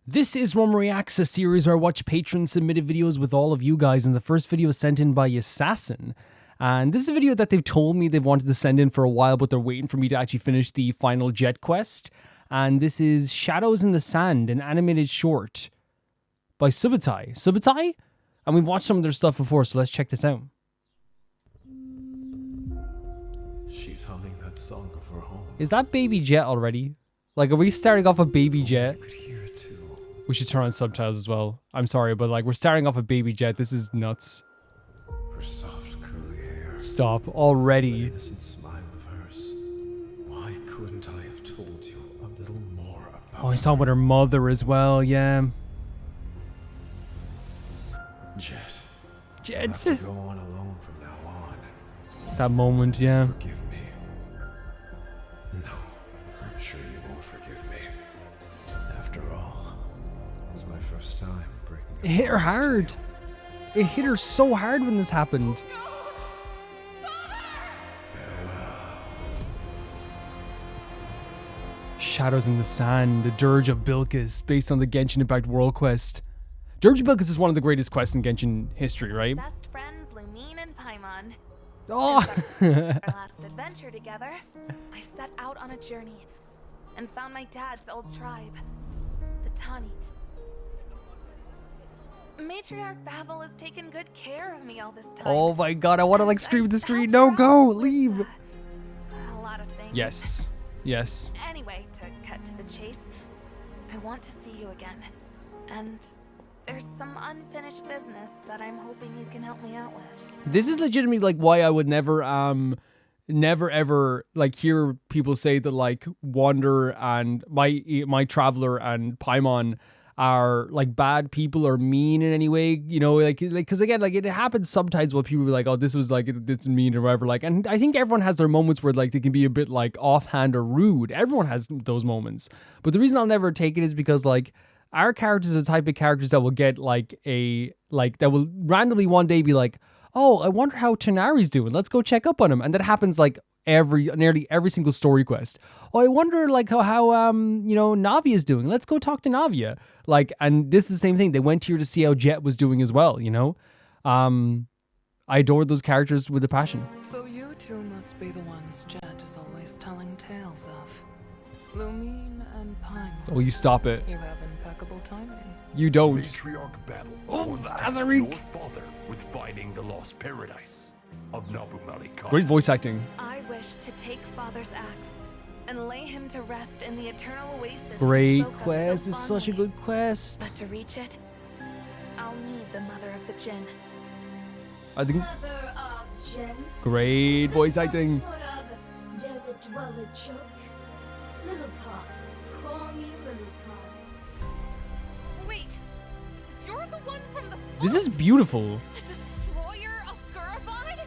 This is Roma Reacts, a series where I watch patron-submitted videos with all of you guys, and the first video was sent in by Assassin. And this is a video that they've told me they've wanted to send in for a while, but they're waiting for me to actually finish the final Jeht quest. And this is Shadows in the Sand, an animated short by Subutai. Subutai? And we've watched some of their stuff before, so let's check this out. She's humming that song of her home. Is that Baby Jeht already? Like, are we starting off with Baby Jeht? We should turn on subtitles as well. I'm sorry, but like, we're starting off with Baby Jeht. This is nuts. Her soft, curly hair. Stop already. That innocent smile of hers. Why couldn't I have told you a little more about Oh, he's talking about her mother as well, yeah. Jeht. Jeht. I have to go on alone from now on. That moment, yeah. Forgive me. No, I'm sure you won't forgive me. After all, it's my first time breaking. It hit her hard. It hit her so hard when this happened. Shadows in the Sand, the Dirge of Bilqis, based on the Genshin Impact World Quest. Dirge of Bilqis is one of the greatest quests in Genshin history, right? Best friends Lumin and Paimon. Oh! Our last adventure together, I set out on a journey and found my dad's old tribe, the Tanit. Matriarch Babel has taken good care of me all this time. Oh my god, I want to like scream at the screen. No, go, leave. A lot of things. Yes, yes. Anyway, to cut to the chase, I want to see you again. And there's some unfinished business that I'm hoping you can help me out with. This is legitimately like why I would never ever like hear people say that like Wander and my Traveler and Paimon are like bad people or mean in any way, you know, like because again, like it happens sometimes where people are like, oh, this was like this mean or whatever, like, and I think everyone has their moments where like they can be a bit like offhand or rude. Everyone has those moments, but the reason I'll never take it is because like our characters are the type of characters that will get like that will randomly one day be like, oh, I wonder how Tanari's doing. Let's go check up on him. And that happens like nearly every single story quest. Oh, I wonder like how you know, Navia's doing. Let's go talk to Navia. Like, and this is the same thing. They went here to see how Jeht was doing as well, you know? I adored those characters with a passion. So you two must be the ones Jeht is always telling tales of. Lumin and Paimon. Oh, you stop it. You have impeccable timing. You don't. Matriarch Babel Oh, once tasked Azariq. your father with finding the lost paradise of Nabu Malikana. Great voice acting. I wish to take Father's axe and lay him to rest in the eternal oasis. he Great spoke of so quest. It's such a fondly. good quest. But to reach it, I'll need the mother of the Jinn. I think Mother of Jinn. great voice acting. Sort of desert dweller joke. Little Paw. Call me Little Paw. Wait, you're the one from the This is books? beautiful. The destroyer of Gurabad?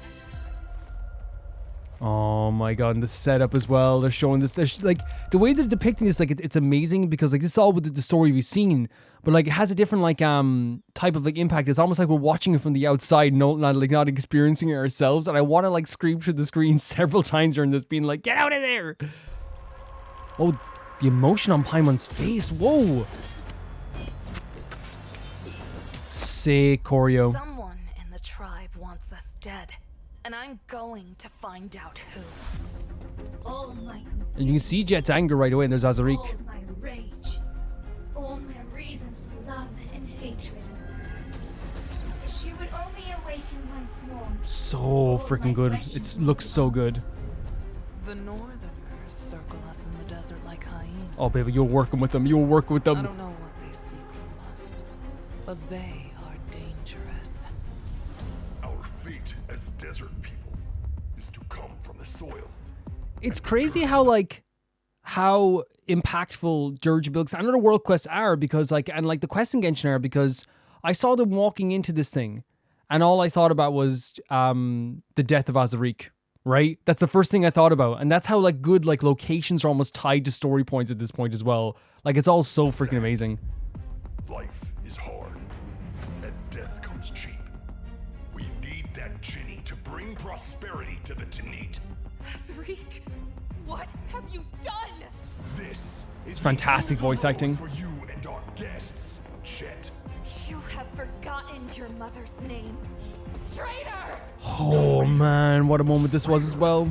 Oh my god, and the setup as well. They're showing this, like the way they're depicting this, like it's amazing because like this is all with the story we've seen, but like it has a different like type of like impact. It's almost like we're watching it from the outside, not experiencing it ourselves. And I want to like scream through the screen several times during this, being like, "Get out of there!" Oh, the emotion on Paimon's face. Whoa. Sick choreo. Someone in the tribe wants us dead, and I'm going to find out who. All my And you can see Jet's anger right away, and there's Azariq. all my rage. All my reasons for love and hatred. If she would only awaken once more. So freaking good. It looks so good. The Northerners circle us in the desert like hyenas. Oh, baby, you're working with them. You're working with I them. don't know what they seek from us, but they are dangerous. Our fate as desert people is to come from the soil. It's crazy how impactful Dirge of Bilqis and other world quests are, because like, and like the quests in Genshin are, because I saw them walking into this thing and all I thought about was the death of Azariq, right? That's the first thing I thought about. And that's how like good like locations are almost tied to story points at this point as well. Like it's all so freaking amazing. Life is hard, and death comes cheap. We need that Jinny to bring prosperity to the Tanit. Azariq, what have you done? This is Fantastic the end of voice the road acting. for you and our guests, Jeht. You have forgotten your mother's name. Traitor! Oh man, what a moment this was as well.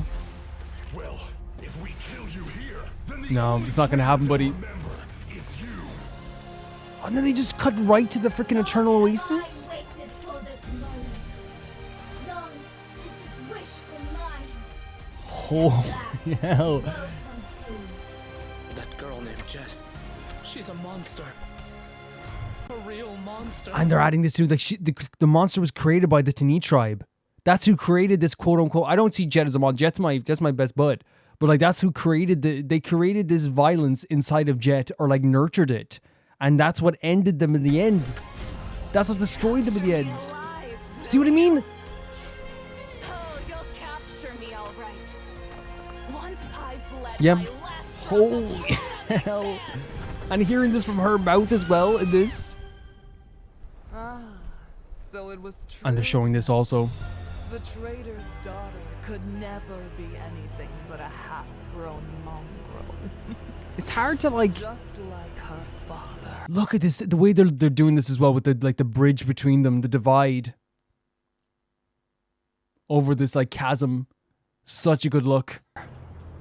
Well, if we kill you here, then the No, only it's not gonna happen, buddy. remember is you. And then they just cut right to the freaking Eternal Oasis? I waited for this moment. Long has this wish been mine. Holy hell. Will come true. That girl named Jeht. She's a monster. A real monster. And they're adding this to like the monster was created by the Tani tribe. That's who created this quote unquote. I don't see Jeht as a monster. Jeht's my best bud. But like that's who created they created this violence inside of Jeht, or like nurtured it. And that's what ended them in the end. That's what destroyed them in the end. Alive. See what I mean? Oh, you'll capture me, all right. Once I bled Yep. my last Holy drop of blood. hell. And hearing this from her mouth as well in this. So it was true. And they're showing this also. The trader's daughter could never be anything but a half-grown mongrel. It's hard to like Just like her father. look at this, the way they're doing this as well with the like the bridge between them, the divide over this like chasm. Such a good look.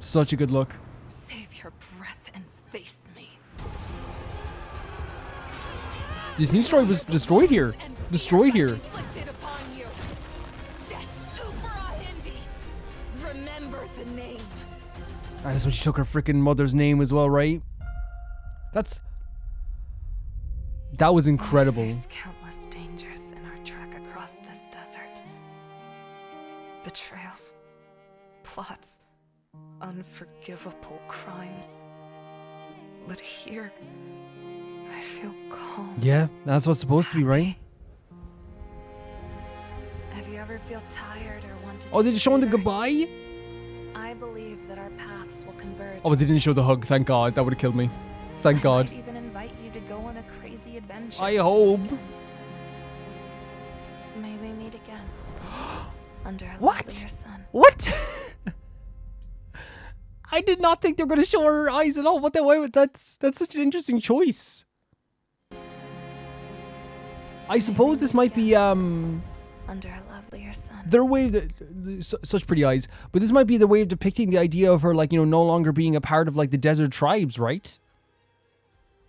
Such a good look. Save your breath and face me. Disney Story was destroyed here. Destroyed here. Inflicted upon you. Jeht Upara Hindi. Remember the name. And that's when she took her freaking mother's name as well, right? That was incredible. There's countless dangers in our trek across this desert. Betrayals, plots, unforgivable crimes. But here, I feel calm. Yeah, that's what's supposed to be, right? Have you ever feel tired or want to Oh, take they're a showing the breather? goodbye? I believe that our paths will converge. Oh, but they didn't show the hug. Thank God. That would have killed me. Thank I God. might even invite you to go on a crazy adventure. I hope. May we meet again. Under a What? lovelier sun. What? I did not think they were going to show her eyes at all. What the way? That's such an interesting choice. I suppose this might be Under a lovelier sun. their way such pretty eyes, but this might be the way of depicting the idea of her, like, you know, no longer being a part of like the desert tribes, right?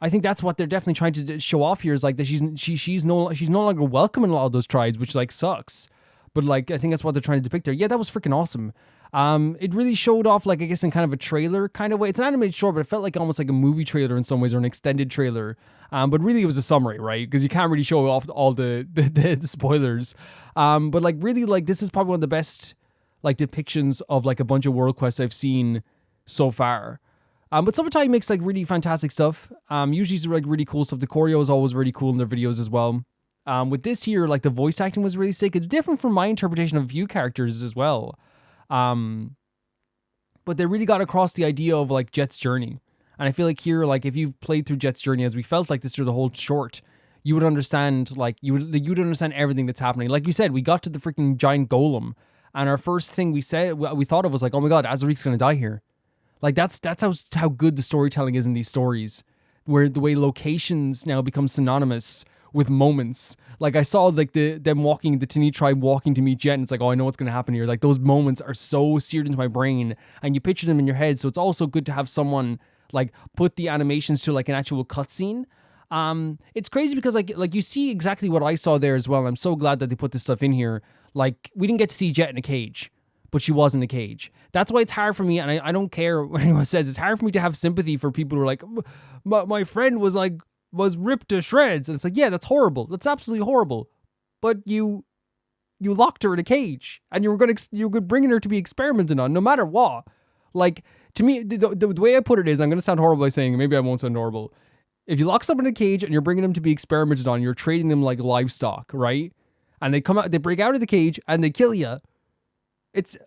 I think that's what they're definitely trying to show off here, is like that she's no longer welcome in a lot of those tribes, which like sucks. But like I think that's what they're trying to depict there. Yeah, that was freaking awesome. It really showed off, like, I guess in kind of a trailer kind of way. It's an animated short, but it felt like almost like a movie trailer in some ways, or an extended trailer. But really it was a summary, right? Because you can't really show off all the spoilers. But like really, like, this is probably one of the best like depictions of like a bunch of world quests I've seen so far. But Summertime makes like really fantastic stuff. Usually it's like really cool stuff. The choreo is always really cool in their videos as well. With this here, like the voice acting was really sick. It's different from my interpretation of a few characters as well. But they really got across the idea of like Jet's journey. And I feel like here, like if you've played through Jet's journey, as we felt like this through the whole short, you would understand, like you'd understand everything that's happening. Like we said, we got to the freaking giant golem, and our first thing we thought of was like, oh my God, Azarik's gonna die here. Like that's how good the storytelling is in these stories, where the way locations now become synonymous with moments. Like I saw like the Tani tribe walking to meet Jeht, and it's like, oh, I know what's gonna happen here. Like those moments are so seared into my brain, and you picture them in your head. So it's also good to have someone like put the animations to like an actual cutscene. It's crazy because like you see exactly what I saw there as well. I'm so glad that they put this stuff in here. Like we didn't get to see Jeht in a cage, but she was in a cage. That's why it's hard for me, and I don't care what anyone says. It's hard for me to have sympathy for people who are like, my friend was ripped to shreds. And it's like, yeah, that's horrible. That's absolutely horrible. But you locked her in a cage, and you were bringing her to be experimented on, no matter what. Like, to me, the way I put it is, I'm going to sound horrible by saying, maybe I won't sound horrible. If you lock someone in a cage and you're bringing them to be experimented on, you're treating them like livestock, right? And they come out, they break out of the cage, and they kill you. It's,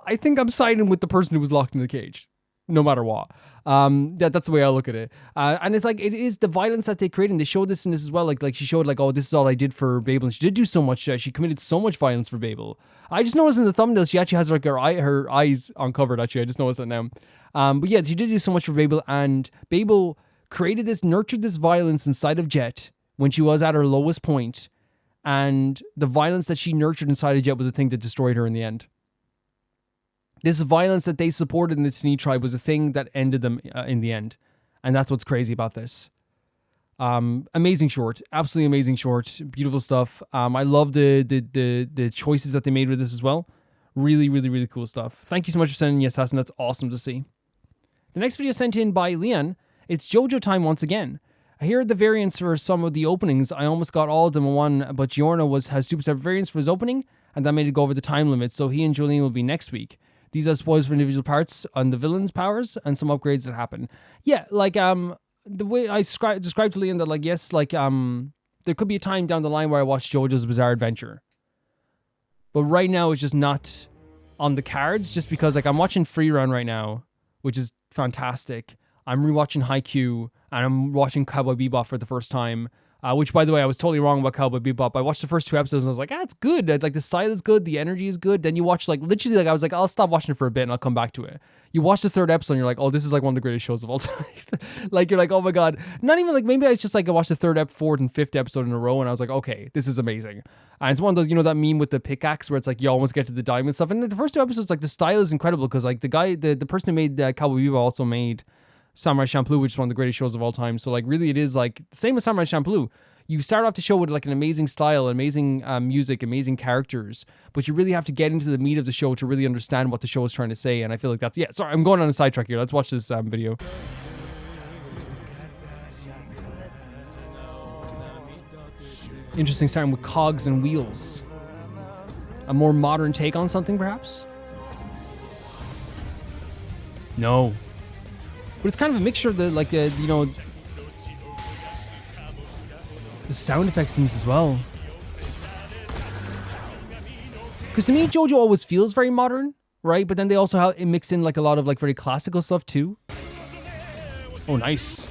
I think I'm siding with the person who was locked in the cage, no matter what. That's the way I look at it. And it's like, it is the violence that they create, and they showed this in this as well. Like she showed like, oh, this is all I did for Babel, and she did do so much. She committed so much violence for Babel. I just noticed in the thumbnail she actually has like her eyes uncovered. Actually, I just noticed that now. But yeah, she did do so much for Babel, and Babel nurtured this violence inside of Jeht when she was at her lowest point, and the violence that she nurtured inside of Jeht was the thing that destroyed her in the end. This violence that they supported in the Tani tribe was the thing that ended them in the end. And that's what's crazy about this. Amazing short. Absolutely amazing short. Beautiful stuff. I love the choices that they made with this as well. Really, really, really cool stuff. Thank you so much for sending me Assassin. That's awesome to see. The next video sent in by Lian. It's JoJo time once again. I hear the variants for some of the openings. I almost got all of them in one, but Giorno has stupid separate variants for his opening, and that made it go over the time limit, so he and Jolene will be next week. These are spoilers for individual parts on the villain's powers and some upgrades that happen. Yeah, like, the way I described to Liam that, like, yes, like, there could be a time down the line where I watch JoJo's Bizarre Adventure. But right now, it's just not on the cards, just because, like, I'm watching Free Run right now, which is fantastic. I'm rewatching Haikyuu, and I'm watching Cowboy Bebop for the first time. Which, by the way, I was totally wrong about Cowboy Bebop. I watched the first 2 episodes and I was like, it's good. Like, the style is good. The energy is good. Then you watch, like, literally, like, I was like, I'll stop watching it for a bit and I'll come back to it. You watch the 3rd episode and you're like, oh, this is, like, one of the greatest shows of all time. Like, you're like, oh my God. Not even, like, maybe I just, like, I watched the 3rd, 4th, and 5th episode in a row and I was like, okay, this is amazing. And it's one of those, you know, that meme with the pickaxe where it's like, you almost get to the diamond stuff. And the first 2 episodes, like, the style is incredible because, like, the person who made Cowboy Bebop also made Samurai Champloo, which is one of the greatest shows of all time. So, like, really, it is, like, same as Samurai Champloo. You start off the show with, like, an amazing style, amazing music, amazing characters, but you really have to get into the meat of the show to really understand what the show is trying to say, and I feel like that's... Yeah, sorry, I'm going on a sidetrack here. Let's watch this video. Interesting, starting with cogs and wheels. A more modern take on something, perhaps? No. But it's kind of a mixture of the, like, you know... the sound effects in this as well. Because to me, JoJo always feels very modern, right? But then they also have mix in, like, a lot of, like, very classical stuff too. Oh, nice.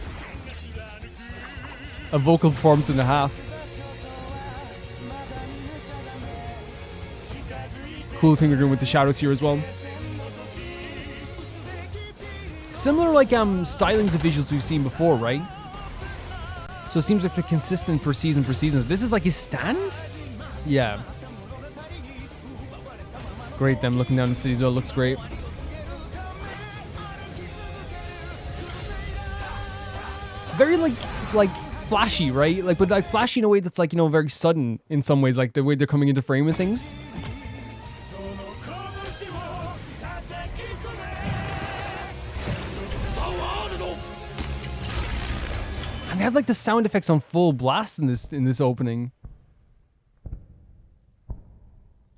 A vocal performance and a half. Cool thing we're doing with the shadows here as well. Similar, like, stylings of visuals we've seen before, right? So it seems like they're consistent per season. This is like his stand? Yeah. Great, them looking down the city as well. Looks great. Very, like flashy, right? Like, but, like, flashy in a way that's, like, you know, very sudden in some ways. Like, the way they're coming into frame and things. They have, like, the sound effects on full blast in this opening.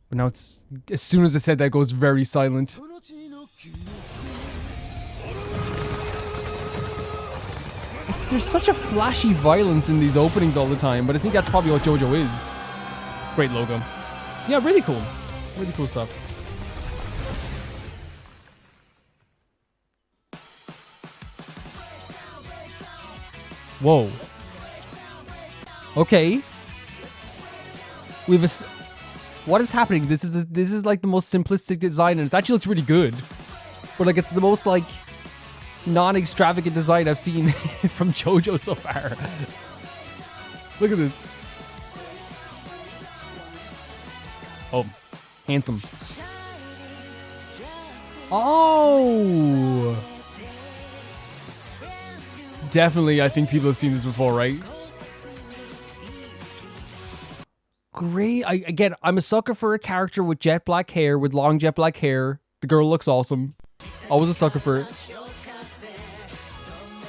But now it's, as soon as I said that, it goes very silent. There's such a flashy violence in these openings all the time, but I think that's probably what JoJo is. Great logo. Yeah, really cool. Really cool stuff. Whoa. Okay. We have a... What is happening? This is like the most simplistic design, and it actually looks really good. But, like, it's the most, like, non-extravagant design I've seen from JoJo so far. Look at this. Oh, handsome. Oh! Definitely, I think people have seen this before, right? Great. Again, I'm a sucker for a character with jet black hair, with long jet black hair. The girl looks awesome. Always a sucker for it.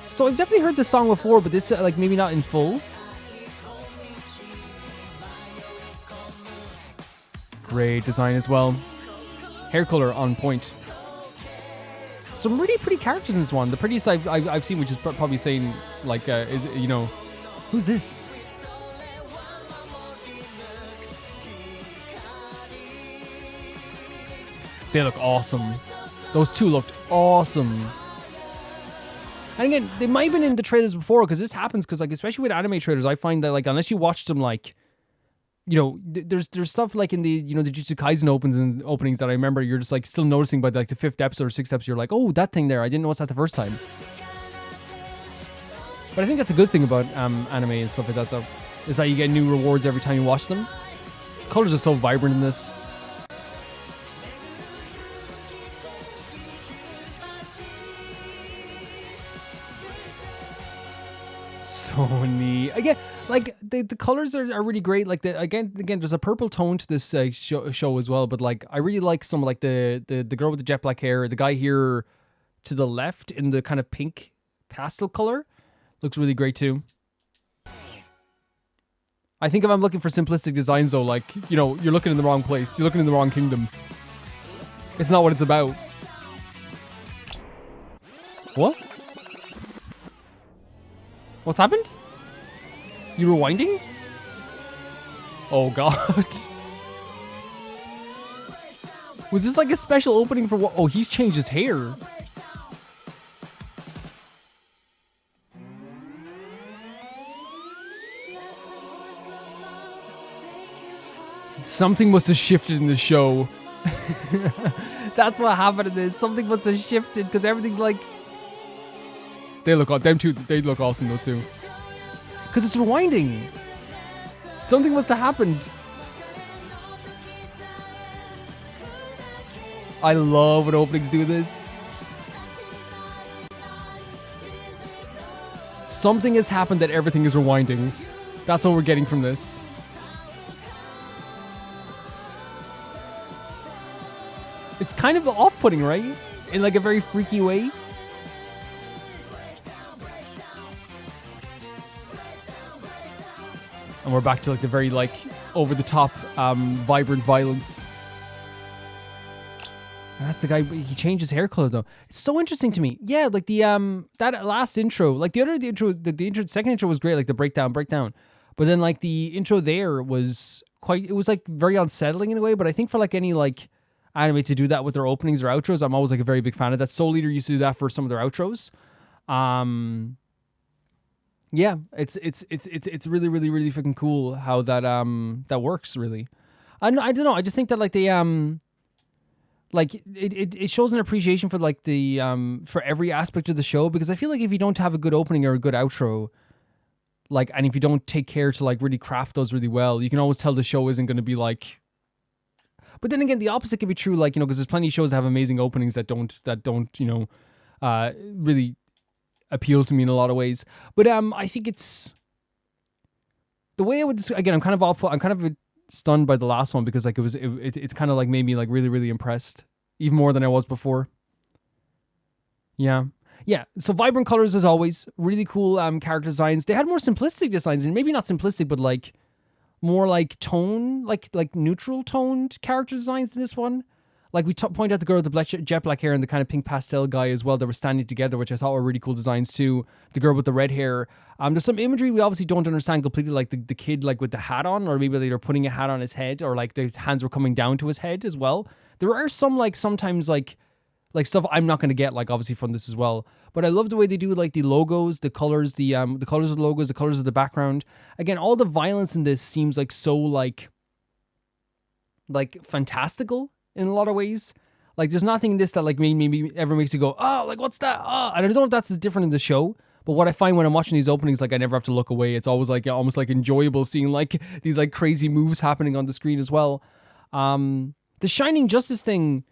So I've definitely heard this song before, but this, like, maybe not in full. Great design as well. Hair color on point. Some really pretty characters in this one. The prettiest I've seen, which is probably saying, like, is, you know, who's this? They look awesome. Those two looked awesome. And again, they might have been in the trailers before, because this happens, because, like, especially with anime trailers, I find that, like, unless you watched them, like, you know, there's stuff like in the, you know, the Jujutsu Kaisen openings that I remember you're just, like, still noticing by, like, the 5th episode or 6th episode, you're like, oh, that thing there, I didn't notice that the first time. But I think that's a good thing about anime and stuff like that, though, is that you get new rewards every time you watch them. Colors are so vibrant in this. So neat. Again, like the colors are really great. Like again, there's a purple tone to this show as well. But like, I really like some like the girl with the jet black hair, the guy here to the left in the kind of pink pastel color, looks really great too. I think if I'm looking for simplistic designs though, like, you know, you're looking in the wrong place. You're looking in the wrong kingdom. It's not what it's about. What? What's happened? You were winding? Oh god. Was this like a special opening for what? Oh, he's changed his hair. Something must have shifted in the show. That's what happened in this. Something must have shifted because everything's like... They look, them two, they look awesome, those two. Because it's rewinding. Something must have happened. I love when openings do this. Something has happened that everything is rewinding. That's what we're getting from this. It's kind of off-putting, right? In like a very freaky way. And we're back to like the very like over-the-top vibrant violence. And that's the guy, he changed his hair color though. It's so interesting to me. Yeah, like the that last intro, like the second intro was great, like the breakdown. But then like the intro there was quite, it was like very unsettling in a way, but I think for like any like anime to do that with their openings or outros, I'm always like a very big fan of that. Soul Eater used to do that for some of their outros. Yeah, it's really freaking cool how that that works really. I don't know. I just think that like the like it shows an appreciation for like the for every aspect of the show, because I feel like if you don't have a good opening or a good outro, like, and if you don't take care to like really craft those really well, you can always tell the show isn't going to be like. But then again, the opposite can be true, like, you know, because there's plenty of shows that have amazing openings that don't you know really appeal to me in a lot of ways. But I think it's the way I would, again, I'm kind of stunned by the last one, because like it's kind of like made me like really impressed, even more than I was before. Yeah, so vibrant colors as always, really cool character designs. They had more simplistic designs, and maybe not simplistic, but like more like tone, like neutral toned character designs in this one. Like we point out the girl with the jet black hair and the kind of pink pastel guy as well that were standing together, which I thought were really cool designs too. The girl with the red hair. There's some imagery we obviously don't understand completely, like the kid like with the hat on, or maybe they were putting a hat on his head, or like the hands were coming down to his head as well. There are some like sometimes like stuff I'm not going to get, like obviously from this as well. But I love the way they do like the logos, the colors, the colors of the logos, the colors of the background. Again, all the violence in this seems like so like fantastical in a lot of ways. Like there's nothing in this that like maybe ever makes you go, oh, like what's that? Oh, and I don't know if that's as different in the show, but what I find when I'm watching these openings, like I never have to look away. It's always like almost like enjoyable seeing like these like crazy moves happening on the screen as well. The Shining Justice thing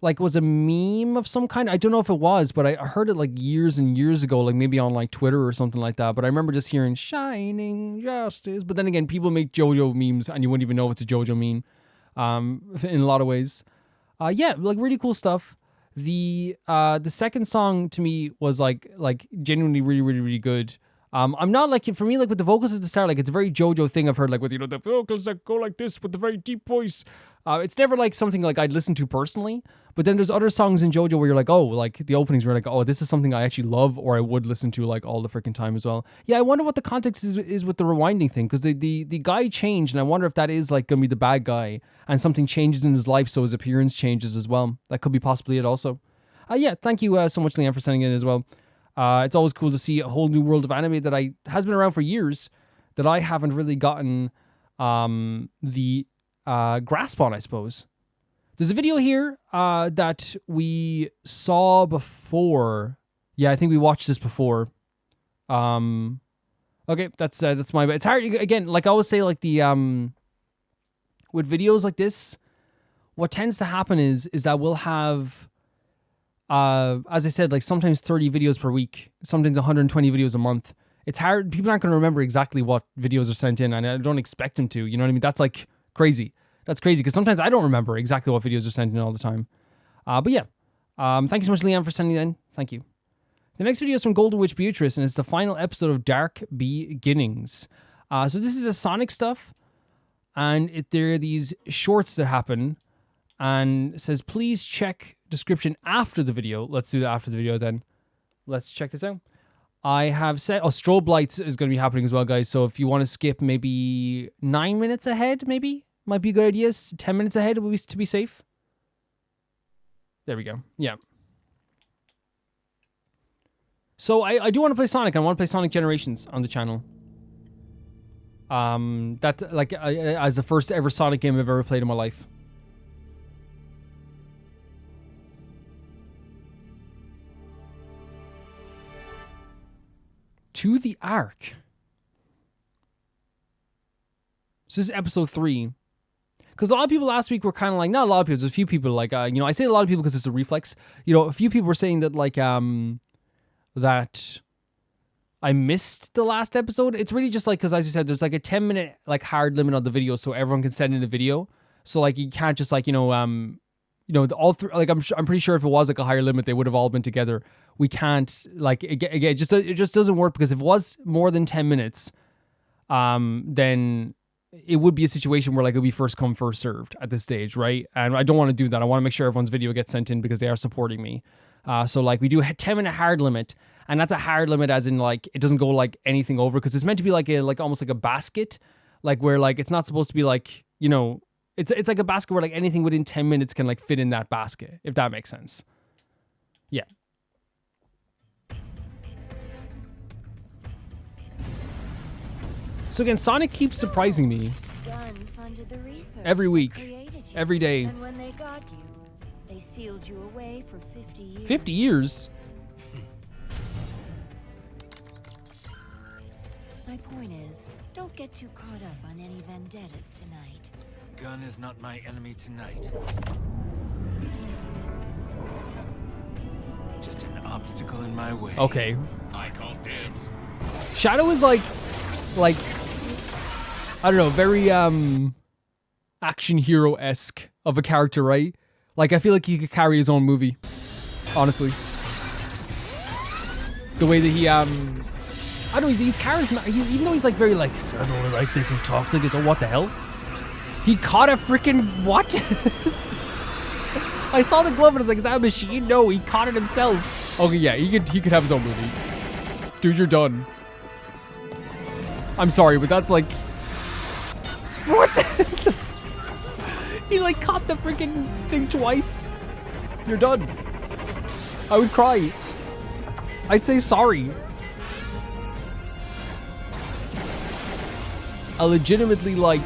like was a meme of some kind. I don't know if it was, but I heard it like years and years ago, like maybe on like Twitter or something like that. But I remember just hearing Shining Justice. But then again, people make JoJo memes and you wouldn't even know it's a JoJo meme in a lot of ways. Yeah, like really cool stuff. The second song to me was like genuinely really good. I'm not like, for me, like with the vocals at the start, like it's a very JoJo thing I've heard, like with, you know, the vocals that go like this with the very deep voice. It's never like something like I'd listen to personally, but then there's other songs in JoJo where you're like, oh, like the openings were like, oh, this is something I actually love, or I would listen to like all the freaking time as well. Yeah, I wonder what the context is with the rewinding thing, because the guy changed, and I wonder if that is like gonna be the bad guy, and something changes in his life, so his appearance changes as well. That could be possibly it also. Yeah, thank you so much, Leanne, for sending it as well. It's always cool to see a whole new world of anime that has been around for years that I haven't really gotten the grasp on, I suppose. There's a video here that we saw before. Yeah, I think we watched this before. Okay, that's my. It's hard again. Like I always say, like the with videos like this, what tends to happen is that we'll have, as I said, like sometimes 30 videos per week, sometimes 120 videos a month. It's hard. People aren't going to remember exactly what videos are sent in, and I don't expect them to. You know what I mean? That's like crazy. That's crazy because sometimes I don't remember exactly what videos are sent in all the time. But yeah, thank you so much, Leanne, for sending it in. Thank you. The next video is from Golden Witch Beatrice, and it's the final episode of Dark Beginnings. So this is a Sonic stuff, and there are these shorts that happen, and it says, please check description after the video. Let's do that after the video then. Let's check this out. I have said, strobe lights is going to be happening as well, guys. So if you want to skip maybe 9 minutes ahead, maybe, might be a good idea. 10 minutes ahead to be safe. There we go. Yeah. So I do want to play Sonic. I want to play Sonic Generations on the channel. That like as the first ever Sonic game I've ever played in my life. To the Ark. So this is episode 3. Because a lot of people last week were kind of like, not a lot of people, there's a few people like, I say a lot of people because it's a reflex. A few people were saying that like, that I missed the last episode. It's really just like, because as you said, there's like a 10-minute like hard limit on the video, so everyone can send in a video. So like you can't just like all three. Like I'm pretty sure if it was like a higher limit, they would have all been together. We can't like again. It just doesn't work because if it was more than 10 minutes, then it would be a situation where like it would be first come first served at this stage, right? And I don't want to do that. I want to make sure everyone's video gets sent in because they are supporting me. So like we do a 10-minute hard limit, and that's a hard limit as in like it doesn't go like anything over because it's meant to be like almost like a basket, like where like it's not supposed to be like it's like a basket where like anything within 10 minutes can like fit in that basket, if that makes sense. Yeah. So again, Sonic keeps surprising me every week, every day. And when they got you, they sealed you away for 50 years. 50 years? My point is, don't get too caught up on any vendettas tonight. Gun is not my enemy tonight. Just an obstacle in my way. Okay. I call dibs. Shadow is like I don't know, very action hero-esque of a character, right? Like I feel like he could carry his own movie, honestly. The way that he I don't know, he's charismatic, even though he's like very like subtle like this and talks like this. Oh, what the hell? He caught a freaking what? I saw the glove and I was like, is that a machine? No, he caught it himself. Okay, yeah, he could have his own movie. Dude, you're done. I'm sorry, but that's like... What? He like caught the freaking thing twice. You're done. I would cry. I'd say sorry. A legitimately like...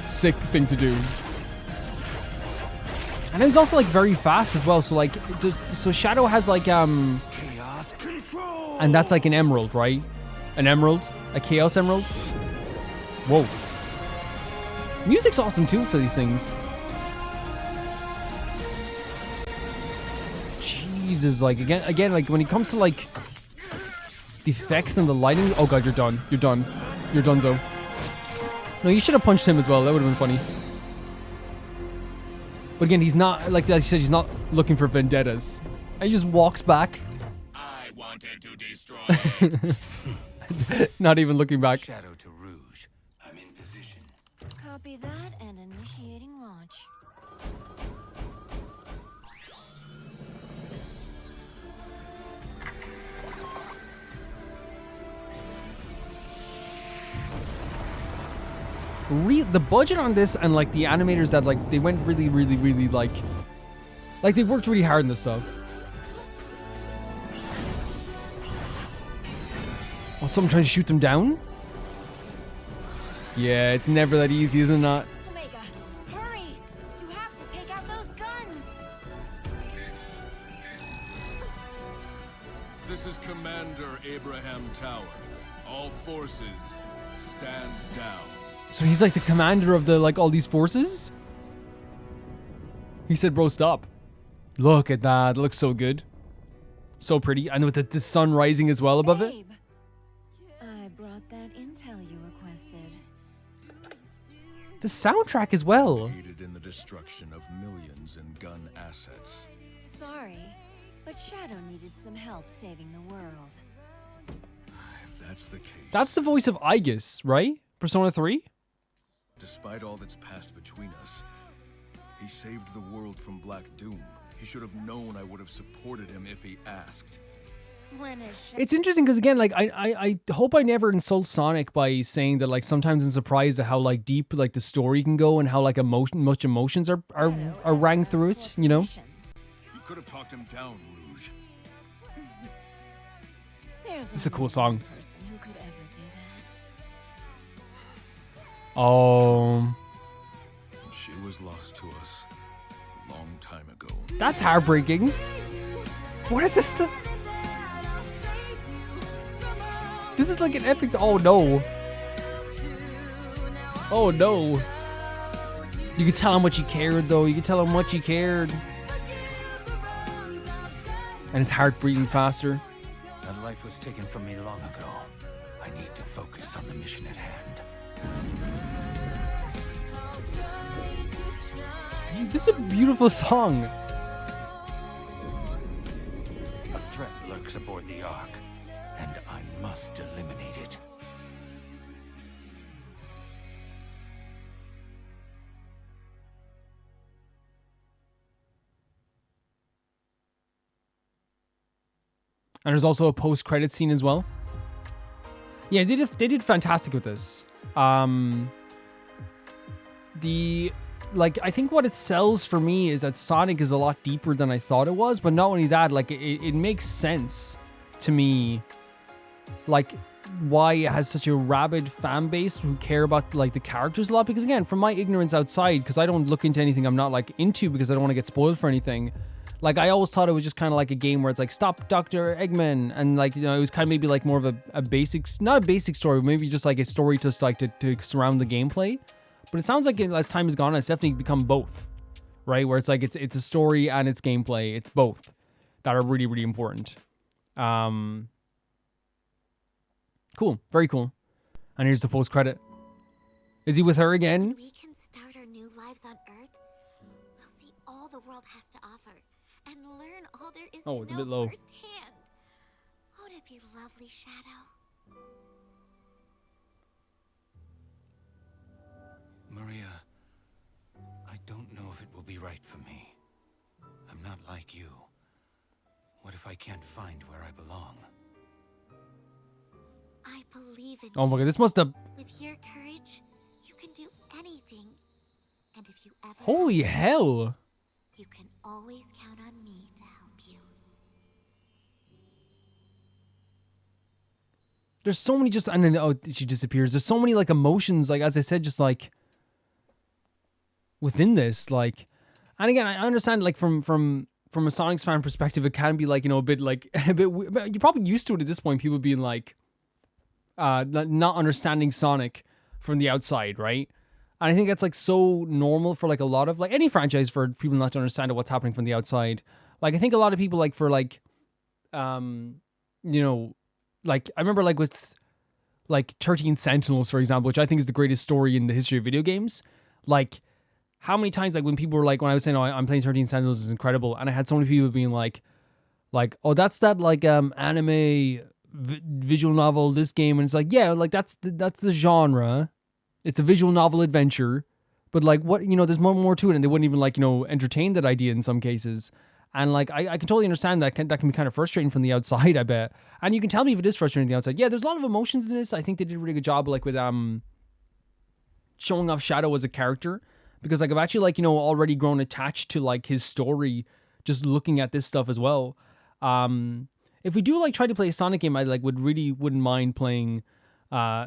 sick thing to do. And it was also like very fast as well, so like so Shadow has like Chaos control. and that's like an emerald, right? An emerald? A chaos emerald? Whoa. Music's awesome too for these things. Jesus, like again like when it comes to like the effects and the lighting, oh god, you're done. You're done. You're donezo. No, you should have punched him as well. That would have been funny. But again, he's not, like I said, he's not looking for vendettas. And he just walks back. I wanted to destroy it. Not even looking back. Shadow to Rouge. I'm in position. Copy that and initiating launch. The budget on this and like the animators that like they went really like they worked really hard on this stuff. Oh, someone trying to shoot them down? Yeah, it's never that easy, isn't it? Omega, hurry! You have to take out those guns! This is tower. All forces, stand down. So he's like the commander of the like all these forces? He said, bro, stop. Look at that. It looks so good. So pretty. And with the sun rising as well above it. I brought that intel you requested. The soundtrack as well. Aided in the destruction of millions in gun assets. Sorry, but Shadow needed some help saving the world. If that's the case. That's the voice of Aegis, right? Persona 3? Despite all that's passed between us, he saved the world from Black Doom. He should have known I would have supported him if he asked. It's interesting because again, like I hope I never insult Sonic by saying that like sometimes I'm surprised at how like deep like the story can go and how like much emotions are rang through it, you know? You could have talked him down, Rouge. It's a cool song. Person who could ever do that. Oh, She was lost to us a long time ago. that's heartbreaking. What is this? This is like an epic. Oh no. Oh no. You could tell how much he cared though. You could tell how much he cared. And his heart beating faster. That life was taken from me long ago. I need to focus on the mission at hand. This is a beautiful song. A threat lurks aboard the Ark, and I must eliminate it. And there's also a post-credit scene as well. Yeah, they did fantastic with this. I think what it sells for me is that Sonic is a lot deeper than I thought it was, but not only that, like it makes sense to me, like why it has such a rabid fan base who care about like the characters a lot. Because again, from my ignorance outside, because I don't look into anything I'm not like into because I don't want to get spoiled for anything. Like, I always thought it was just kind of like a game where it's like, stop Dr. Eggman. And like, you know, it was kind of maybe like more of a basic, not a basic story, but maybe just like a story just like to surround the gameplay. But it sounds like as time has gone, it's definitely become both, right? Where it's like, it's a story and it's gameplay. It's both that are really, really important. Cool. Very cool. And here's the post credit. Is he with her again? We can start our new lives on Earth. We'll see all the world has to offer and learn all there is Oh, to it's a know bit low. firsthand. Won't it be lovely, Shadow? Maria, I don't know if it will be right for me. I'm not like you. What if I can't find where I belong? I believe in Oh my you. god, this must have... With your courage, you can do anything. And if you ever Holy hell. you can always count on me to help you. There's so many just... And then, oh, she disappears. There's so many, like, emotions, like, as I said, just, like... within this, like... And again, I understand, like, from a Sonic's fan perspective, it can be, like, you know, a bit, like... You're probably used to it at this point, people being, like... not understanding Sonic from the outside, right? And I think that's like so normal for like a lot of like any franchise for people not to understand what's happening from the outside. Like I think a lot of people like for like, you know, like I remember like with like 13 Sentinels, for example, which I think is the greatest story in the history of video games. Like how many times like when people were like, when I was saying, oh, I'm playing 13 Sentinels is incredible. And I had so many people being like, oh, that's that like anime visual novel, this game. And it's like, yeah, like that's the genre. It's a visual novel adventure, but like what, you know, there's more to it, and they wouldn't even like, you know, entertain that idea in some cases. And like, I can totally understand that that can be kind of frustrating from the outside, I bet. And you can tell me if it is frustrating from the outside. Yeah, there's a lot of emotions in this. I think they did a really good job, like with showing off Shadow as a character, because like I've actually like, you know, already grown attached to like his story, just looking at this stuff as well. If we do like try to play a Sonic game, I like wouldn't mind playing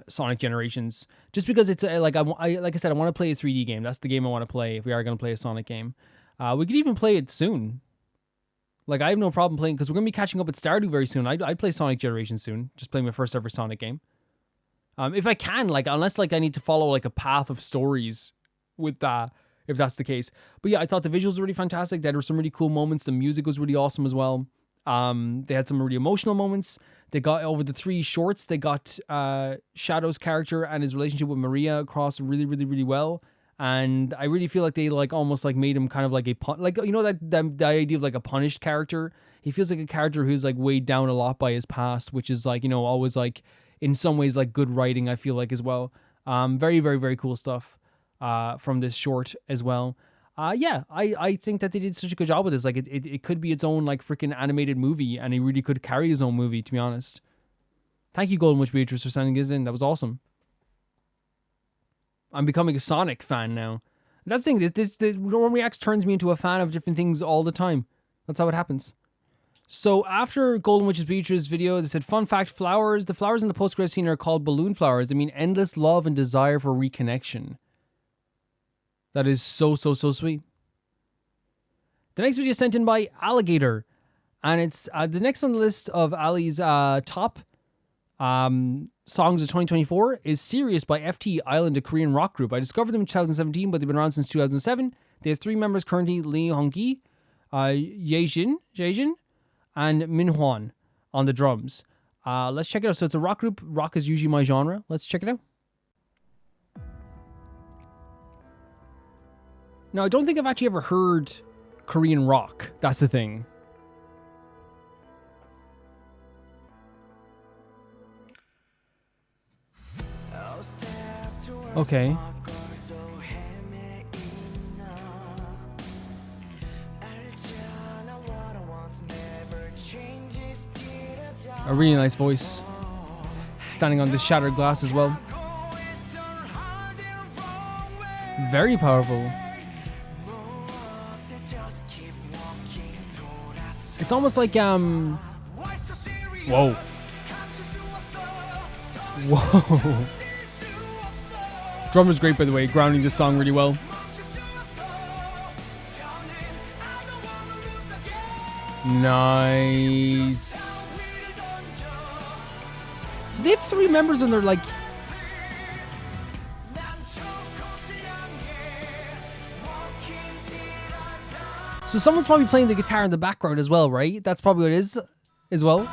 Sonic Generations, just because it's like I said, I want to play a 3D game. That's the game I want to play if we are going to play a Sonic game. We could even play it soon. Like, I have no problem playing, because we're going to be catching up with Stardew very soon. I'd play Sonic Generations soon, just playing my first ever Sonic game. If I can, like, unless, like, I need to follow, like, a path of stories with that, if that's the case. But yeah, I thought the visuals were really fantastic. There were some really cool moments. The music was really awesome as well. They had some really emotional moments. They got, over the 3 shorts, they got Shadow's character and his relationship with Maria across really, really, really well. And I really feel like they like almost like made him kind of like like, you know, that the idea of like a punished character. He feels like a character who's like weighed down a lot by his past, which is like, you know, always like in some ways like good writing, I feel like, as well. Very, very, very cool stuff from this short as well. Yeah, I think that they did such a good job with this. Like it could be its own like freaking animated movie, and he really could carry his own movie, to be honest. Thank you, Golden Witch Beatrice, for sending this in. That was awesome. I'm becoming a Sonic fan now. That's the thing. The Norm Reacts turns me into a fan of different things all the time. That's how it happens. So after Golden Witch's Beatrice's video, they said, fun fact, flowers. The flowers in the post-credit scene are called balloon flowers. They mean endless love and desire for reconnection. That is so, so, so sweet. The next video is sent in by Alligator. And it's the next on the list of Ali's top songs of 2024 is Serious by FT Island, a Korean rock group. I discovered them in 2017, but they've been around since 2007. They have 3 members currently, Lee Hong-gi, Jaejin, and Minhwan on the drums. Let's check it out. So it's a rock group. Rock is usually my genre. Let's check it out. Now, I don't think I've actually ever heard Korean rock. That's the thing. Okay. A really nice voice. Standing on this shattered glass as well. Very powerful. It's almost like, Whoa. Whoa. Drummer's great, by the way, grounding this song really well. Nice. So they have 3 members and they're like... So someone's probably playing the guitar in the background as well, right? That's probably what it is as well.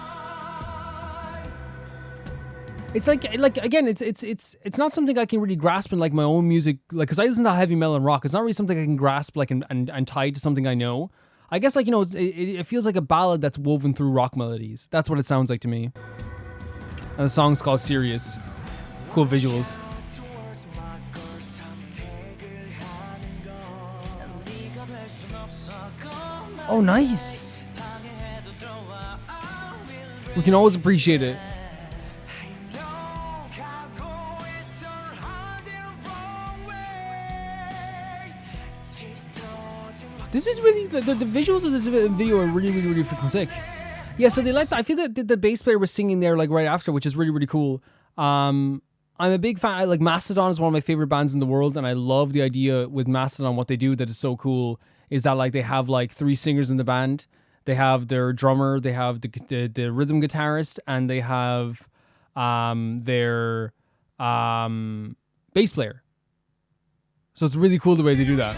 It's like again, it's not something I can really grasp in like my own music, like, because I listen to heavy metal and rock. It's not really something I can grasp like and tie to something I know. I guess, like, you know, it feels like a ballad that's woven through rock melodies. That's what it sounds like to me. And the song's called Serious. Cool visuals. Oh, nice. We can always appreciate it. This is really, the visuals of this video are really, really, really freaking sick. Yeah, so they like that. I feel that the bass player was singing there like right after, which is really, really cool. I'm a big fan. Like Mastodon is one of my favorite bands in the world, and I love the idea with Mastodon, what they do that is so cool, is that like they have like 3 singers in the band. They have their drummer, they have the rhythm guitarist, and they have their bass player. So it's really cool the way they do that.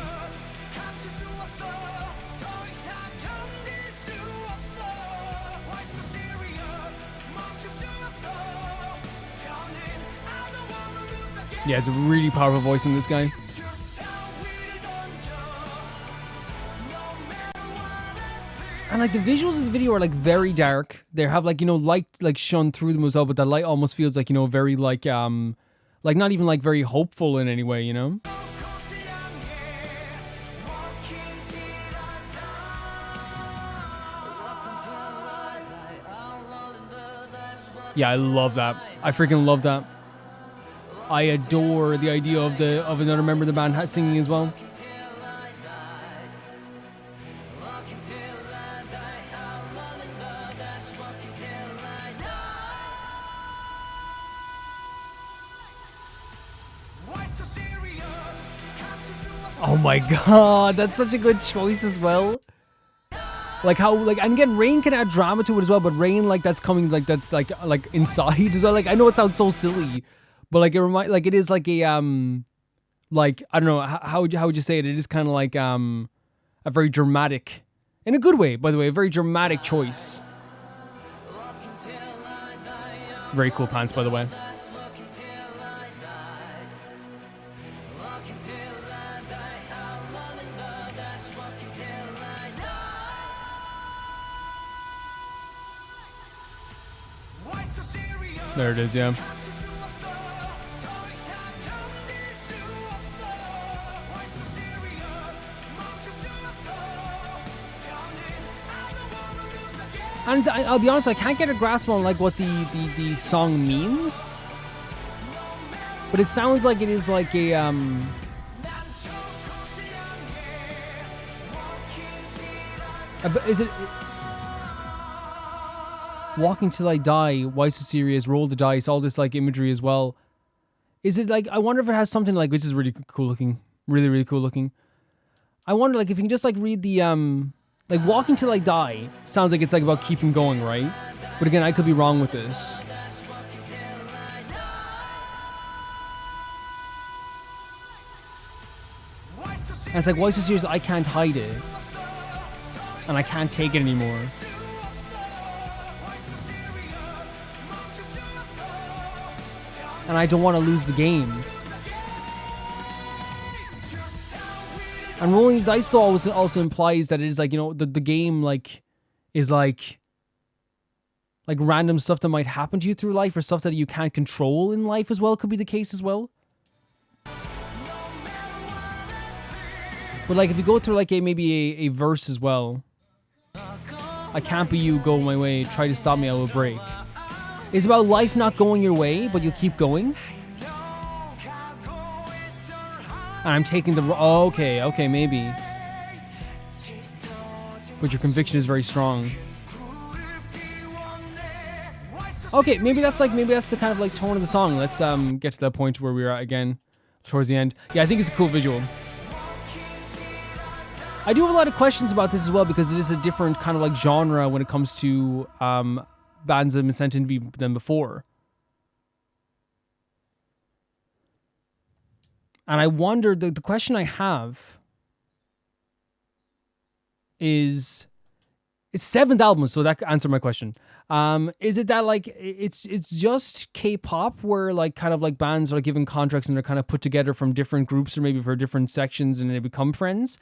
Yeah, it's a really powerful voice in this guy. And like the visuals of the video are like very dark. They have like, you know, light like shone through them as well, but that light almost feels like, you know, very like not even like very hopeful in any way, you know? Yeah, I love that. I freaking love that. I adore the idea of another member of the band singing as well. Oh my god, that's such a good choice as well. Like how, like, and again, rain can add drama to it as well, but rain, like, that's coming, like, that's, like inside as well. Like, I know it sounds so silly, but, like, it is, like, a, like, I don't know, how would you say it? It is kind of like, a very dramatic, in a good way, by the way, a very dramatic choice. Very cool pants, by the way. There it is, yeah. And I'll be honest, I can't get a grasp on like what the song means, but it sounds like it is like a is it walking till I die? Why so serious? Roll the dice. All this like imagery as well. Is it like, I wonder if it has something like, which is really cool looking, really cool looking. I wonder like if you can just like read the like walking till I die sounds like it's like about keeping going, right? But again, I could be wrong with this. And it's like, why so serious? I can't hide it. And I can't take it anymore. And I don't want to lose the game. And rolling the dice though also implies that it is like, you know, the game like is like random stuff that might happen to you through life, or stuff that you can't control in life as well could be the case as well. But like if you go through like maybe a verse as well. I can't be you, go my way, try to stop me, I will break. It's about life not going your way, but you'll keep going. And I'm taking the... Oh, okay, maybe. But your conviction is very strong. Okay, maybe that's the kind of like tone of the song. Let's get to that point where we're at again towards the end. Yeah, I think it's a cool visual. I do have a lot of questions about this as well, because it is a different kind of like genre when it comes to bands that have been sent in than before. And I wonder, the question I have is, it's 7th album, so that answered my question. Is it that like, it's just K-pop where like kind of like bands are like given contracts and they're kind of put together from different groups or maybe for different sections and they become friends?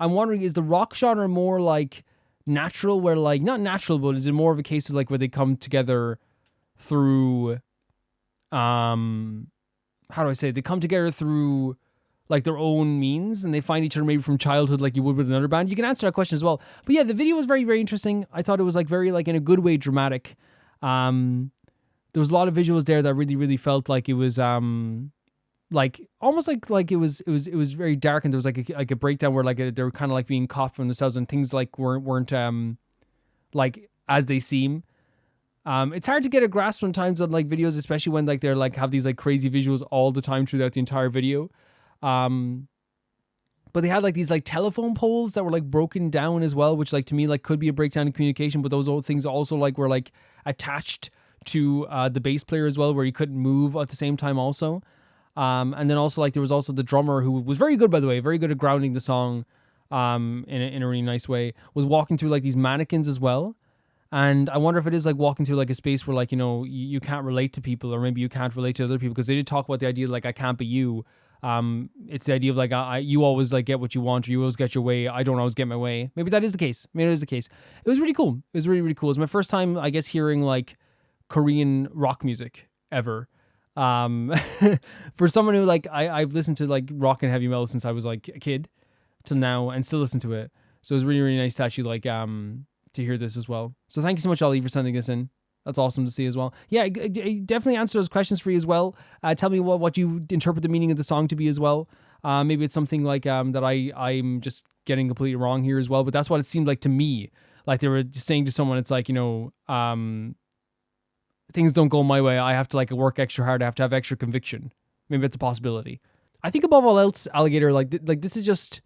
I'm wondering, is the rock genre more like natural, where like, not natural, but is it more of a case of like where they come together through, how do I say it? They come together through like their own means and they find each other maybe from childhood like you would with another band? You can answer that question as well. But yeah, the video was very, very interesting. I thought it was like very like in a good way dramatic. There was a lot of visuals there that really, really felt like it was like almost like it was very dark, and there was like a breakdown where like they were kind of like being caught from themselves and things like weren't like as they seem. It's hard to get a grasp sometimes on like videos, especially when like they're like have these like crazy visuals all the time throughout the entire video. But they had like these like telephone poles that were like broken down as well, which like to me like could be a breakdown in communication, but those old things also like were like attached to the bass player as well, where he couldn't move at the same time also. And then also like there was also the drummer, who was very good, by the way, very good at grounding the song in a really nice way, was walking through like these mannequins as well. And I wonder if it is like walking through like a space where like, you know, you can't relate to people, or maybe you can't relate to other people, because they did talk about the idea like I can't be you. It's the idea of like you always like get what you want, or you always get your way. I don't always get my way. Maybe that is the case. Maybe it is the case. It was really cool. It was really, really cool. It was my first time, I guess, hearing like Korean rock music ever. For someone who like I've listened to like rock and heavy metal since I was like a kid till now, and still listen to it. So it was really, really nice to actually like to hear this as well. So thank you so much, Ollie, for sending this in. That's awesome to see as well. Yeah, I definitely answer those questions for you as well. Tell me what you interpret the meaning of the song to be as well. Maybe it's something like that I'm just getting completely wrong here as well. But that's what it seemed like to me. Like they were just saying to someone, it's like, you know, things don't go my way. I have to like work extra hard. I have to have extra conviction. Maybe it's a possibility. I think above all else, Alligator, like this is just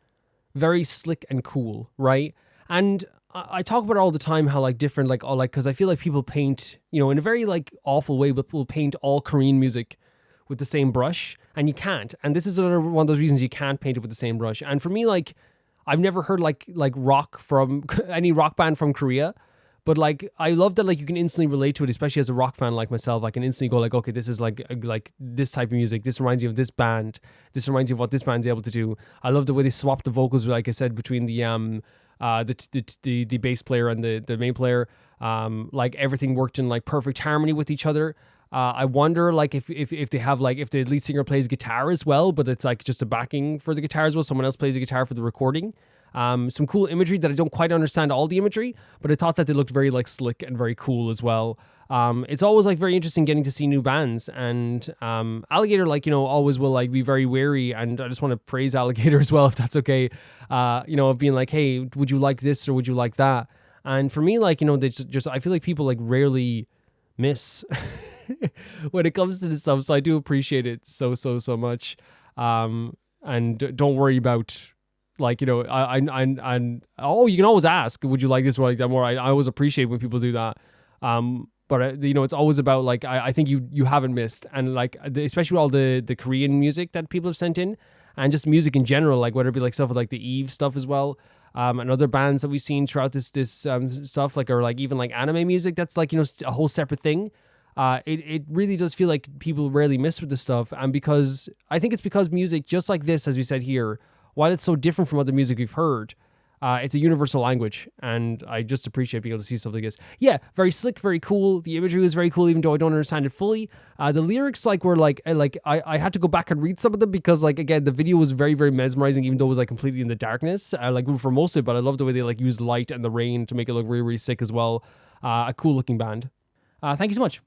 very slick and cool, right? And I talk about it all the time how like different like all like because I feel like people paint, you know, in a very like awful way, but people paint all Korean music with the same brush, and you can't. And this is another one of those reasons you can't paint it with the same brush. And for me, like I've never heard like rock from any rock band from Korea. But like, I love that like you can instantly relate to it, especially as a rock fan like myself. I can instantly go like, okay, this is like this type of music. This reminds you of this band. This reminds you of what this band's able to do. I love the way they swapped the vocals, like I said, between the bass player and the main player. Like everything worked in like perfect harmony with each other. I wonder like if they have like if the lead singer plays guitar as well, but it's like just a backing for the guitar as well. Someone else plays the guitar for the recording. Some cool imagery that I don't quite understand all the imagery, but I thought that they looked very like slick and very cool as well. It's always like very interesting getting to see new bands, and Alligator like, you know, always will like be very wary, and I just want to praise Alligator as well, if that's okay. You know, of being like, hey, would you like this or would you like that? And for me, like, you know, they just I feel like people like rarely miss when it comes to this stuff, so I do appreciate it so much. And don't worry about like, you know, you can always ask, would you like this or like that more? I always appreciate when people do that. But you know, it's always about like, I think you haven't missed, and like especially all the Korean music that people have sent in, and just music in general, like whether it be like stuff with like the Eve stuff as well, and other bands that we've seen throughout this stuff, like, or like even like anime music that's like, you know, a whole separate thing. It really does feel like people rarely miss with this stuff, and because I think it's because music just like this, as we said here, while it's so different from other music we've heard, it's a universal language, and I just appreciate being able to see stuff like this. Yeah, very slick, very cool. The imagery was very cool, even though I don't understand it fully. The lyrics like were like I had to go back and read some of them because like, again, the video was very, very mesmerizing, even though it was like completely in the darkness. Like for most of it, but I love the way they like used light and the rain to make it look really, really sick as well. A cool looking band. Thank you so much.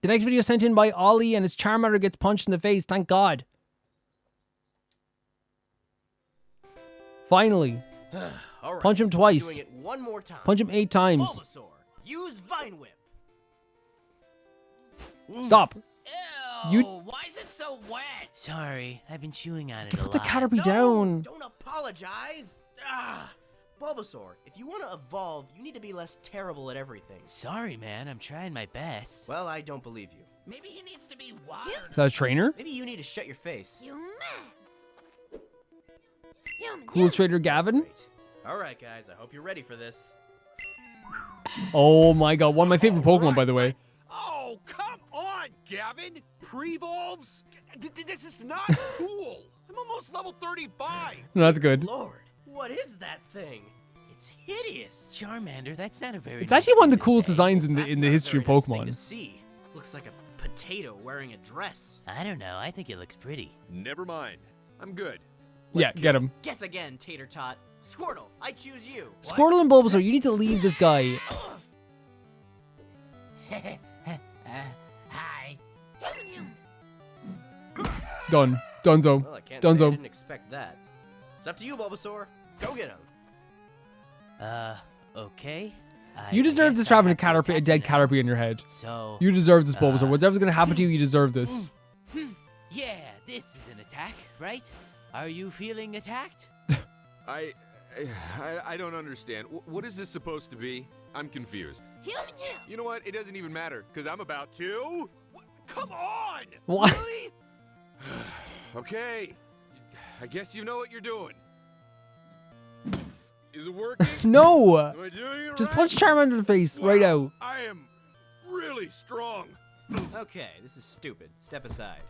The next video sent in by Ollie, and his Charmander gets punched in the face. Thank God. Finally. All right, Punch him twice. doing it one more time. Punch him 8 times. Bulbasaur, use Vine Whip. Stop. Ew, why is it so wet? Sorry, I've been chewing on it a lot. Put the Caterpie down. Don't apologize. Bulbasaur, if you want to evolve, you need to be less terrible at everything. Sorry, man, I'm trying my best. Well, I don't believe you. Maybe he needs to be watered. Is that a trainer? Maybe you need to shut your face. Cool trader Gavin. Great. All right, guys, I hope you're ready for this. Oh my God, one of my favorite Pokemon, by the way. Oh, come on, Gavin! Pre-volves? This is not cool! I'm almost level 35! No, that's good. Lord, what is that thing? It's hideous. Charmander, that's not a very It's actually one of the coolest designs in the history of Pokemon. To see. Looks like a potato wearing a dress. I don't know, I think it looks pretty. Never mind. I'm good. Yeah, get him. Guess again, Tater Tot. Squirtle, I choose you. Squirtle and Bulbasaur, you need to leave this guy. Hi. Done. Dunzo. Well, I can't say I Dunzo. didn't expect that. It's up to you, Bulbasaur. Go get him. Okay. You deserve this for having a dead Caterpie in your head. So, you deserve this, Bulbasaur. Whatever's gonna happen to you, you deserve this. Yeah, this is an attack, right? Are you feeling attacked? I don't understand. What is this supposed to be? I'm confused. You know what? It doesn't even matter, because I'm about to... Come on! What? Really? Okay. I guess you know what you're doing. Is it working? No! Am I doing it Just right? punch Charmander in the face right now. I am really strong. Okay, this is stupid. Step aside.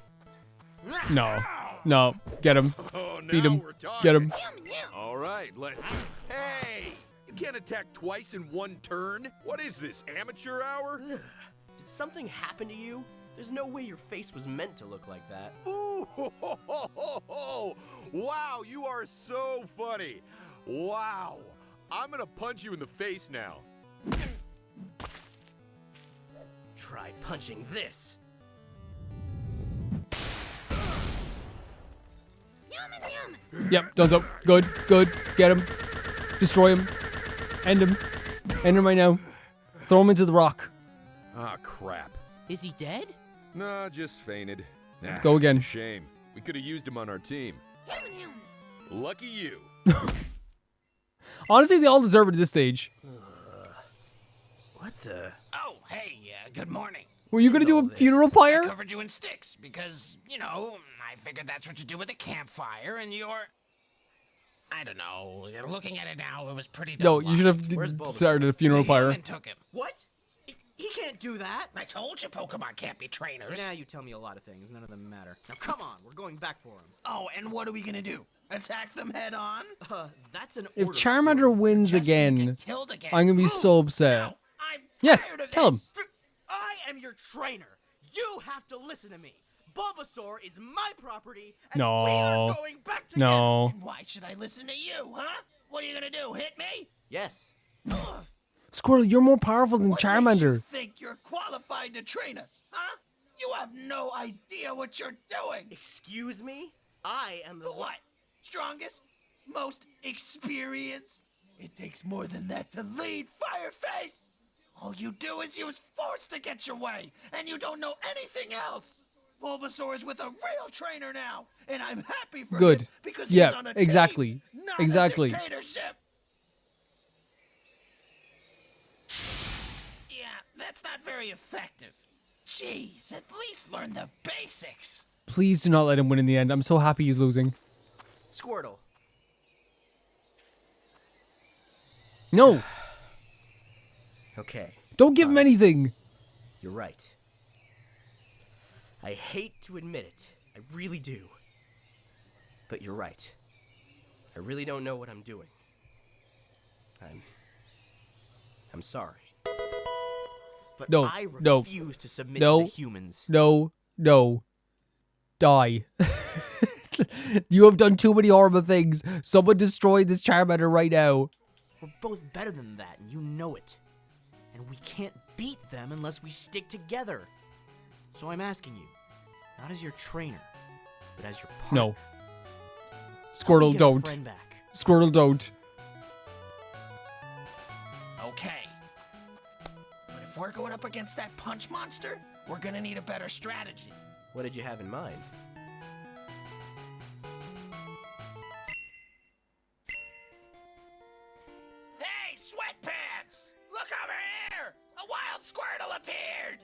No. No. Get him. Oh, now Beat him. we're talking. Get him. All right, let's... Hey! You can't attack twice in one turn. What is this, amateur hour? Did something happen to you? There's no way your face was meant to look like that. Ooh! Ho, ho, ho, ho, ho. Wow, you are so funny. Wow. I'm gonna punch you in the face now. Try punching this. Yep, Dunzo. Good, good. Get him. Destroy him. End him. End him right now. Throw him into the rock. Ah, crap. Is he dead? Nah, just fainted. Nah, Go again. It's a shame. We could have used him on our team. Lucky you. Honestly, they all deserve it at this stage. What the? Oh, hey, good morning. Were you gonna do a funeral pyre? I covered you in sticks because, you know, I figured that's what you do with a campfire, and you're... I don't know. Looking at it now, it was pretty dumb. No, you should have started a funeral pyre. Took him. What? He can't do that. I told you Pokemon can't be trainers. Now you tell me a lot of things. None of them matter. Now come on, we're going back for him. Oh, and what are we gonna do? Attack them head on? That's an If order. Charmander wins again, I'm gonna be so upset. Yes, tell him. I am your trainer. You have to listen to me. Bulbasaur is my property, and No. we are going back together. No. And why should I listen to you, huh? What are you gonna do? Hit me? Yes. Squirtle, you're more powerful than What Charmander. makes you think you're qualified to train us, huh? You have no idea what you're doing. Excuse me? I am the what? Strongest? Most experienced? It takes more than that to lead, Fireface! All you do is use force to get your way, and you don't know anything else! Bulbasaur is with a real trainer now, and I'm happy for Good. him because Yeah, he's on a exactly. team, not Exactly. a dictatorship! Yeah, that's not very effective. Jeez, at least learn the basics. Please do not let him win in the end. I'm so happy he's losing. Squirtle. No. Okay. Don't give him anything. You're right. I hate to admit it. I really do. But you're right. I really don't know what I'm doing. I'm sorry. But No, I no, refuse to submit no, to the humans. No, no. Die. You have done too many horrible things. Someone destroy this Charmander right now. We're both better than that, and you know it. And we can't beat them unless we stick together. So I'm asking you, not as your trainer, but as your partner. No. Squirtle, get our don't. friend back. Squirtle, don't. Okay. But if we're going up against that punch monster, we're gonna need a better strategy. What did you have in mind? Hey, Sweatpants! Look over here! A wild Squirtle appeared!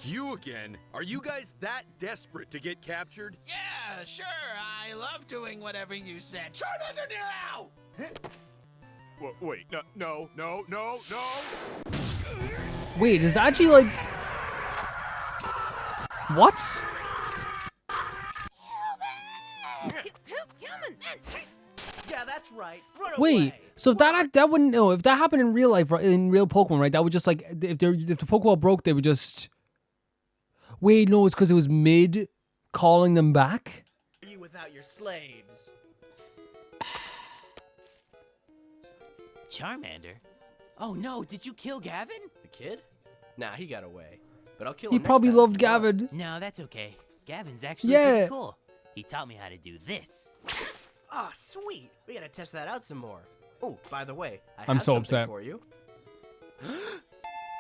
You again? Are you guys that desperate to get captured? Yeah, sure. I love doing whatever you said. Charmander now! Wait, no. Wait, is that actually like... What? Human! Yeah, that's right. Run Wait, away. so if that wouldn't... No, if that happened in real life, in real Pokemon, right? That would just like... If the Pokeball broke, they would just... Wait, no, it's because it was mid calling them back? You without your slaves. Charmander? Oh no, did you kill Gavin? The kid? Nah, he got away. But I'll kill He him next probably time loved if you want. Gavin. No, that's okay. Gavin's actually Yeah. pretty cool. He taught me how to do this. Ah, sweet. We gotta test that out some more. Oh, by the way, I I'm have so something upset. for you.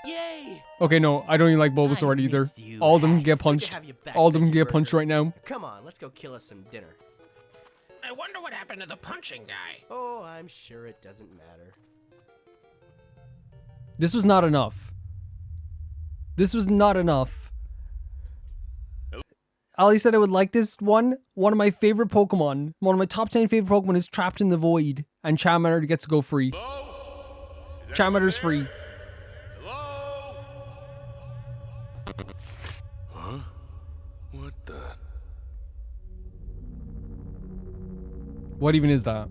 Yay! Okay, no, I don't even like Bulbasaur either. All of them can get punched. have you back, All of them can Veggie get punched Burger. right now. Come on, let's go kill us some dinner. I wonder what happened to the punching guy. Oh, I'm sure it doesn't matter. This was not enough. This was not enough. Ali said I would like this one. One of my favorite Pokemon, one of my top 10 favorite Pokemon is trapped in the void, and Charmander gets to go free. Charmander's free. Huh? What the? What even is that?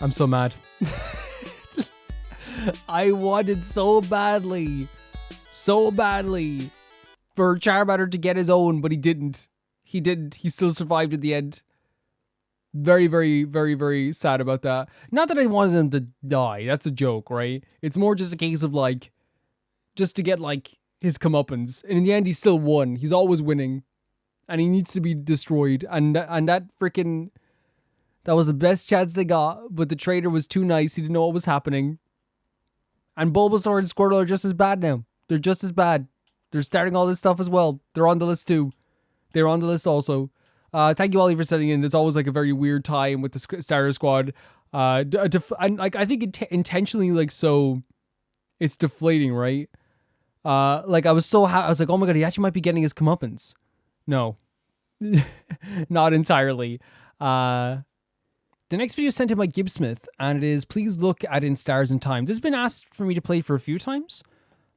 I'm so mad. I wanted so badly for Charmander to get his own, but he didn't. He didn't. He still survived at the end. Very, very, very, very sad about that. Not that I wanted them to die. That's a joke, right? It's more just a case of like, just to get like his comeuppance. And in the end, he still won. He's always winning. And he needs to be destroyed. And that freaking... That was the best chance they got. But the traitor was too nice. He didn't know what was happening. And Bulbasaur and Squirtle are just as bad now. They're just as bad. They're starting all this stuff as well. They're on the list too. They're on the list also. Thank you, Ollie, for setting in. It's always like a very weird time with the Starter Squad. And like I think intentionally, like, so it's deflating, right? Like I was I was like, oh my god, he actually might be getting his comeuppance. No, not entirely. The next video is sent in by Gibbsmith, and it is, please look at In Stars and Time. This has been asked for me to play for a few times.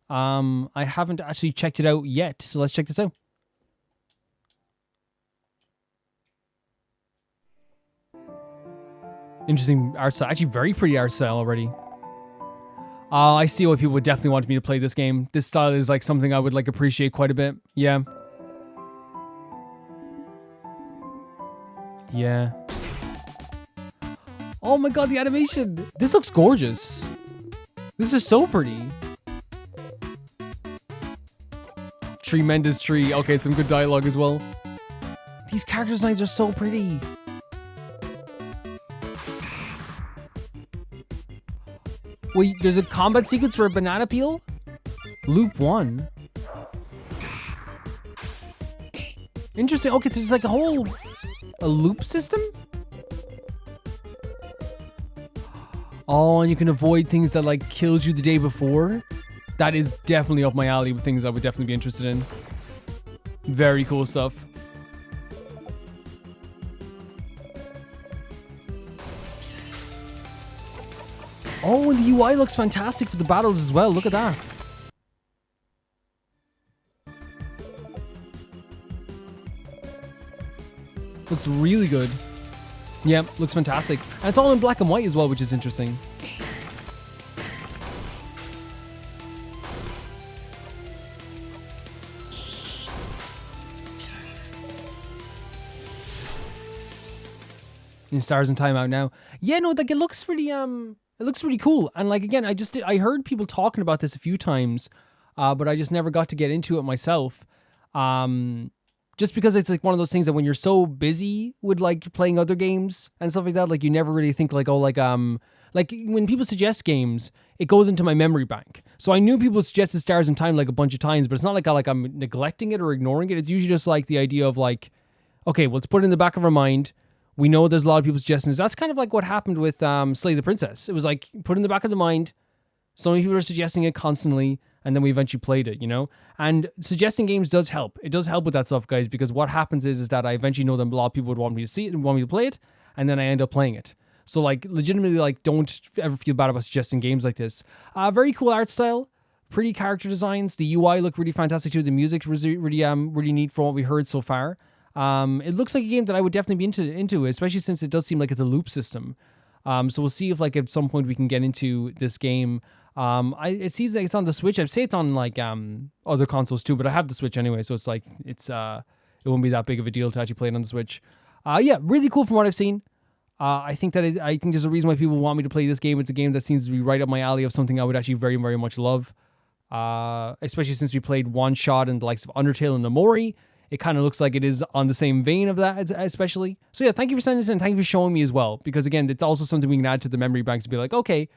I haven't actually checked it out yet, so let's check this out. Interesting art style. Actually, very pretty art style already. I see why people would definitely want me to play this game. This style is like something I would like appreciate quite a bit. Yeah. Yeah. Oh my god, the animation. This looks gorgeous. This is so pretty. Tremendous tree. Okay, some good dialogue as well. These character designs are so pretty. Wait, there's a combat sequence for a banana peel? Loop 1. Interesting. Okay, so it's like a loop system? Oh, and you can avoid things that like killed you the day before. That is definitely up my alley with things I would definitely be interested in. Very cool stuff. Oh, and the UI looks fantastic for the battles as well. Look at that. Looks really good. Yeah, looks fantastic. And it's all in black and white as well, which is interesting. In Stars and Time out now. Yeah, no, like it looks really it looks really cool. And like again, I heard people talking about this a few times, but I just never got to get into it myself. Just because it's like one of those things that when you're so busy with like playing other games and stuff like that, like you never really think like, oh, like when people suggest games, it goes into my memory bank. So I knew people suggested Stars in Time like a bunch of times, but it's not like I'm neglecting it or ignoring it. It's usually just like the idea of like, okay, well, let's put it in the back of our mind. We know there's a lot of people suggesting this. That's kind of like what happened with Slay the Princess. It was like put in the back of the mind. So many people are suggesting it constantly, and then we eventually played it, you know? And suggesting games does help. It does help with that stuff, guys, because what happens is that I eventually know that a lot of people would want me to see it and want me to play it, and then I end up playing it. So, like, legitimately, like, don't ever feel bad about suggesting games like this. Very cool art style. Pretty character designs. The UI looked really fantastic, too. The music was really neat from what we heard so far. It looks like a game that I would definitely be into, especially since it does seem like it's a loop system. So we'll see if, like, at some point we can get into this game. It seems like it's on the Switch. I'd say it's on like other consoles too, but I have the Switch anyway, so it's like it won't be that big of a deal to actually play it on the Switch. Yeah, really cool from what I've seen. I think there's a reason why people want me to play this game. It's a game that seems to be right up my alley of something I would actually very, very much love. Especially since we played One Shot and the likes of Undertale and Nomori. It kind of looks like it is on the same vein of that, especially. So yeah, thank you for sending this in. Thank you for showing me as well, because again, it's also something we can add to the memory banks to be like, okay,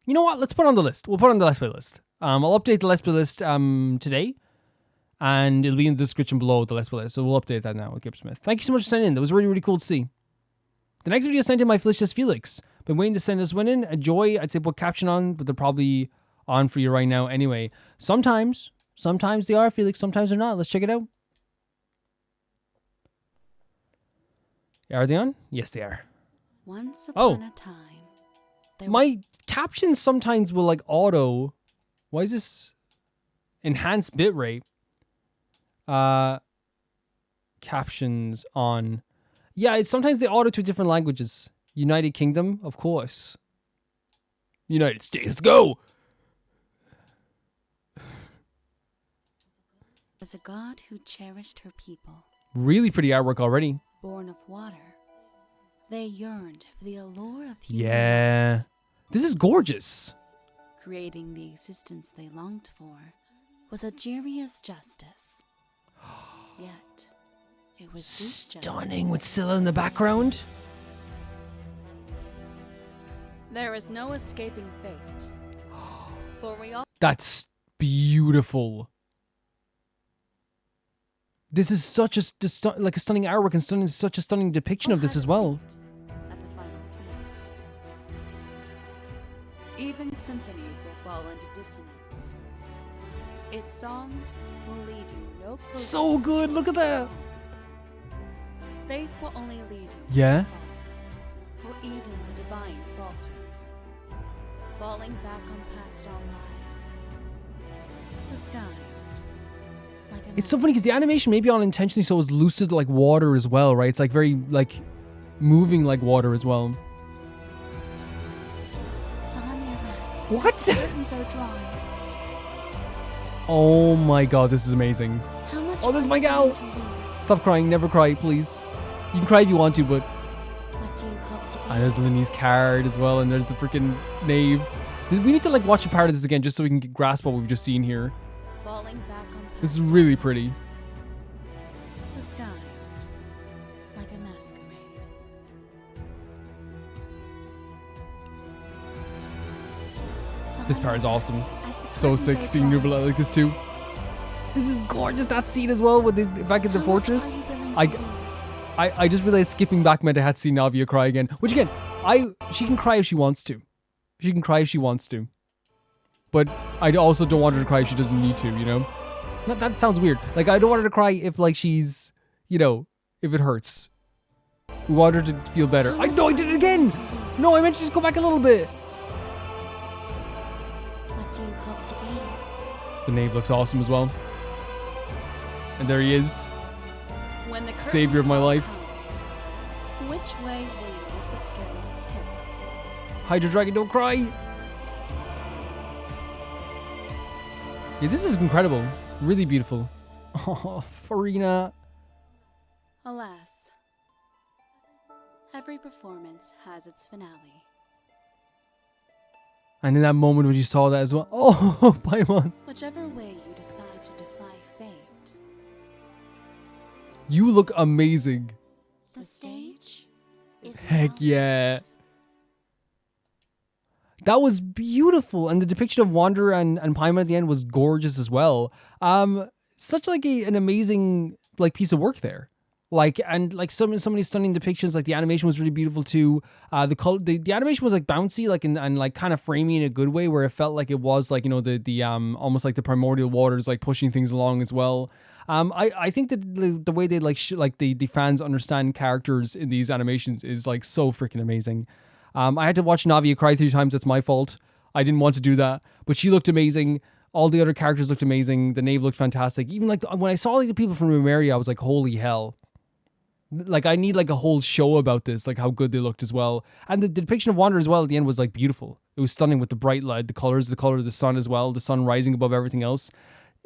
you know what? Let's put it on the list. We'll put it on the Let's Play list. I'll update the Let's Play list today, and it'll be in the description below the Let's Play list. So we'll update that now with Gibbs Smith. Thank you so much for sending in. That was really, really cool to see. The next video sent in by Felicitas Felix. Been waiting to send this one in. Enjoy. I'd say put caption on, but they're probably on for you right now anyway. Sometimes they are, Felix. Sometimes they're not. Let's check it out. Are they on? Yes, they are. Once upon a time. My captions sometimes will like auto. Why is this enhanced bitrate? Captions on. Yeah, sometimes they auto to different languages. United Kingdom, of course. United States, let's go. As a god who cherished her people. Really pretty artwork already. Born of water, they yearned for the allure of human Yeah. This is gorgeous. creating the existence they longed for, was Algeria's justice. Yet, it was this Stunning justice. with Scylla in the background. There is no escaping fate. For we all That's beautiful. This is such a like a stunning artwork and such a stunning depiction of this as well. at the final feast. Even symphonies will fall into dissonance. Its songs will lead you no closer. So good, look at that. Faith will only lead you. Yeah. For even the divine falter, falling back on past our lives, disguised like a It's so funny because the animation, maybe unintentionally so, is lucid like water as well, right? It's like very like moving like water as well. don your mask. What? The curtains are drawn. Oh my god, this is amazing. How much Oh, there's are my you gal. going to lose? Stop crying, never cry, please. You can cry if you want to, but What do you hope to gain? and there's Linny's card as well, and there's the freaking knave. We need to like watch a part of this again just so we can grasp what we've just seen here. Falling back on past This is really pretty. disguised like a masquerade. This part is awesome. As the So curtains sick are seeing drawn, Nubila like this too. This is gorgeous, that scene as well with the back in the how much fortress. are you willing I, to lose? I just realized skipping back meant I had to see Navia cry again. Which again, she can cry if she wants to. She can cry if she wants to. But I also don't want her to cry if she doesn't need to, you know? That sounds weird. Like, I don't want her to cry if, like, she's, you know, if it hurts. We want her to feel better. I did it again! No, I meant to just go back a little bit. What do you hope to gain? The knave looks awesome as well. And there he is. When the curtain Savior of my call life. comes, which way will you let the scales tilt? Hydra Dragon, don't cry! Yeah, this is incredible. Really beautiful. Oh, Furina. Alas, every performance has its finale. And in that moment when you saw that as well. Oh, Paimon. Whichever way you decide to defy fate, You look amazing. the stage is Heck now yeah. yours. That was beautiful. And the depiction of Wanderer and Paimon at the end was gorgeous as well. Such like an amazing like piece of work there. Like, and like so many stunning depictions. Like the animation was really beautiful too. The animation was like bouncy, like and like kind of framey in a good way, where it felt like it was like, you know, the almost like the primordial waters like pushing things along as well. I think that the way they like the fans understand characters in these animations is like so freaking amazing. I had to watch Navia cry 3 times. That's my fault. I didn't want to do that, but she looked amazing. All the other characters looked amazing. The knave looked fantastic. Even like when I saw like the people from Rumeria, I was like, holy hell. Like I need like a whole show about this, like how good they looked as well. And the depiction of Wanderer as well at the end was like beautiful. It was stunning with the bright light, the colors, the color of the sun as well, the sun rising above everything else.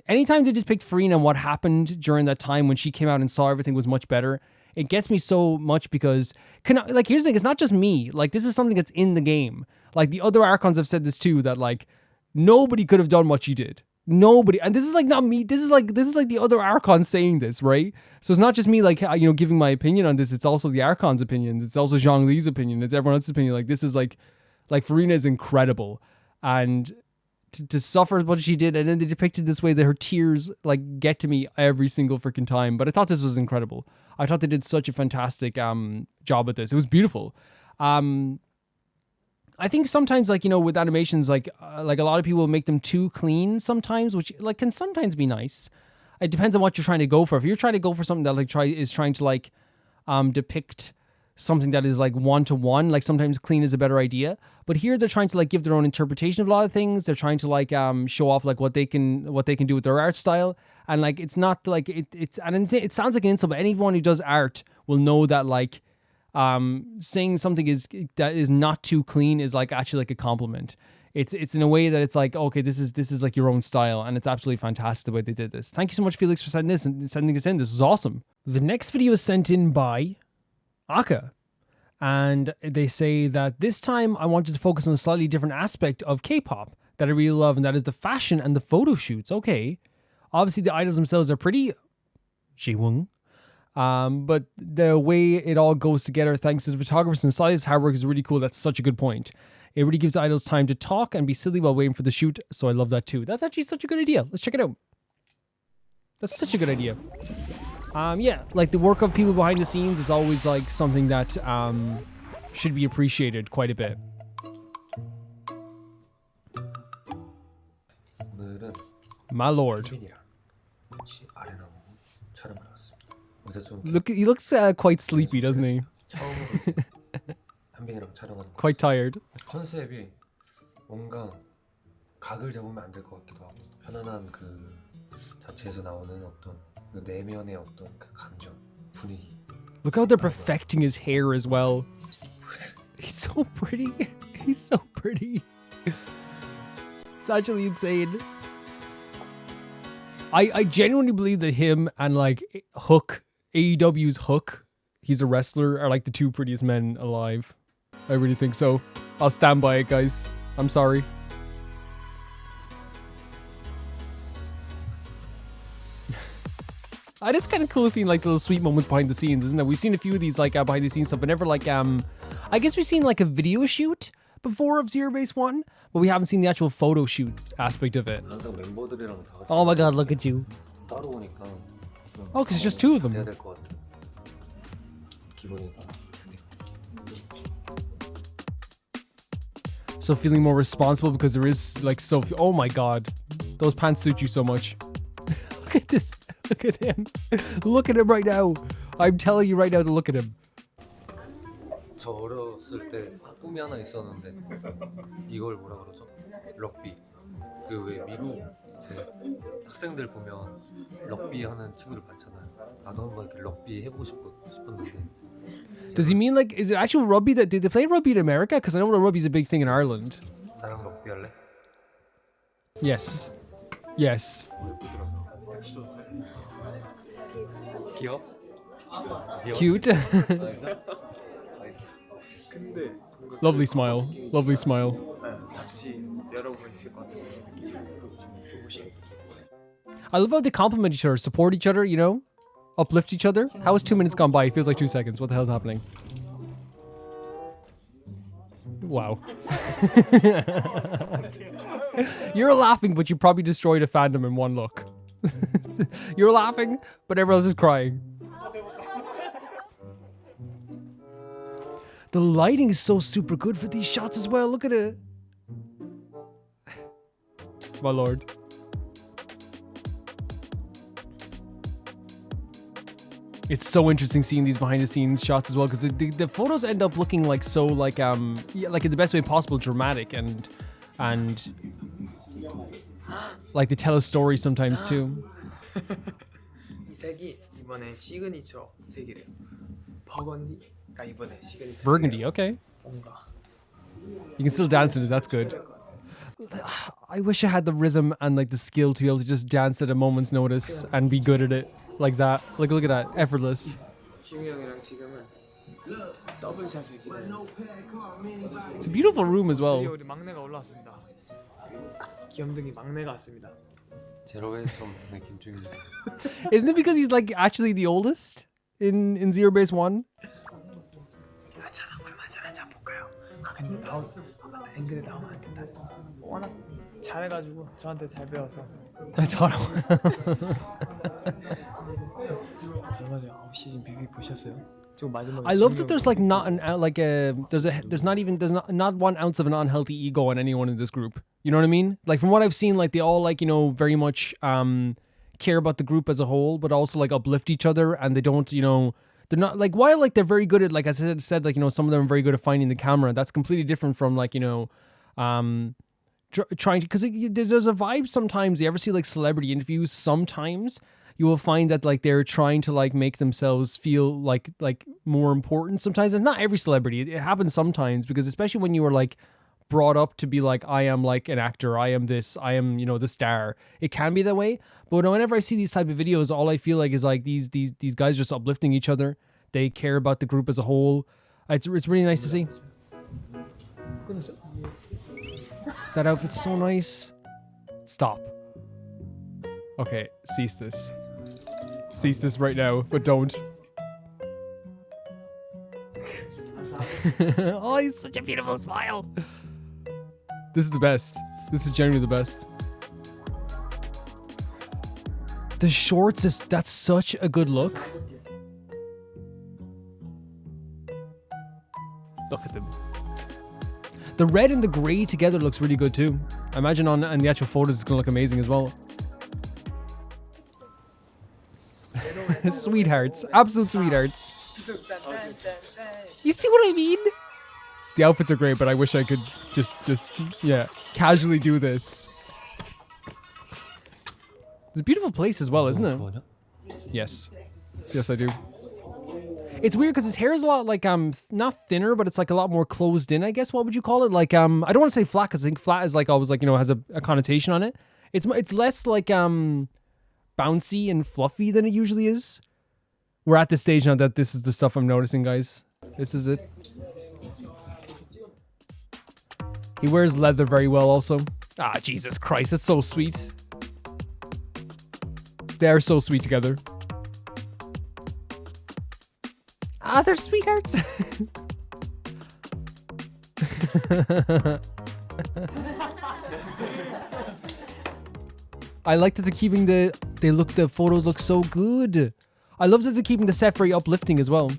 Anytime they depict Furina and what happened during that time when she came out and saw everything was much better, it gets me so much because, here's the thing, it's not just me. Like, this is something that's in the game. Like, the other Archons have said this too, that, like, nobody could have done what she did. Nobody. And this is, like, not me. This is like the other Archons saying this, right? So it's not just me, like, you know, giving my opinion on this. It's also the Archons' opinions. It's also Zhongli's opinion. It's everyone else's opinion. Like, this is, like Furina is incredible. And to suffer what she did, and then they depicted this way that her tears, like, get to me every single freaking time. But I thought this was incredible. I thought they did such a fantastic job at this. It was beautiful. I think sometimes, like, you know, with animations, like a lot of people make them too clean sometimes, which like can sometimes be nice. It depends on what you're trying to go for. If you're trying to go for something that like trying to depict something that is like one-to-one, like sometimes clean is a better idea. But here they're trying to like give their own interpretation of a lot of things. They're trying to like show off like what they can do with their art style. And like it's not like it sounds like an insult, but anyone who does art will know that like saying something that is not too clean is like actually like a compliment. It's in a way that it's like, okay, this is like your own style, and it's absolutely fantastic the way they did this. Thank you so much, Felix, for sending this in. This is awesome. The next video is sent in by Aka, and they say that this time I wanted to focus on a slightly different aspect of K-pop that I really love, and that is the fashion and the photo shoots. Okay. Obviously, the idols themselves are pretty jiwung. But the way it all goes together, thanks to the photographers and stylists' hard work, is really cool. That's such a good point. It really gives the idols time to talk and be silly while waiting for the shoot, so I love that too. That's actually such a good idea. Let's check it out. That's such a good idea. Yeah, like the work of people behind the scenes is always like something that should be appreciated quite a bit. My lord. Look, he looks quite sleepy, doesn't he? Quite tired. 컨셉이 뭔가 각을 잡으면 안 될 것 같기도 하고 편안한 그 자체에서 나오는 어떤 그 내면의 어떤 그 감정, 분위기. Look how they're perfecting his hair as well. He's so pretty. He's so pretty. It's actually insane. I genuinely believe that him and like Hook, AEW's Hook, he's a wrestler, are like the two prettiest men alive. I really think so. I'll stand by it, guys. I'm sorry. It is kind of cool seeing like the little sweet moments behind the scenes, isn't it? We've seen a few of these like behind the scenes stuff, but never like I guess we've seen like a video shoot before of ZeroBaseOne, but we haven't seen the actual photo shoot aspect of it. Oh my god, look at you. Oh, because it's just two of them. So feeling more responsible because there is like so few. Oh my god, those pants suit you so much. Look at this. Look at him. Look at him right now. I'm telling you right now to look at him. 저 어렸을 때 꿈이 하나 있었는데 이걸 뭐라 그러죠? 럭비. 그 왜 미국 학생들 보면 럭비 하는 친구들 많잖아요. 나도 한번 이렇게 럭비 해보고 싶었는데. Does he mean like, is it actual rugby that, did they play rugby in America? Because I know rugby's a big thing in Ireland. 나랑 럭비 할래? Yes. Yes. 귀여워? Cute. Lovely smile. Lovely smile. I love how they compliment each other, support each other, you know? Uplift each other. How is 2 minutes gone by? It feels like 2 seconds. What the hell's happening? Wow. You're laughing, but you probably destroyed a fandom in one look. You're laughing, but everyone else is crying. The lighting is so super good for these shots as well. Look at it. My lord. It's so interesting seeing these behind the scenes shots as well, because the photos end up looking like so like yeah, like in the best way possible, dramatic and like they tell a story sometimes too. 이 색이 이번에 시그니처 색이래요. 버건디가 이번에 시그니처. Burgundy, okay. You can still dance in it. That's good. I wish I had the rhythm and like the skill to be able to just dance at a moment's notice and be good at it like that. Like look at that, effortless. 지웅이 형이랑 지금은 더블샷을 기다렸어. It's a beautiful room as well. 드디어 우리 막내가 올라왔습니다. 귀염둥이 막내가 왔습니다. 제로베이스원 막내 김중입니다. Isn't it because he's like actually the oldest in ZeroBaseOne? 저랑 얼마 전에 볼까요? 근데 나온 앵글에 나오면 안 된다. 워낙 잘해가지고 저한테 잘 배워서. 저랑. 얼마 전에 시즌 뷔비 보셨어요? 지금 마지막에. I love that there's like not an like there's not 1 ounce of an unhealthy ego in anyone in this group. You know what I mean? Like from what I've seen, like they all like, you know, very much care about the group as a whole, but also like uplift each other, and they don't, you know, they're not like, while like they're very good at, like I said, like, you know, some of them are very good at finding the camera. That's completely different from like, you know, trying to, because there's a vibe sometimes. You ever see like celebrity interviews? Sometimes you will find that like they're trying to like make themselves feel like more important. Sometimes, and not every celebrity. It happens sometimes, because especially when you are like brought up to be like, I am like an actor, I am this, I am, you know, the star. It can be that way. But whenever I see these type of videos, all I feel like is like these guys just uplifting each other. They care about the group as a whole. It's really nice to see. That outfit's so nice. Stop. Okay, cease this. Cease this right now, but don't. Oh, he's such a beautiful smile. This is the best. This is genuinely the best. The shorts that's such a good look. Look at them. The red and the gray together looks really good too. I imagine on the actual photos it's gonna look amazing as well. Sweethearts. Absolute sweethearts. You see what I mean? The outfits are great, but I wish I could just yeah, casually do this. It's a beautiful place as well, isn't it? Yes. Yes, I do. It's weird because his hair is a lot like not thinner, but it's like a lot more closed in, I guess. What would you call it? Like I don't want to say flat because I think flat is like always like, you know, has a connotation on it. It's less like bouncy and fluffy than it usually is. We're at this stage now that this is the stuff I'm noticing, guys. This is it. He wears leather very well also. Ah, Jesus Christ, it's so sweet. They are so sweet together. Ah, they're sweethearts. I like that they're keeping the photos look so good. I love that they're keeping the set very uplifting as well.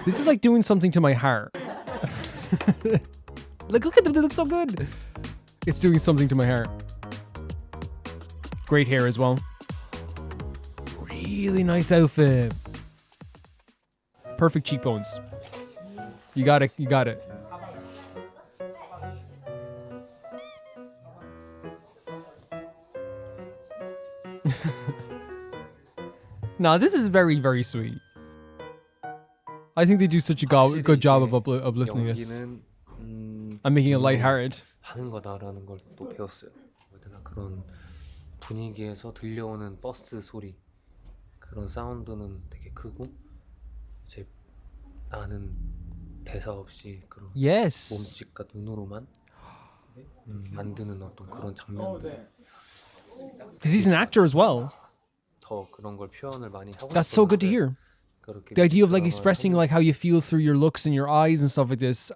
This is like doing something to my heart. Look at them, they look so good. It's doing something to my heart. Great hair as well. Really nice outfit. Perfect cheekbones. You got it, you got it. Nah, this is very, very sweet. I think they do such a good job of uplifting this. I'm making it lighthearted. 하는 거다라는 걸 또 배웠어요. 그런 분위기에서 들려오는 버스 소리, 그런 사운드는 되게 크고 이제 나는 대사 없이 그런 몸짓과 눈으로만 만드는 어떤 그런 장면들. Because he's an actor as well. 더 그런 걸 표현을 많이 하고. That's so good to hear. The idea of like expressing like how you feel through your looks and your eyes and stuff like this.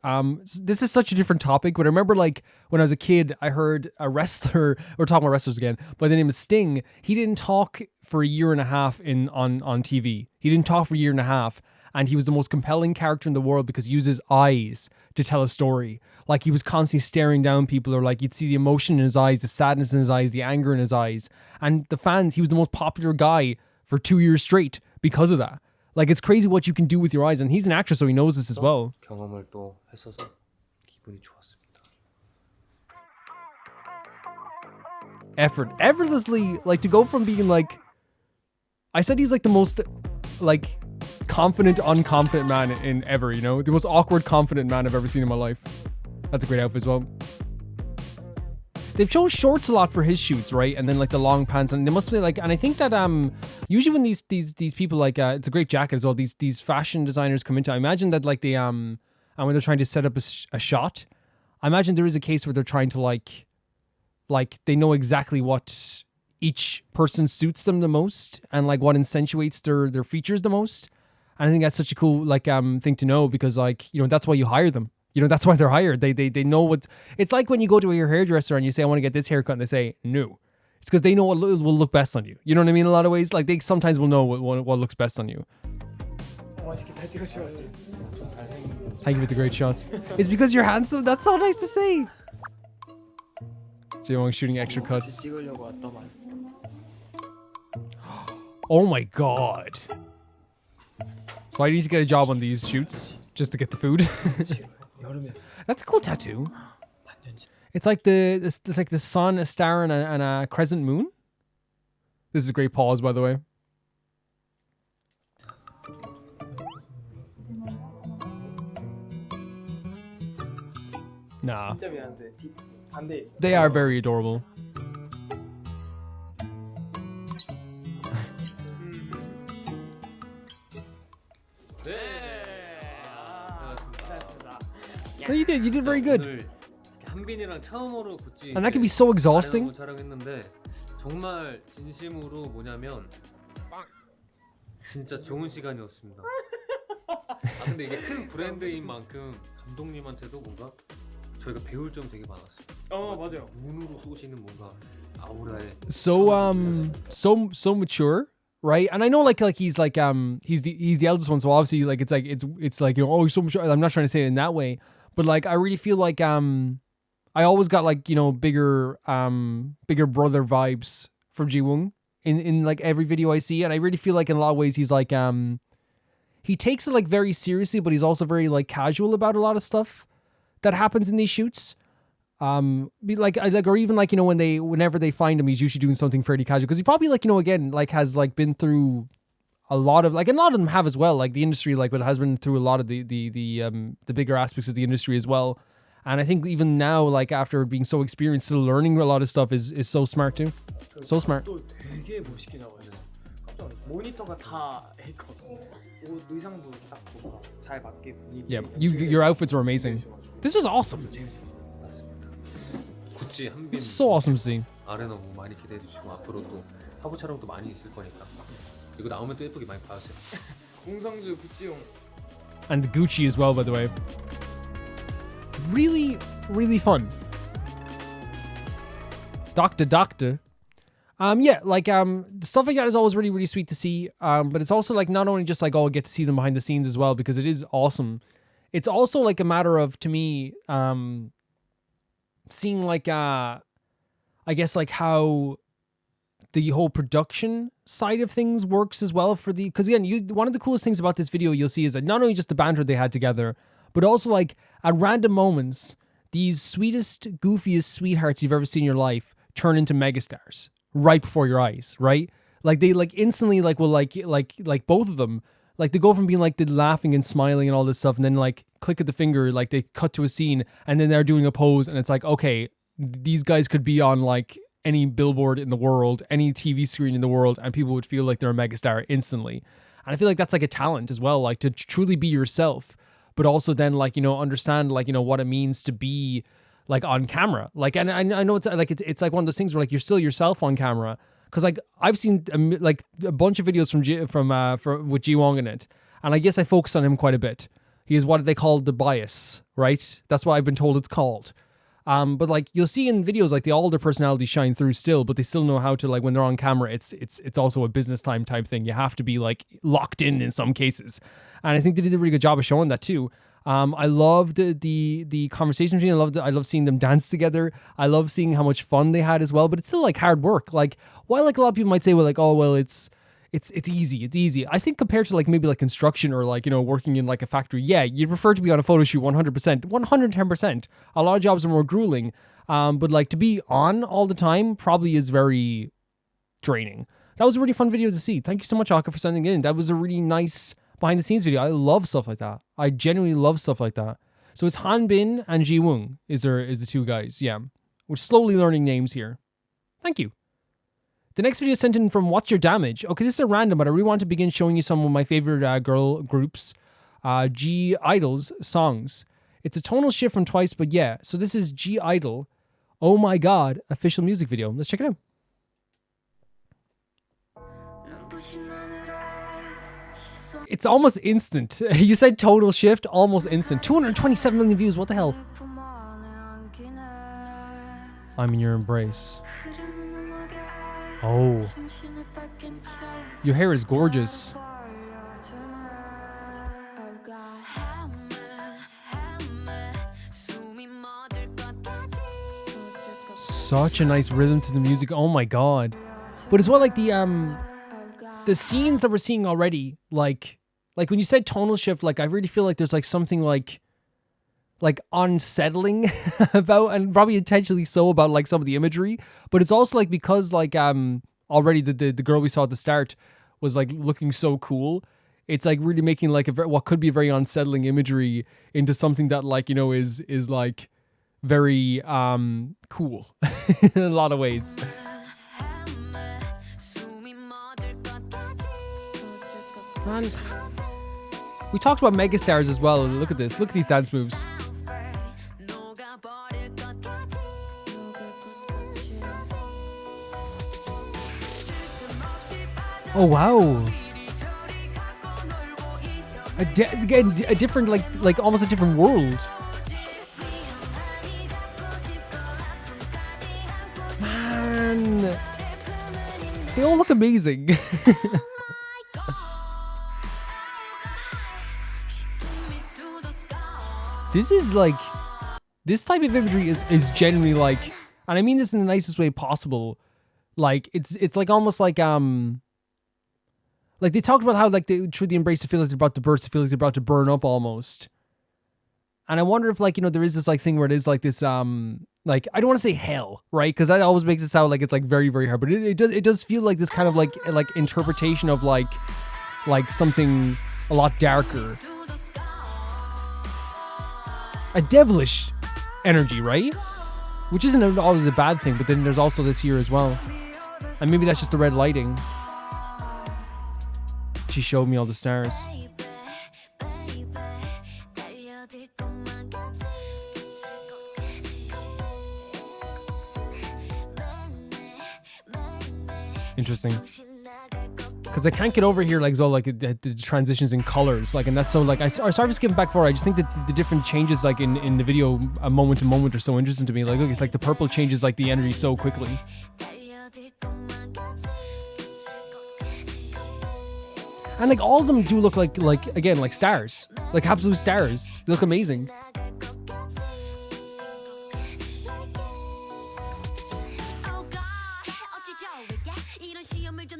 This is such a different topic, but I remember like when I was a kid, I heard a wrestler, we're talking about wrestlers again, by the name of Sting. He didn't talk for a year and a half on TV. He didn't talk for a year and a half. And he was the most compelling character in the world because he uses eyes to tell a story. Like he was constantly staring down people, or like you'd see the emotion in his eyes, the sadness in his eyes, the anger in his eyes. And the fans, he was the most popular guy for 2 years straight because of that. Like it's crazy what you can do with your eyes, and he's an actor, so he knows this as well. 경험을 또 했어서 기분이 좋았습니다. Effortlessly, like to go from being like, I said he's like the most like confident, unconfident man in ever, you know? The most awkward, confident man I've ever seen in my life. That's a great outfit as well. They've shown shorts a lot for his shoots, right? And then like the long pants, and they must be like, and I think that usually when these people like it's a great jacket as well. These fashion designers come into. I imagine that like they and when they're trying to set up a shot, I imagine there is a case where they're trying to like they know exactly what each person suits them the most and like what accentuates their features the most. And I think that's such a cool like thing to know, because like, you know, that's why you hire them. You know, that's why they're hired. They know what... It's like when you go to your hairdresser and you say, I want to get this haircut, and they say, no. It's because they know what will look best on you. You know what I mean? In a lot of ways, like they sometimes will know what looks best on you. Thank you for the great shots. It's because you're handsome. That's so nice to say. Jaewong shooting extra cuts. Oh my god. So I need to get a job on these shoots just to get the food. That's a cool tattoo. It's like it's like the sun, a star, and a crescent moon. This is a great pause, by the way. Nah. They are very adorable. No, you did very good. 오늘 한빈이랑 처음으로 구찌 And that can be so exhausting. 촬영했는데 정말 진심으로 뭐냐면 진짜 좋은 시간이었습니다. 근데 이게 큰 브랜드인 만큼 감독님한테도 뭔가 저희가 배울 점 되게 많았어요. 맞아요. 눈으로 쏘시는 뭔가 아우라에 So mature, right? And I know like he's the eldest one, so obviously like it's like you know, oh, he's so mature. I'm not trying to say it in that way, but like I really feel like I always got like, you know, bigger brother vibes from Ji-woong in like every video I see, and I really feel like in a lot of ways he's like he takes it like very seriously, but he's also very like casual about a lot of stuff that happens in these shoots. Or even like, you know, whenever they find him, he's usually doing something fairly casual, because he probably like, you know, again, like has like been through a lot of like, and a lot of them have as well, like the industry, like, but has been through a lot of the bigger aspects of the industry as well. And I think even now, like after being so experienced, still learning a lot of stuff is so smart too. So smart. 또 되게 멋있게 나와요. 깜짝 놀랐어요. 모니터가 다 했거든요. 옷 의상도 딱 보고 잘 맞게 분위기. Yeah, your outfits were amazing. This was awesome. 구찌 한빈. This is so awesome to see. 아레나 너무 많이 기대해 주시고 앞으로 또 화보 촬영도 많이 있을 거니까 이거 나오면 또 예쁘게 많이 봐주세요. 공성주 구찌용. And the Gucci as well, by the way. Really, really fun. Doctor. Yeah, like stuff like that is always really, really sweet to see. But it's also like not only just like, oh, I get to see them behind the scenes as well, because it is awesome. It's also like a matter of, to me, seeing like I guess like how the whole production side of things works as well for the, because again, one of the coolest things about this video you'll see is that not only just the banter they had together, but also like at random moments, these sweetest, goofiest sweethearts you've ever seen in your life turn into megastars right before your eyes, right? Like they like instantly like will like both of them, like they go from being like the laughing and smiling and all this stuff, and then like click at the finger, like they cut to a scene and then they're doing a pose, and it's like, okay, these guys could be on like any billboard in the world, any TV screen in the world, and people would feel like they're a megastar instantly. And I feel like that's like a talent as well, like to truly be yourself, but also then like, you know, understand like, you know, what it means to be like on camera. Like, and I know it's like like one of those things where like you're still yourself on camera, because like I've seen like a bunch of videos with Ji-woong in it, and I guess I focus on him quite a bit. He is what they call the bias, right? That's what I've been told it's called. But like you'll see in videos like all their personalities shine through still, but they still know how to, like when they're on camera, it's also a business time type thing. You have to be like locked in some cases, and I think they did a really good job of showing that too. I loved the conversation between. I love seeing them dance together. I love seeing how much fun they had as well. But it's still like hard work. Like while like a lot of people might say, well, like, oh well, it's easy. It's easy. I think compared to like maybe like construction or like, you know, working in like a factory, yeah, you'd prefer to be on a photo shoot 100%, 110%. A lot of jobs are more grueling. But like to be on all the time probably is very draining. That was a really fun video to see. Thank you so much, Aka, for sending it in. That was a really nice behind the scenes video. I love stuff like that. I genuinely love stuff like that. So it's Hanbin and Ji-woong is the two guys. Yeah. We're slowly learning names here. Thank you. The next video is sent in from What's Your Damage? Okay, this is a random, but I really want to begin showing you some of my favorite girl groups, I-dle's songs. It's a tonal shift from Twice, but yeah. So this is I-dle, Oh My God, official music video. Let's check it out. It's almost instant. You said total shift, almost instant. 227 million views, what the hell? I'm in your embrace. Oh. Your hair is gorgeous. Such a nice rhythm to the music. Oh my god. But as well, like the scenes that we're seeing already, like when you said tonal shift, like I really feel like there's like something like unsettling about, and probably intentionally so, about like some of the imagery. But it's also like because like already the girl we saw at the start was like looking so cool. It's like really making like what could be a very unsettling imagery into something that like, you know, is like very cool in a lot of ways. Man, we talked about megastars as well. Look at this. Look at these dance moves. Oh wow. Again, a different, like almost a different world. Man, they all look amazing. This is like, this type of imagery is genuinely like, and I mean this in the nicest way possible. Like it's like almost like they talked about how like they through the embrace to feel like they're about to burst, to feel like they're about to burn up almost. And I wonder if like, you know, there is this like thing where it is like this like, I don't want to say hell, right? Because that always makes it sound like it's like very, very hard, but it does feel like this kind of like interpretation of like something a lot darker. A devilish energy, right? Which isn't always a bad thing, but then there's also this here as well. And maybe that's just the red lighting. She showed me all the stars. Interesting. Because I can't get over here like so like the transitions in colors, like, and that's so like sorry for skipping back forward. I just think that the different changes like in the video a moment to moment are so interesting to me. Like look, it's like the purple changes like the energy so quickly. And like all of them do look like again like stars, like absolute stars. They look amazing.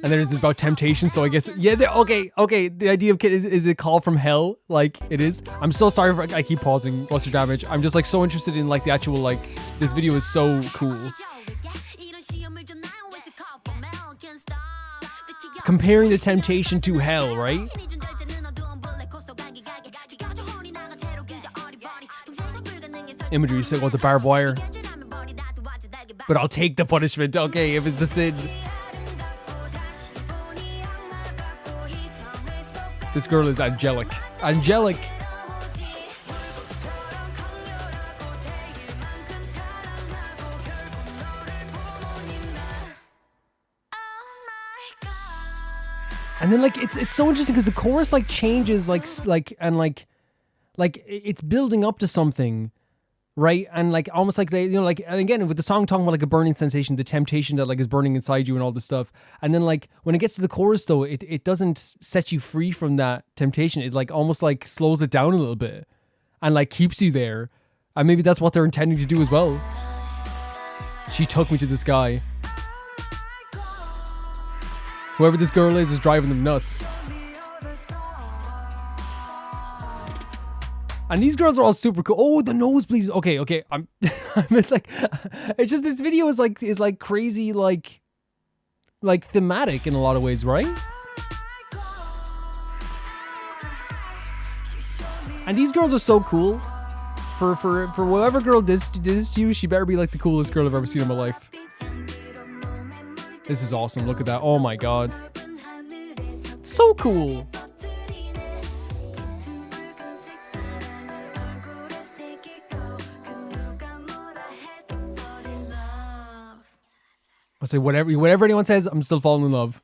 And then it's about temptation, so I guess yeah. Okay. The idea of kid is a call from hell, like it is. I'm so sorry for I keep pausing. What's your damage? I'm just like so interested in like the actual like this video is so cool. Comparing the temptation to hell, right? Imagery sick with the barbed wire, but I'll take the punishment. Okay, if it's a sin. This girl is angelic. Angelic. And then like it's so interesting because the chorus like changes like it's building up to something, right? And like almost like they, you know, like, and again with the song talking about like a burning sensation, the temptation that like is burning inside you and all this stuff. And then like when it gets to the chorus though, it doesn't set you free from that temptation. It like almost like slows it down a little bit and like keeps you there. And maybe that's what they're intending to do as well. She took me to the sky. Whoever this girl is driving them nuts. And these girls are all super cool. Oh, the nosebleeds. Okay. I'm like, it's just this video is like crazy, like thematic in a lot of ways, right? And these girls are so cool. For whatever girl this to you, she better be like the coolest girl I've ever seen in my life. This is awesome. Look at that. Oh my god. So cool. I'll say whatever anyone says, I'm still falling in love.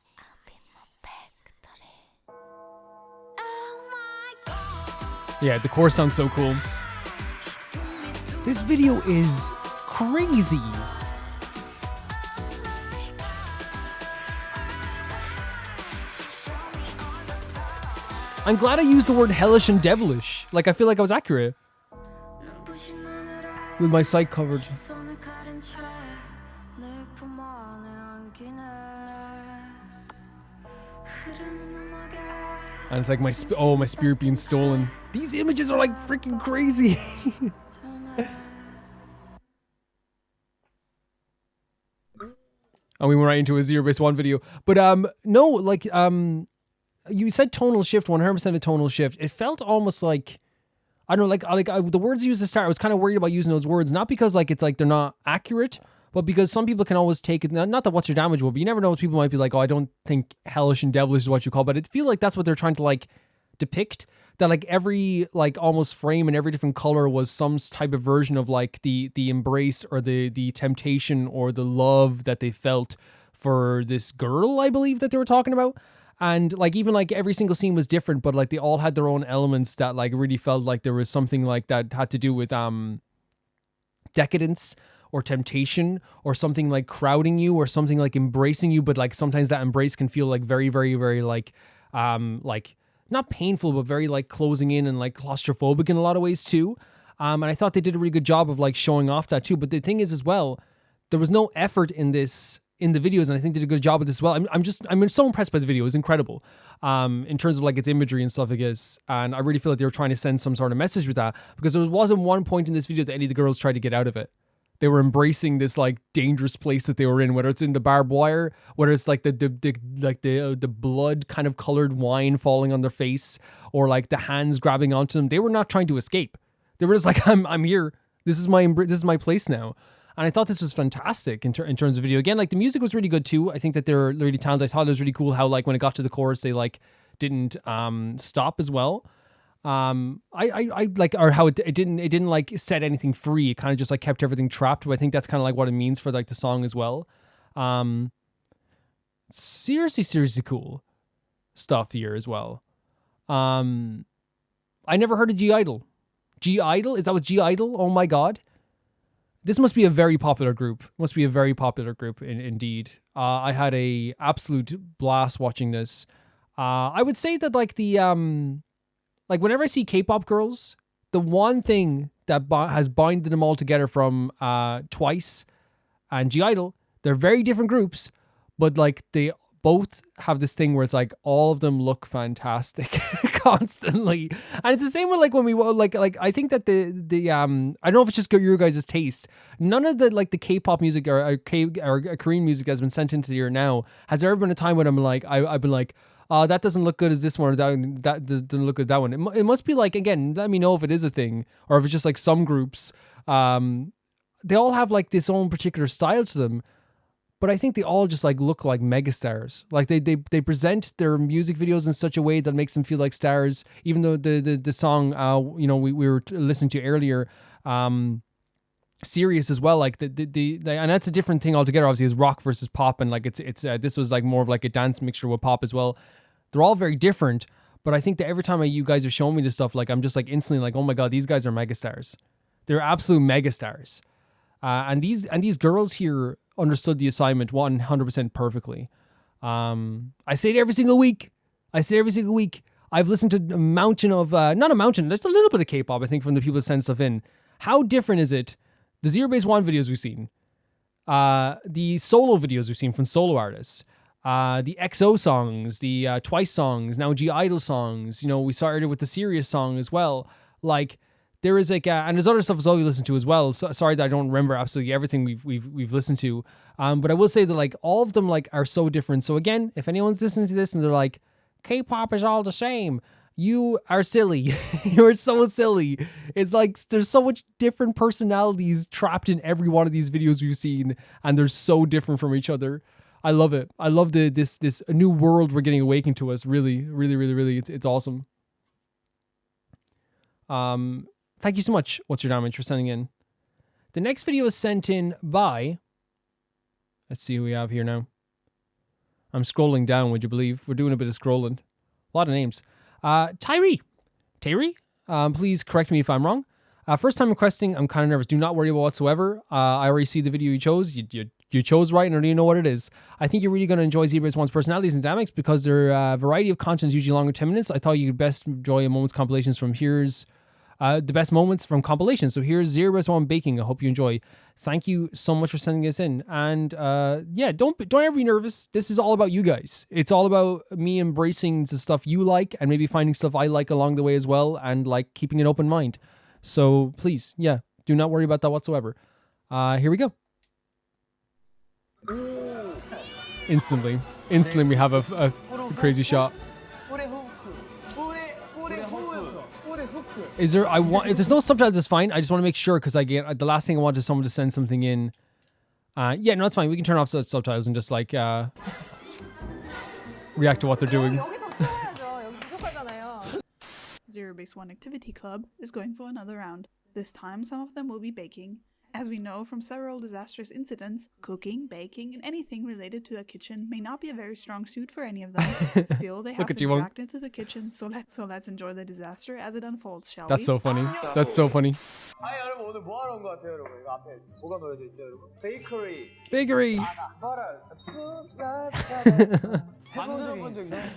Yeah, the chorus sounds so cool. This video is crazy. I'm glad I used the word hellish and devilish. Like, I feel like I was accurate. With my site covered. And it's like my spirit being stolen. These images are like freaking crazy. And we went right into a ZeroBaseOne video. But no, like you said tonal shift, 100% a tonal shift. It felt almost like, I don't know, like the words used to start, I was kind of worried about using those words, not because like it's like they're not accurate, but because some people can always take it, not that what's your damage will, but you never know, people might be like, oh, I don't think hellish and devilish is what you call, but I feel like that's what they're trying to like depict, that like every like almost frame and every different color was some type of version of like the embrace or the temptation or the love that they felt for this girl, I believe that they were talking about. And like even like every single scene was different, but like they all had their own elements that like really felt like there was something like that had to do with decadence or temptation or something like crowding you or something like embracing you, but like sometimes that embrace can feel like very, very, very like not painful, but very like closing in and like claustrophobic in a lot of ways too. And I thought they did a really good job of like showing off that too. But the thing is as well, there was no effort in this in the videos, and I think they did a good job with this as well. I'm so impressed by the video. It was incredible in terms of like its imagery and stuff, I guess. And I really feel like they were trying to send some sort of message with that, because there wasn't one point in this video that any of the girls tried to get out of it. They were embracing this like dangerous place that they were in, whether it's in the barbed wire, whether it's like the blood kind of colored wine falling on their face, or like the hands grabbing onto them. They were not trying to escape. They were just like, I'm here. This is my place now. And I thought this was fantastic in terms of video. Again, like the music was really good too. I think that they were really talented. I thought it was really cool how like when it got to the chorus, they like didn't stop as well. I like, or how it didn't like set anything free. It kind of just like kept everything trapped. But I think that's kind of like what it means for like the song as well. Seriously cool stuff here as well. I never heard of I-dle. I-dle? Is that what I-dle? Oh my God. This must be a very popular group. Indeed. I had a absolute blast watching this. I would say that like the like whenever I see K-pop girls, the one thing that has binded them all together from Twice and I-dle, they're very different groups, but like they both have this thing where it's like all of them look fantastic constantly. And it's the same with like when we like I think that the I don't know if it's just your guys' taste. None of the like the K-pop music or Korean music that's been sent into the year now has there ever been a time when I'm like I've been like, oh, that doesn't look good as this one, or that doesn't look good as that one. It must be like, again, let me know if it is a thing, or if it's just like some groups, they all have like this own particular style to them, but I think they all just like look like megastars. Like they present their music videos in such a way that makes them feel like stars, even though the song, we were listening to earlier, Serious as well, like the and that's a different thing altogether. Obviously, is rock versus pop, and like it's this was like more of like a dance mixture with pop as well. They're all very different, but I think that every time you guys are showing me this stuff, like I'm just like instantly like, oh my God, these guys are megastars. They're absolute megastars, and these girls here understood the assignment 100% perfectly. I say it every single week. I've listened to a mountain of not a mountain. There's a little bit of K-pop, I think, from the people that send stuff in. How different is it? The ZeroBaseOne videos we've seen, the solo videos we've seen from solo artists, the EXO songs, the Twice songs, now I-dle songs. We started with the Serious song as well. Like there is like, and there's other stuff as well we listened to as well. So, sorry that I don't remember absolutely everything we've listened to, but I will say that like all of them like are so different. So again, if anyone's listening to this and they're like, K-pop is all the same, you are silly. You're so silly. It's like there's so much different personalities trapped in every one of these videos we've seen, and they're so different from each other. I love it. I love this new world we're getting awakened to us. Really, it's awesome. Thank you so much, What's Your Damage, for sending in. The next video is sent in by, let's see who we have here now. I'm scrolling down, would you believe? We're doing a bit of scrolling. A lot of names. Tyree, please correct me if I'm wrong. First time requesting, I'm kind of nervous. Do not worry about whatsoever. I already see the video you chose. You chose right, and I don't even know what it is. I think you're really going to enjoy ZeroBaseOne's personalities and dynamics because their variety of content is usually longer 10 minutes. I thought you'd best enjoy a moment's compilations from here's the best moments from compilations. So here's ZeroBaseOne Baking. I hope you enjoy. Thank you so much for sending this in. And yeah, don't ever be nervous. This is all about you guys. It's all about me embracing the stuff you like and maybe finding stuff I like along the way as well, and like keeping an open mind. So please, yeah, do not worry about that whatsoever. Here we go. Instantly we have a crazy shot. Is there? If there's no subtitles, it's fine. I just want to make sure because the last thing I want is someone to send something in. Yeah, no, it's fine. We can turn off subtitles and just like react to what they're doing. ZeroBaseOne Activity Club is going for another round. This time, some of them will be baking, As we know from several disastrous incidents, cooking, baking, and anything related to a kitchen may not be a very strong suit for any of them. Still, they have been dragged into the kitchen, so let's enjoy the disaster as it unfolds, shall we? That's so funny. That's so funny. 아 여러분 오늘 뭐 하러 온 것 같아요, 여러분? 이거 앞에 뭐가 놓여져 있죠, 여러분? 베이커리. Bakery. 만들어 본 적 있나요?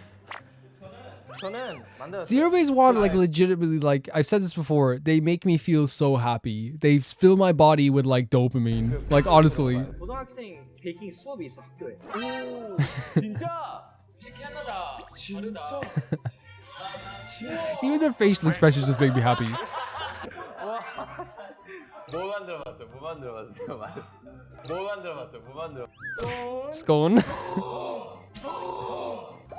저는 만들었어요. ZeroBaseOne, like legitimately, like I've said this before, they make me feel so happy. They fill my body with like dopamine. Like honestly. 고등학생 베이킹 수업이 있어 학교에. 오, 진짜? 신기하다. 진짜? Even their facial expressions just make me happy. 뭐 만들어봤어요? 뭐 만들어봤어요? 뭐 만들어봤어요? 뭐 만들어? Scone.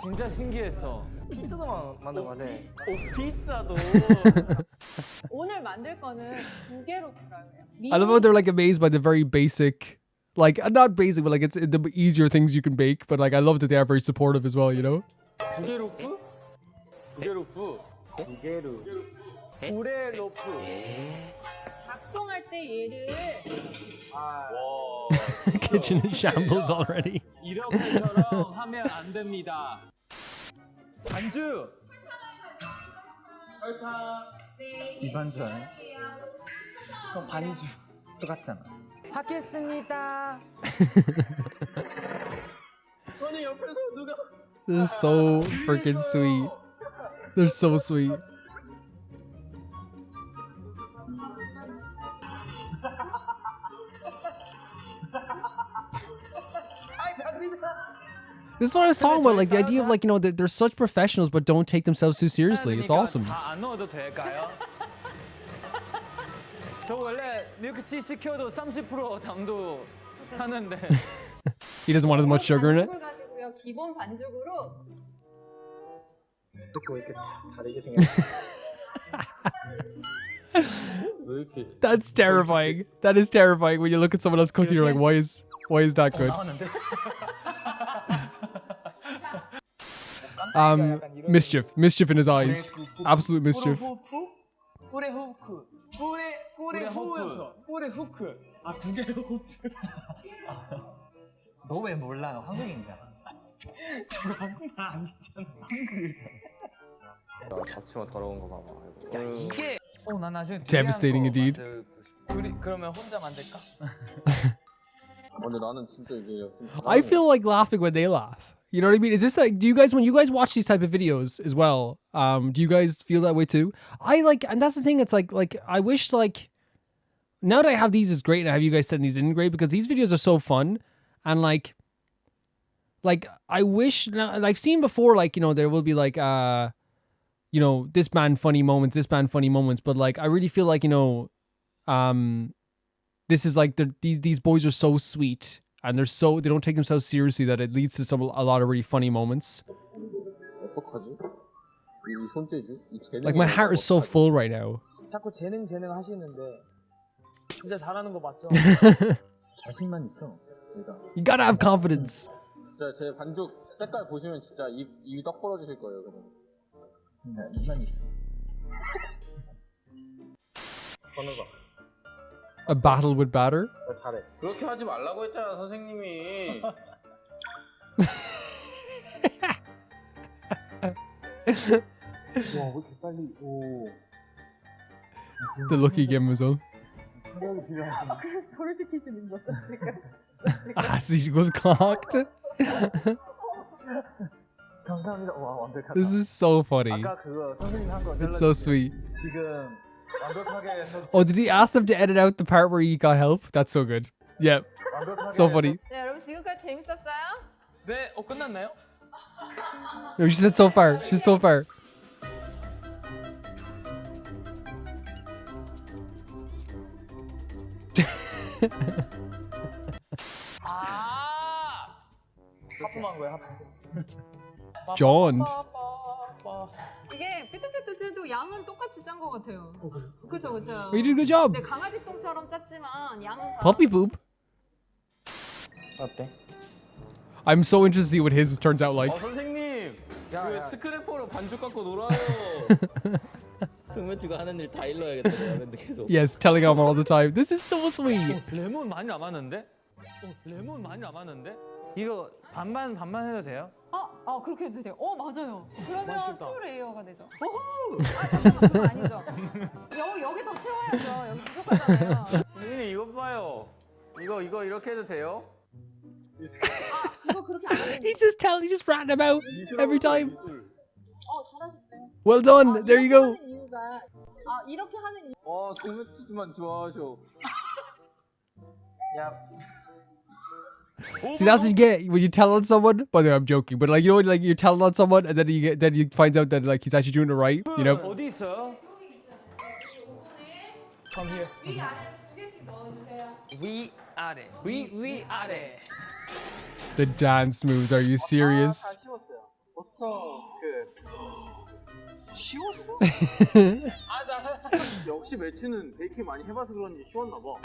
진짜 신기했어. 피자도 만든 거네. 오, 피자도. 오늘 만들 거는 두 개로 그러면. I love how they're like amazed by the very basic, like not basic, but like it's the easier things you can bake. But like I love that they are very supportive as well. You know. 두개로프? 두개로프? 두개로. 구레로프. 작동할 때 얘를. Kitchen is shambles already. 이렇게처럼 하면 안 됩니다. 반주. 설탕. 이 반주 아니야? 그럼 반주 똑같잖아. 하겠습니다. 아니 옆에서 누가? They're so freaking sweet. They're so sweet. This is what I was talking about, like the idea of like, you know, they're such professionals but don't take themselves too seriously. It's awesome. 안 넣어도 될까요? 저 원래 밀크티 시켜도 30% 당도 하는데. He doesn't want as much sugar in it. 가지고요. 기본 반죽으로. 또 이렇게 다르게 생겼어. That's terrifying. That is terrifying when you look at someone else cooking. You're like, why is that good? Mischief in his eyes. Absolute mischief. 꿀의 후크. 꿀의 후였어. 꿀의 후크. 아, 두 개의 후크. 너 왜 몰라? 너 한국인이잖아. 저거 한국말 아니잖아. 한국이잖아. 잡치마 더러운 거 봐봐. 야, 이게 나 나중에 Devastating indeed. 둘이 그러면 혼자 만들까? 근데 나는 진짜 이게 좀 I feel like laughing when they laugh. You know what I mean? Is this like, do you guys, when you guys watch these type of videos as well, do you guys feel that way too? I like, and that's the thing, it's like I wish like, now that I have these, it's great, and I have you guys setting these in great, because these videos are so fun, and like I wish, now, I've seen before, like, you know, there will be like, you know, this band funny moments, but like, I really feel like, you know, this is like, these boys are so sweet, and they don't take themselves seriously, that it leads to a lot of really funny moments. Like my heart is so full right now. 자꾸 재능 하시는데 진짜 잘하는 거 맞죠? 자신만 있어. You gotta have confidence. 진짜 제 반죽 색깔 보시면 진짜 입이 떡 벌어지실 거예요. 입만 있어. 선우가. A battle with batter? 잘해. 그렇게 하지 말라고 했잖아, 선생님이. 와, 왜 이렇게 빨리? 오. The look he gave him as well. 그래서 저를 시키시는 거죠, As he was cocked. 감사합니다. 와, 완벽하다. This is so funny. 아까 그거 선생님 한 거 It's so sweet. 지금 완벽하게. Oh, did he ask them to edit out the part where he got help? That's so good. Yeah. So funny. 네, 여러분 지금까지 재밌었어요? 네, 끝났나요? No, she said so far. She's so far. 하품한 거야, 하품. John. 이게 삐뚤삐뚤해도 양은 똑같이 짠 것 같아요. 그쵸. You did a good job. 네, 강아지 똥처럼 짰지만 양은 다. Puppy poop. 어때? I'm so interested to see what his turns out like. 선생님, 왜 스크래퍼로 반죽 갖고 놀아요? 송면주가 하는 일 다 일러야겠다. 근데 계속. Yes, telling him all the time. This is so sweet. 레몬 많이 남았는데? 레몬 많이 남았는데? 이거 반반 해도 돼요? 그렇게 해도 돼요. 맞아요. 그러면 맛있겠다. 2레이어가 되죠. 잠깐만, 그거 아니죠. 여기 더 채워야죠. 여기 부족하잖아요. 선생님 이거 봐요. 이거 이렇게 해도 돼요? 이거 그렇게 안 해도 He just ratting him out every time. 잘하셨어요. Well done. There you go. 이유가 이렇게 하는 이유. 송면주만 좋아하셔. 야. See, that's what you get when you tell on someone. By the way, I'm joking, but like you know, like you're telling on someone, and then you find out that like he's actually doing it right. You know. 어디 있어요? Come here. 위 아래. 위 아래. The dance moves. Are you serious? 쉬웠어? 역시 매튜는 베이킹 많이 해봐서 그런지 쉬웠나 봐.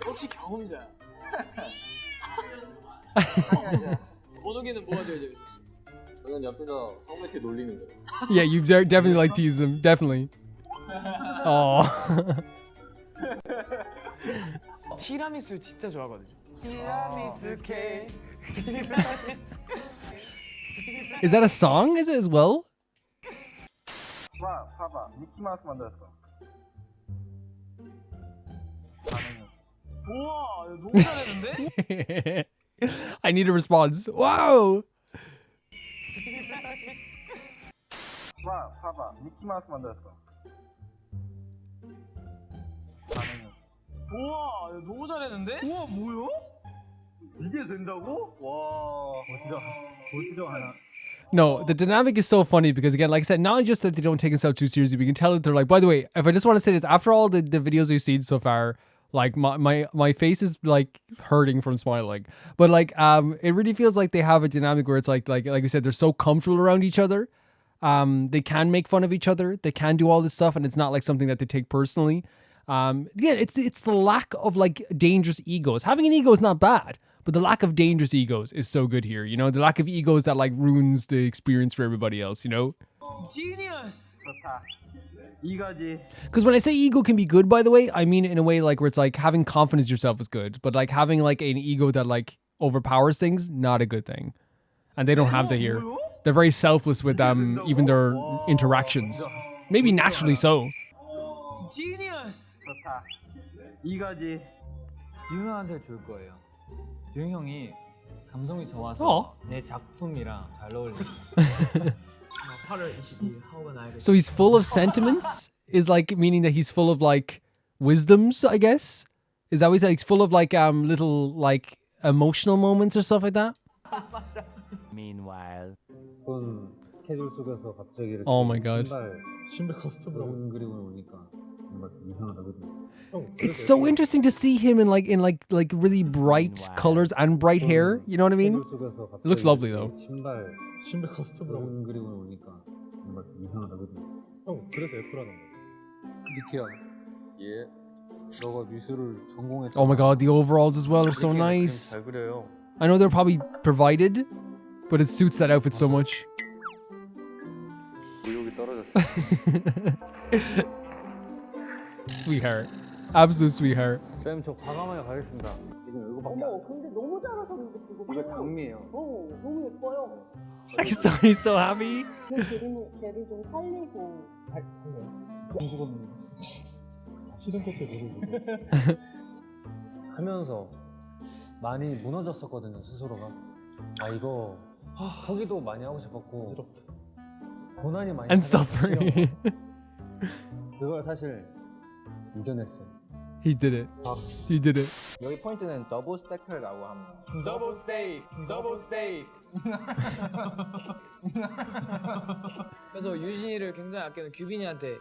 역시 경험자야. 번호기는 뭐가 되어야 되겠어? 저는 옆에서 성매튜 놀리는 거. Yeah, you definitely like tease him. Definitely. Oh. 티라미수 진짜 좋아하거든요. 티라미수 케이크. Is that a song? Is it as well? 봐봐. 미키마우스 만들었어. 우와, 너무 잘했는데? I need a response. Wow. 봐봐. 미키마우스 만들었어. 우와, 너무 잘했는데? 우와, 뭐야? 이게 된다고? 와, 어디가 하나. No, the dynamic is so funny because again, like I said, not just that they don't take themselves too seriously, we can tell that they're like, by the way, if I just want to say this, after all the videos we've seen so far, like my face is like hurting from smiling. But like it really feels like they have a dynamic where it's like we said, they're so comfortable around each other. They can make fun of each other, they can do all this stuff, and it's not like something that they take personally. It's the lack of like dangerous egos. Having an ego is not bad, but the lack of dangerous egos is so good here. You know, the lack of egos that like ruins the experience for everybody else, you know? Genius! 이거지. Because when I say ego can be good, by the way, I mean it in a way like where it's like having confidence in yourself is good, but like having like an ego that like overpowers things, not a good thing. And they don't have that here. They're very selfless with even their interactions. Maybe naturally so. Genius! 이거지. 지훈 형한테 줄 거예요. 지훈 형이 감성이 좋아서 내 작품이랑 잘 어울려. So he's full of sentiments? Is like meaning that he's full of like wisdoms, I guess? Is that what he's like? He's full of like little like emotional moments or stuff like that? Meanwhile. 스케줄 속에서 갑자기 이렇게 Oh my god. 신발 커스텀으로 그리고 오니까 정말 이상하다, 그지? It's so interesting to see him in like really bright colors and bright hair. You know what I mean? It looks lovely though. 신발 커스텀으로 그리고 오니까 정말 이상하다, 그지? 형, 그래서 F라는 거. 미키야, 예. 너가 미술을 전공했다. Oh my god, the overalls as well are so nice. 잘 그려요. I know they're probably provided, but it suits that outfit so much. 의욕이 떨어졌어. Sweetheart. Absolute sweetheart. 쌤, 저 과감하게 가겠습니다. 지금 이거밖에 안 돼. 근데 너무 잘하셨는데 그거. 이거 장미예요. 너무 예뻐요. He's so happy. 걔를 좀 살리고. 안 죽었는데. 시den코체 노래지고. 하면서 많이 무너졌었거든요, 스스로가. 아, 이거 포기도 많이 하고 싶었고 고난이 많이 And suffering. 그걸 사실 이겨냈어요. He did it. He did it. 여기 포인트는 더블 스테이크라고 합니다. 더블 스테이크, 더블 스테이크. 그래서 유진이를 굉장히 아끼는 규빈이한테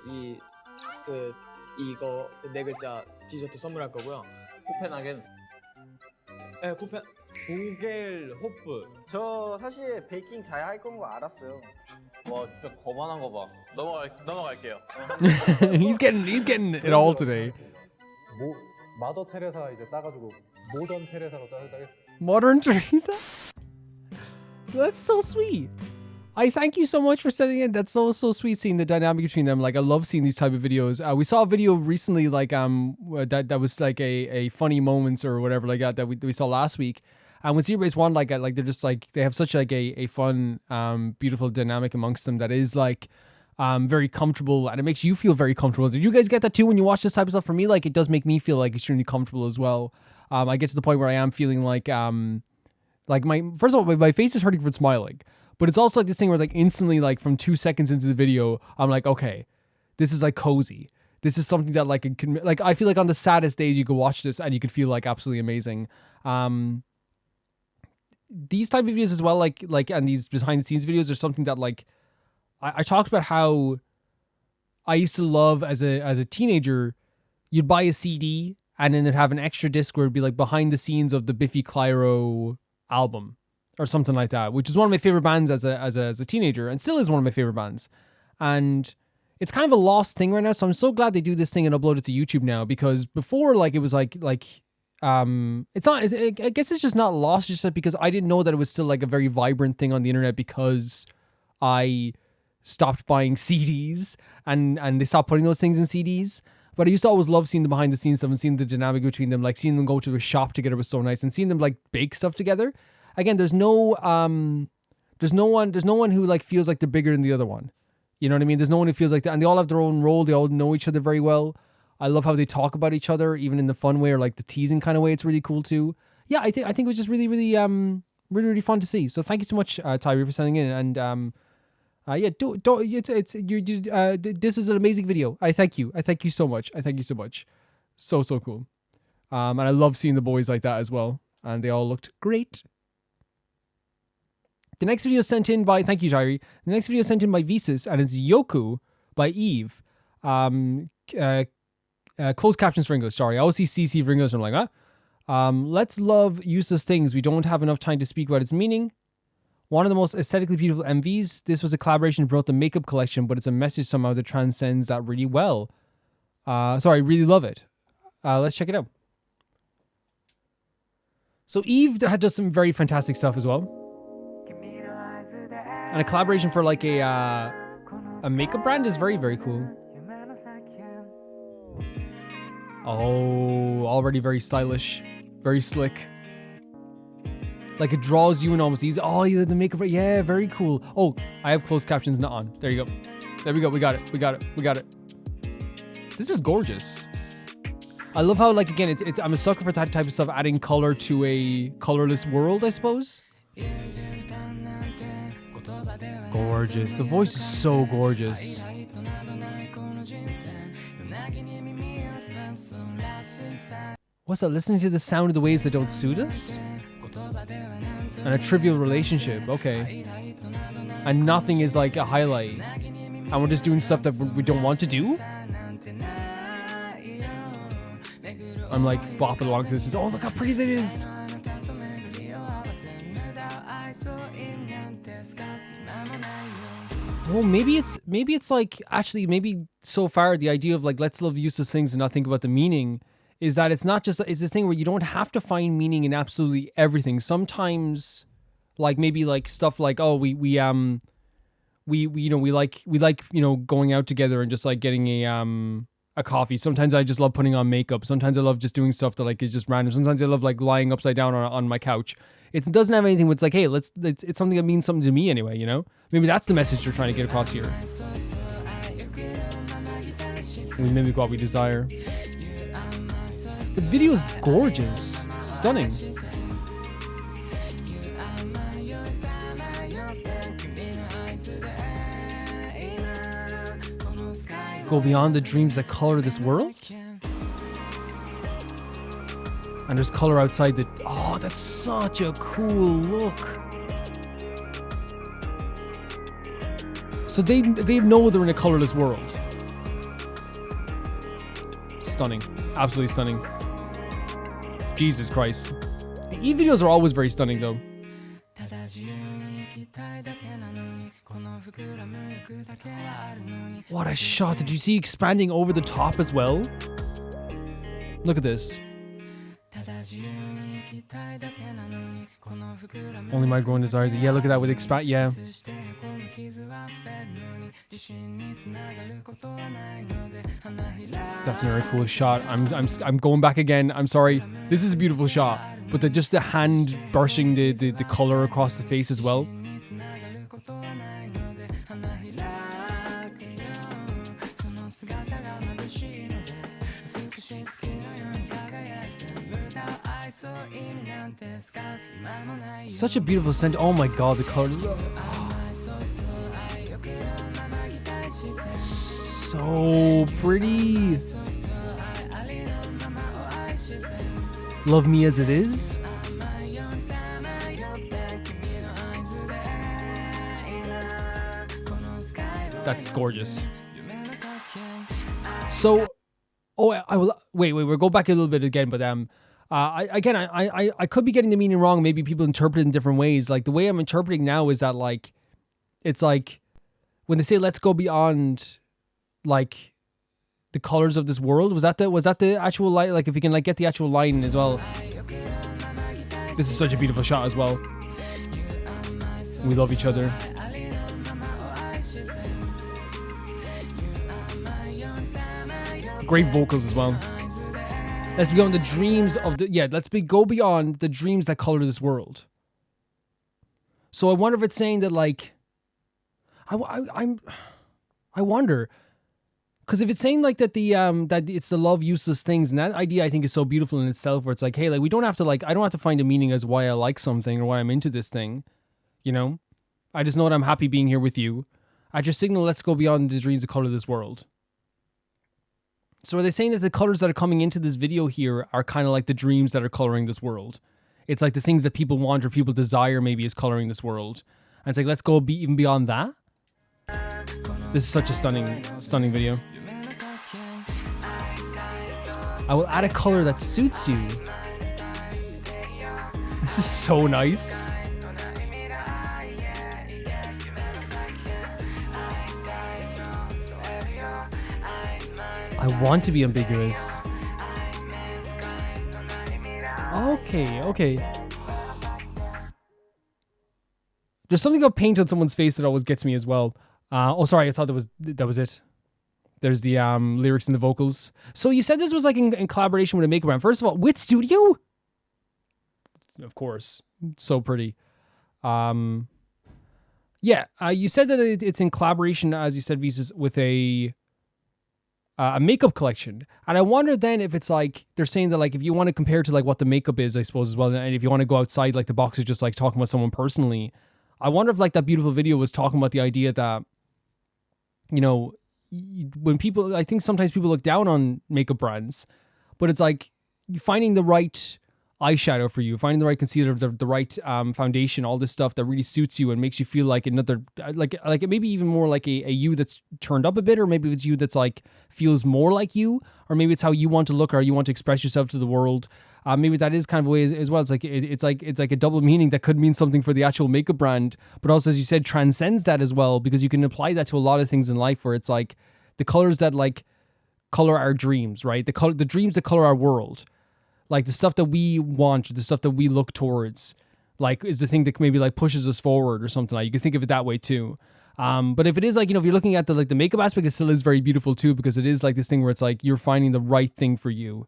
이거 네 글자 디저트 선물할 거고요. 코펜하겐. 네, 보겔 호프. 저 사실 베이킹 잘 할 건 거 알았어요. 와, 진짜 거만한 거 봐. 넘어갈게요. He's getting it all today. 마더 테레사 이제 따가지고 모던 테레사로 따겠어. Modern Teresa? That's so sweet. I thank you so much for sending it. That's so sweet seeing the dynamic between them. Like I love seeing these type of videos. We saw a video recently like that was like a funny moments or whatever like that we saw last week. And with ZeroBaseOne, like they're just like they have such like a fun beautiful dynamic amongst them that is like very comfortable, and it makes you feel very comfortable. Do you guys get that too when you watch this type of stuff? For me, like it does make me feel like extremely comfortable as well. I get to the point where I am feeling like my first of all my face is hurting from smiling. But it's also like this thing where like instantly, like from 2 seconds into the video, I'm like, okay, this is like cozy. This is something that like, I feel like on the saddest days you could watch this and you could feel like absolutely amazing. These type of videos as well, like, and these behind the scenes videos are something that like, I talked about how I used to love as a teenager, you'd buy a CD and then it'd have an extra disc where it'd be like behind the scenes of the Biffy Clyro album. Or something like that, which is one of my favorite bands as a teenager, and still is one of my favorite bands. And it's kind of a lost thing right now, so I'm so glad they do this thing and upload it to YouTube now, because before, like, it was like it's not. I guess it's just not lost, just that because I didn't know that it was still like a very vibrant thing on the internet because I stopped buying CDs and they stopped putting those things in CDs. But I used to always love seeing the behind the scenes stuff and seeing the dynamic between them, like seeing them go to a shop together was so nice, and seeing them like bake stuff together. Again, there's no one who like feels like they're bigger than the other one. You know what I mean? There's no one who feels like that, and they all have their own role. They all know each other very well. I love how they talk about each other, even in the fun way or like the teasing kind of way. It's really cool too. Yeah, I think it was just really really fun to see. So thank you so much, Tyree, for sending in. And yeah, this is an amazing video. I thank you so much. So cool. And I love seeing the boys like that as well, and they all looked great. The next video sent in by, thank you, Tyree. The next video sent in by Visas, and it's Yoku by Eve. Closed captions for English, sorry. I always see CC for English, and I'm like, huh? Let's love useless things. We don't have enough time to speak about its meaning. One of the most aesthetically beautiful MVs. This was a collaboration about the makeup collection, but it's a message somehow that transcends that really well. Really love it. Let's check it out. So Eve does some very fantastic stuff as well. And a collaboration for like a makeup brand is very, very cool. Oh, already very stylish, very slick. Like it draws you in almost easy. Oh, yeah, the makeup, yeah, very cool. Oh, I have closed captions not on. There you go. There we go. We got it. This is gorgeous. I love how, like, again, it's I'm a sucker for that type of stuff, adding color to a colorless world, I suppose. Gorgeous. The voice is so gorgeous. What's that? Listening to the sound of the waves that don't suit us? And a trivial relationship. Okay. And nothing is like a highlight. And we're just doing stuff that we don't want to do? I'm like bopping along to this. Oh, look how pretty that is. Well, maybe it's like, actually, maybe so far the idea of like, let's love useless things and not think about the meaning is that it's not just, it's this thing where you don't have to find meaning in absolutely everything. Sometimes, like maybe like stuff like, oh, we like, going out together and just like getting a coffee. Sometimes I just love putting on makeup. Sometimes I love just doing stuff that like is just random. Sometimes I love like lying upside down on my couch. It doesn't have anything with like, hey, it's something that means something to me anyway, you know? Maybe that's the message you're trying to get across here. We mimic what we desire. The video is gorgeous. Stunning. Go beyond the dreams that color this world? And there's color outside the... Oh, that's such a cool look. So they know they're in a colorless world. Stunning. Absolutely stunning. Jesus Christ. The Eve videos are always very stunning though. What a shot. Did you see expanding over the top as well? Look at this. Only my growing desires. Yeah, look at that with expand. Yeah. That's a very cool shot. I'm going back again. I'm sorry. This is a beautiful shot, but just the hand brushing the color across the face as well. Such a beautiful scent. Oh my god, the color. So pretty. Love me as it is. That's gorgeous. So, I will wait. We'll go back a little bit again, but I could be getting the meaning wrong. Maybe people interpret it in different ways. Like the way I'm interpreting now is that like, it's like when they say "let's go beyond," like the colors of this world. Was that the actual line? Like if you can like get the actual line as well. This is such a beautiful shot as well. We love each other. Great vocals as well. Let's be on the dreams of the go beyond the dreams that color this world. So I wonder if it's saying that like, I wonder, because if it's saying like that that it's the love useless things, and that idea I think is so beautiful in itself, where it's like, hey, like we don't have to like, I don't have to find a meaning as why I like something or why I'm into this thing, you know. I just know that I'm happy being here with you. I just signal let's go beyond the dreams that color this world. So are they saying that the colors that are coming into this video here are kind of like the dreams that are coloring this world? It's like the things that people want or people desire maybe is coloring this world. And it's like, let's go even beyond that. This is such a stunning video. I will add a color that suits you. This is so nice. I want to be ambiguous. Okay. There's something about paint on someone's face that always gets me as well. Sorry, I thought that was it. There's the lyrics and the vocals. So you said this was like in collaboration with a makeup brand. First of all, with studio? Of course. So pretty. You said that it's in collaboration, as you said, Visas, with a makeup collection. And I wonder then if it's like, they're saying that like, if you want to compare to like what the makeup is, I suppose as well, and if you want to go outside like the box is just like talking about someone personally, I wonder if like that beautiful video was talking about the idea that, you know, when people, I think sometimes people look down on makeup brands, but it's like finding the right eyeshadow for you, finding the right concealer, the right foundation, all this stuff that really suits you and makes you feel like another, like it maybe even more like a you that's turned up a bit, or maybe it's you that's like feels more like you, or maybe it's how you want to look or you want to express yourself to the world. Maybe that is kind of a way as well. It's like it's like a double meaning that could mean something for the actual makeup brand, but also, as you said, transcends that as well, because you can apply that to a lot of things in life, where it's like the colors that like color our dreams, right? The dreams that color our world. Like the stuff that we want, the stuff that we look towards, like is the thing that maybe like pushes us forward or something. Like you can think of it that way too. But if it is like, you know, if you're looking at the like the makeup aspect, it still is very beautiful too, because it is like this thing where it's like you're finding the right thing for you.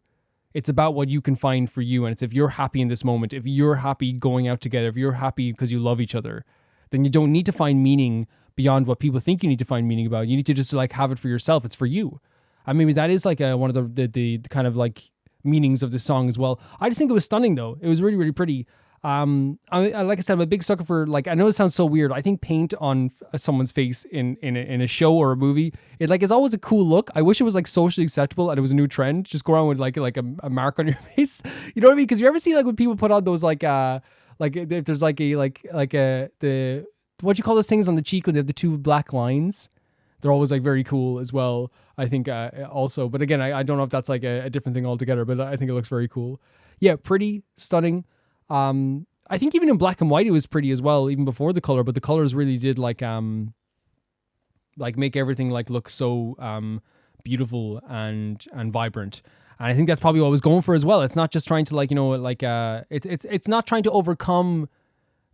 It's about what you can find for you, and it's if you're happy in this moment, if you're happy going out together, if you're happy because you love each other, then you don't need to find meaning beyond what people think you need to find meaning about. You need to just like have it for yourself. It's for you. I mean, that is like one of the kind of like meanings of this song as well. I just think it was stunning though. It was really, really pretty. I like I said, I'm a big sucker for, like, I know it sounds so weird. I think paint on someone's face in a show or a movie, it like is always a cool look. I wish it was like socially acceptable and it was a new trend. Just go around with like a mark on your face. You know what I mean? Because you ever see like when people put on those like if there's like the what you call those things on the cheek when they have the two black lines? They're always like very cool as well, I think, also. But again, I don't know if that's like a different thing altogether, but I think it looks very cool. Yeah, pretty, stunning. I think even in black and white it was pretty as well, even before the color, but the colors really did like make everything like look so beautiful and vibrant. And I think that's probably what I was going for as well. It's not just trying to like, you know, like it's not trying to overcome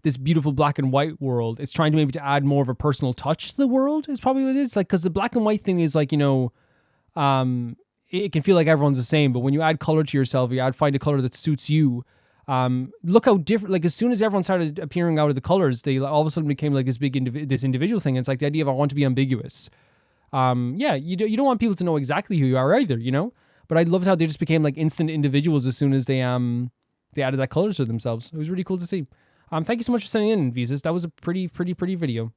this beautiful black and white world. It's trying to maybe to add more of a personal touch to the world is probably what it is. Like, because the black and white thing is like, you know, it can feel like everyone's the same, but when you add color to yourself, find a color that suits you. Look how different, like as soon as everyone started appearing out of the colors, they all of a sudden became like this big this individual thing. And it's like the idea of I want to be ambiguous. Yeah, you don't want people to know exactly who you are either, you know? But I loved how they just became like instant individuals as soon as they added that color to themselves. It was really cool to see. Thank you so much for sending in, Visas. That was a pretty video.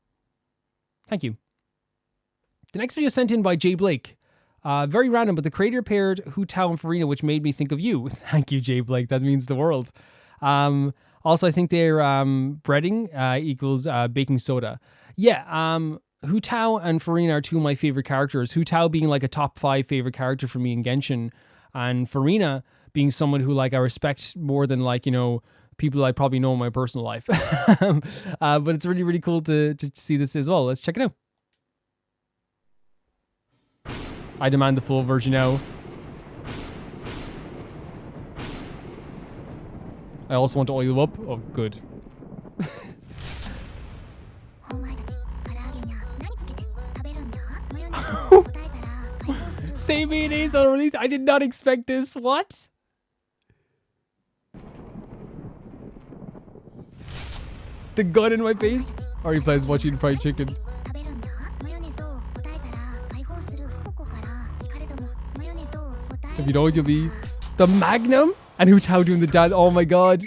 Thank you. The next video sent in by Jay Blake. Very random, but the creator paired Hutao and Furina, which made me think of you. Thank you, Jay Blake. That means the world. Also, I think their breading equals baking soda. Yeah, Hutao and Furina are two of my favorite characters. Hutao being like a top 5 favorite character for me in Genshin, and Furina being someone who like I respect more than like, you know, people I probably know in my personal life. But it's really, really cool to see this as well. Let's check it out. I demand the full version now. I also want to oil you up. Oh, good. Same mayonnaise on release. I did not expect this. What? The gun in my face? Already plans watching fried chicken. If you know what you'll be. The Magnum? And Hutao doing the dance. Oh my god.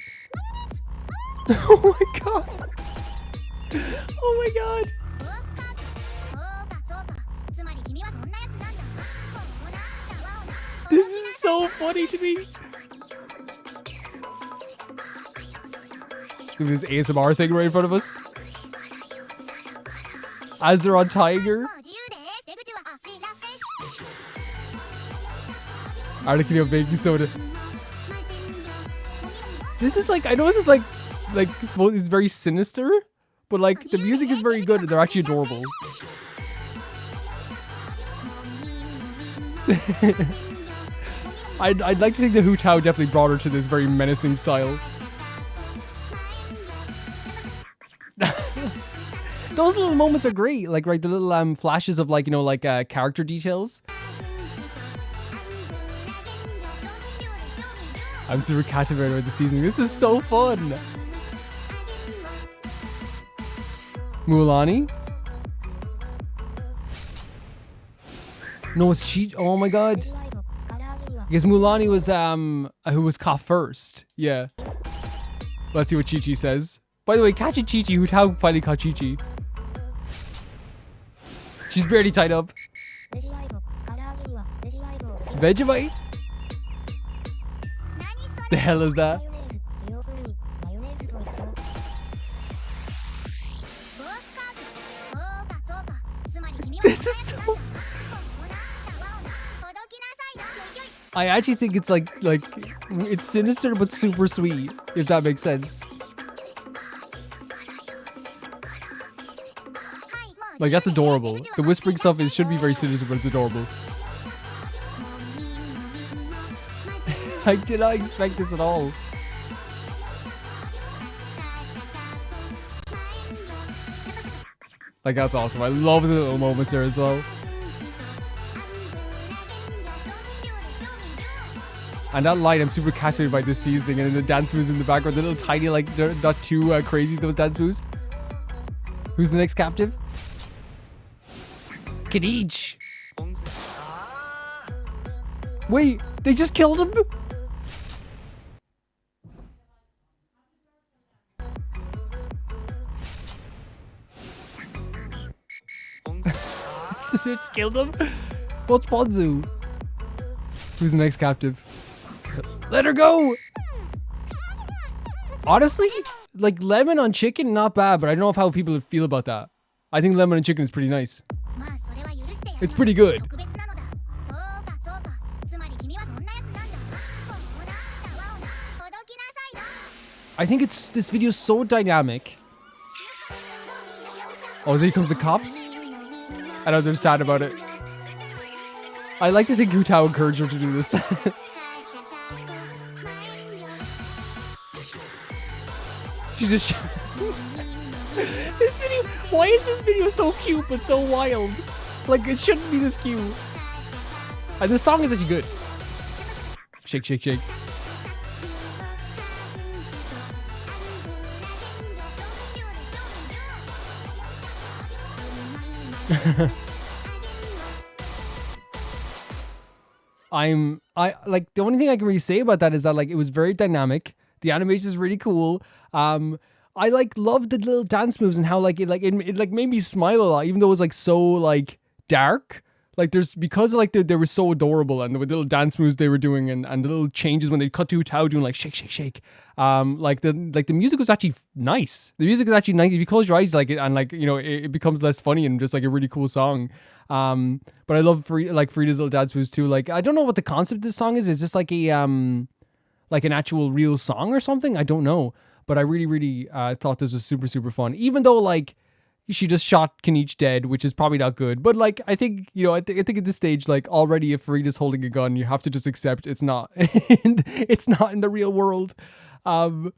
Oh my god. Oh my god. This is so funny to me. Doing this ASMR thing right in front of us. As they're untying her. Article baking soda. This is like, I know this is like it's very sinister, but like the music is very good and they're actually adorable. I'd like to think that Hutao definitely brought her to this very menacing style. Those little moments are great, like right, the little flashes of like, you know, like character details. I'm super captivated with the season. This is so fun. Mulani? No, it's Chi. Oh my god. Because Mulani was who was caught first. Yeah. Let's see what Chi-Chi says. By the way, catching Chi-Chi, Hutao finally caught Chi-Chi. She's barely tied up. Vegemite? The hell is that? This is so... I actually think it's like it's sinister but super sweet, if that makes sense. Like that's adorable. The whispering stuff should be very sinister, but it's adorable. I did not expect this at all. Like that's awesome. I love the little moments there as well. And that light, I'm super captivated by this seasoning, and then the dance moves in the background, the little tiny, like they're not too crazy, those dance moves. Who's the next captive? Kadij. Wait, they just killed him? It's killed him? What's Ponzu? Who's the next captive? Let her go! Honestly, like lemon on chicken, not bad, but I don't know how people feel about that. I think lemon on chicken is pretty nice. It's pretty good. I think this video is so dynamic. Oh, here comes the cops? I know they're sad about it. I like to think Hutao encouraged her to do this. She just this video. Why is this video so cute but so wild? Like it shouldn't be this cute. And this song is actually good. Shake, shake, shake. I like the only thing I can really say about that is that like it was very dynamic. The animation is really cool. I like loved the little dance moves and how like it made me smile a lot, even though it was like so like dark. Like there's because like they were so adorable and the little dance moves they were doing and the little changes when they cut to Hutao doing like shake, shake, shake. Like the music was actually nice. The music is actually nice. If you close your eyes like it and like you know it becomes less funny and just like a really cool song. But I love Frida's little dance moves too. Like I don't know what the concept of this song is. Is this like a like an actual real song or something? I don't know. But I really thought this was super, super fun. Even though like she just shot Kenichi dead, which is probably not good. But like I think, you know, I think at this stage, like already if Frida's holding a gun, you have to just accept it's not it's not in the real world. I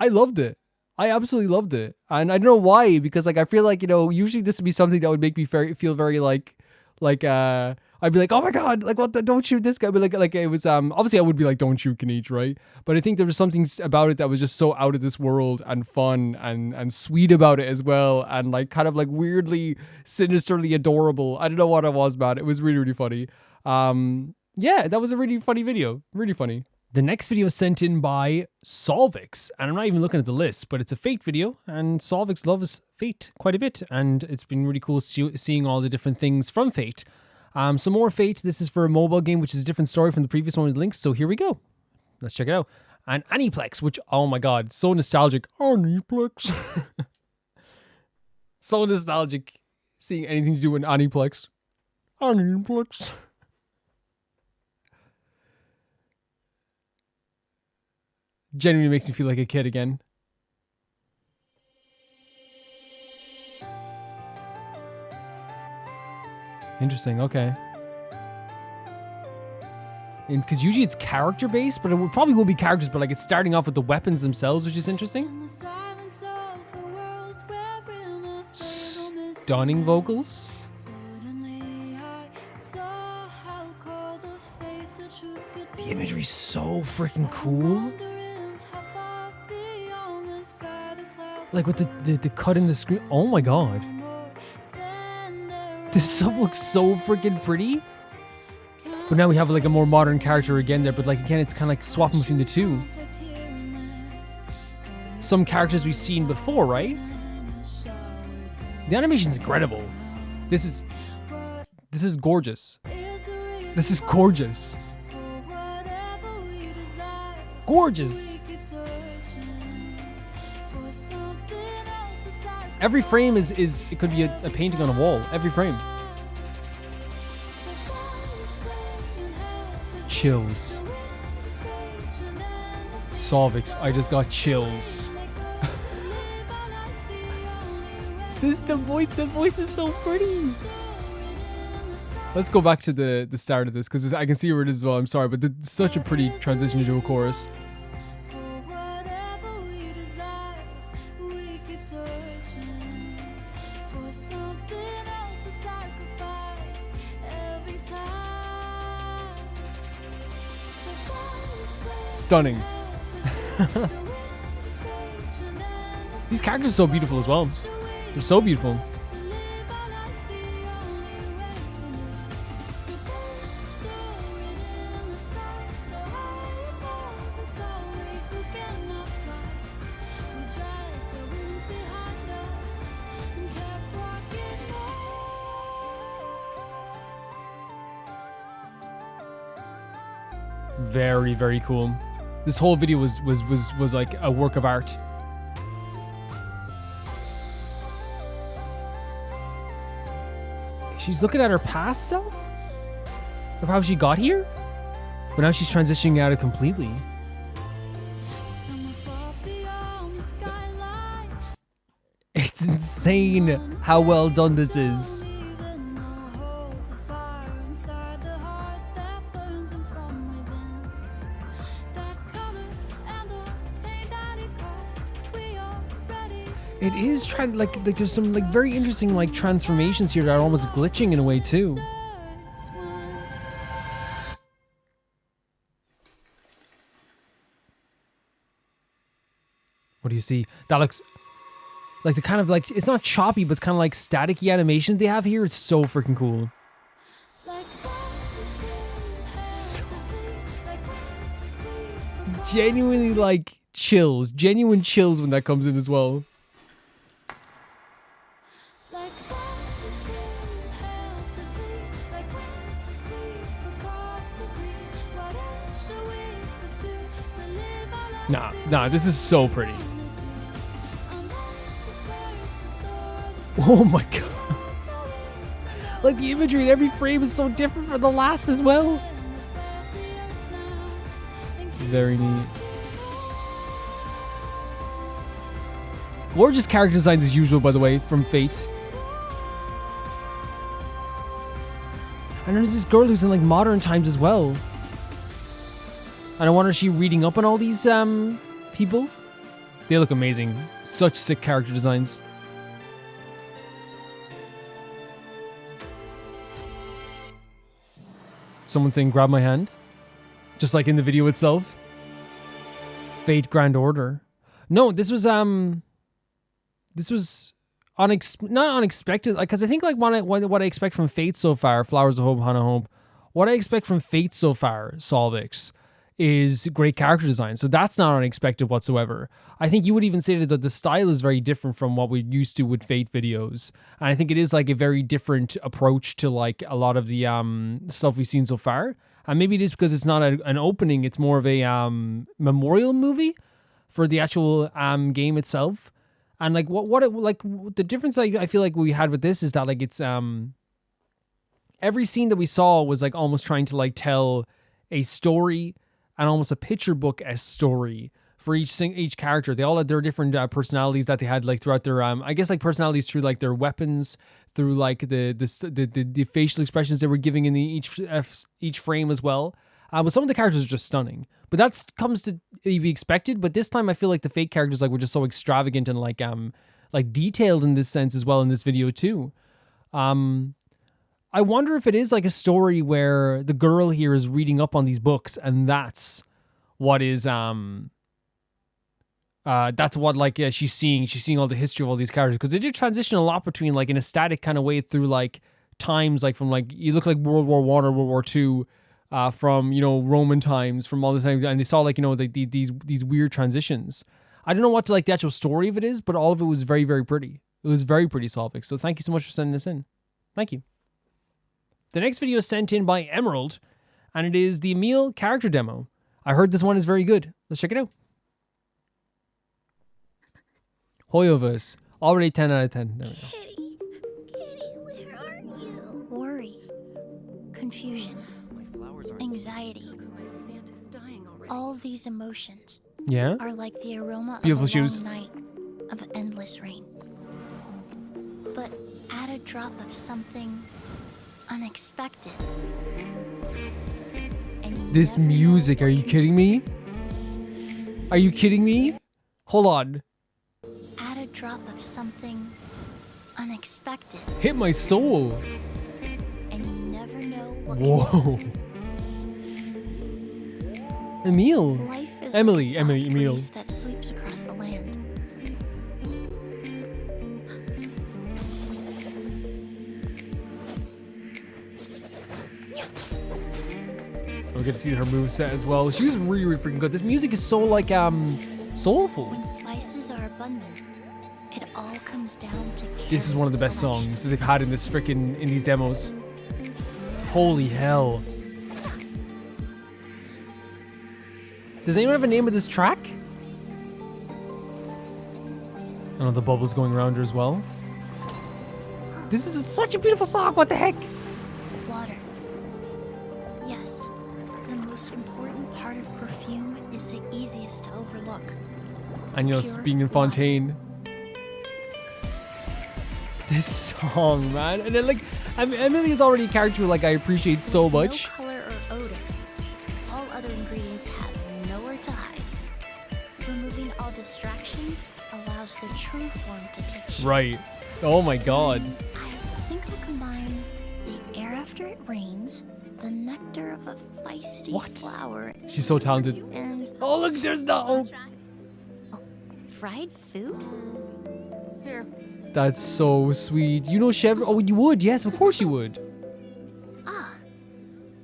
loved it. I absolutely loved it. And I don't know why, because like I feel like, you know, usually this would be something that would make me feel very like I'd be like, oh my god, like what the, don't shoot this guy. But like it was obviously I would be like, don't shoot Kenichi, right? But I think there was something about it that was just so out of this world and fun and sweet about it as well, and like kind of like weirdly sinisterly adorable. I don't know what it was about it. It was really, really funny. Yeah, that was a really funny video. Really funny. The next video is sent in by Solvix, and I'm not even looking at the list, but it's a Fate video, and Solvix loves Fate quite a bit, and it's been really cool seeing all the different things from Fate. Some more Fate. This is for a mobile game, which is a different story from the previous one with links, so here we go. Let's check it out. And Aniplex, which, oh my god, so nostalgic. Aniplex. So nostalgic seeing anything to do with Aniplex. Aniplex. Genuinely makes me feel like a kid again. Interesting, okay. And because usually it's character based, but it probably will be characters, but like it's starting off with the weapons themselves, which is interesting. Stunning vocals. The imagery is so freaking cool. Like with the cut in the screen. Oh my god. This stuff looks so freaking pretty. But now we have like a more modern character again there, but like again it's kind of like swapping between the two. Some characters we've seen before, right? The animation's incredible. This is gorgeous. This is gorgeous. Gorgeous. Every frame is it could be a painting on a wall. Every frame. Chills. Solvix, I just got chills. The voice is so pretty. Let's go back to the start of this because I can see where it is as well. I'm sorry, but it's such a pretty transition into a chorus. Stunning. These characters are so beautiful as well. They're so beautiful. Very, very cool. This whole video was like a work of art. She's looking at her past self of how she got here, but now she's transitioning out of completely. It's insane how well done this is. It is like there's some like very interesting like transformations here that are almost glitching in a way too. What do you see? That looks like the kind of like, it's not choppy, but it's kind of like staticky animation they have here. It's so freaking cool. So genuinely like chills, genuine chills when that comes in as well. Nah, this is so pretty. Oh my god. Like the imagery in every frame is so different from the last as well. Very neat. Gorgeous character designs as usual, by the way, from Fate. And there's this girl who's in like modern times as well. And I wonder, is she reading up on all these people? They look amazing. Such sick character designs. Someone saying, grab my hand. Just like in the video itself. Fate Grand Order. No, this was not unexpected. Because I think like what I expect from Fate so far, Flowers of Hope, Hana Hope, what I expect from Fate so far, Solvix, is great character design. So that's not unexpected whatsoever. I think you would even say that the style is very different from what we're used to with Fate videos. And I think it is like a very different approach to like a lot of the stuff we've seen so far. And maybe it is because it's not an opening, it's more of a memorial movie for the actual game itself. And like the difference I feel like we had with this is that like it's every scene that we saw was like almost trying to like tell a story and almost a picture book-esque story for each character. They all had their different personalities that they had like throughout their I guess like personalities through like their weapons, through like the facial expressions they were giving in each frame as well. But some of the characters are just stunning. But that comes to be expected. But this time I feel like the Fate characters like were just so extravagant and like detailed in this sense as well in this video too. I wonder if it is like a story where the girl here is reading up on these books and that's what is she's seeing all the history of all these characters, because they did transition a lot between like in a static kind of way through like times, like from like you look like World War I or World War II, from Roman times, from all this time, and they saw like these weird transitions. I don't know what like the actual story of it is, but all of it was very, very pretty. It was very pretty, Solvix. So thank you so much for sending this in. Thank you. The next video is sent in by Emerald, and it is the Emilie character demo. I heard this one is very good. Let's check it out. Hoyoverse. Already 10 out of 10. There we go. Kitty, where are you? Worry, confusion, anxiety. All these emotions are like the aroma Beautiful of a shoes. long night of endless rain. But add a drop of something unexpected. This music, are you kidding me? Are you kidding me? Hold on. Add a drop of something unexpected. Hit my soul. And you never know what Whoa. Emilie. Life is Emilie. like a soft Emilie. breeze that sweeps across the land. We get to see her moveset as well. She was really, really freaking good. This music is so like soulful. When spices are abundant, it all comes down to This is one of the best songs that they've had in this freaking in these demos. Holy hell. Does anyone have a name of this track? I know the bubbles going around her as well. This is such a beautiful song. What the heck? Water. Yes, the most important part of perfume is the easiest to overlook. And being in Fontaine. This song, man. And then like, Emilie is already a character like I appreciate so much. No color or odor. All other ingredients have nowhere to hide. Removing all distractions allows the true form to take shape. Right. Oh my god. I think I'll combine the air after it rains, the nectar of a feisty flower. She's so talented. And oh look, there's no. Fried food? Here. That's so sweet. You know chevre? Oh, you would. Yes, of course you would.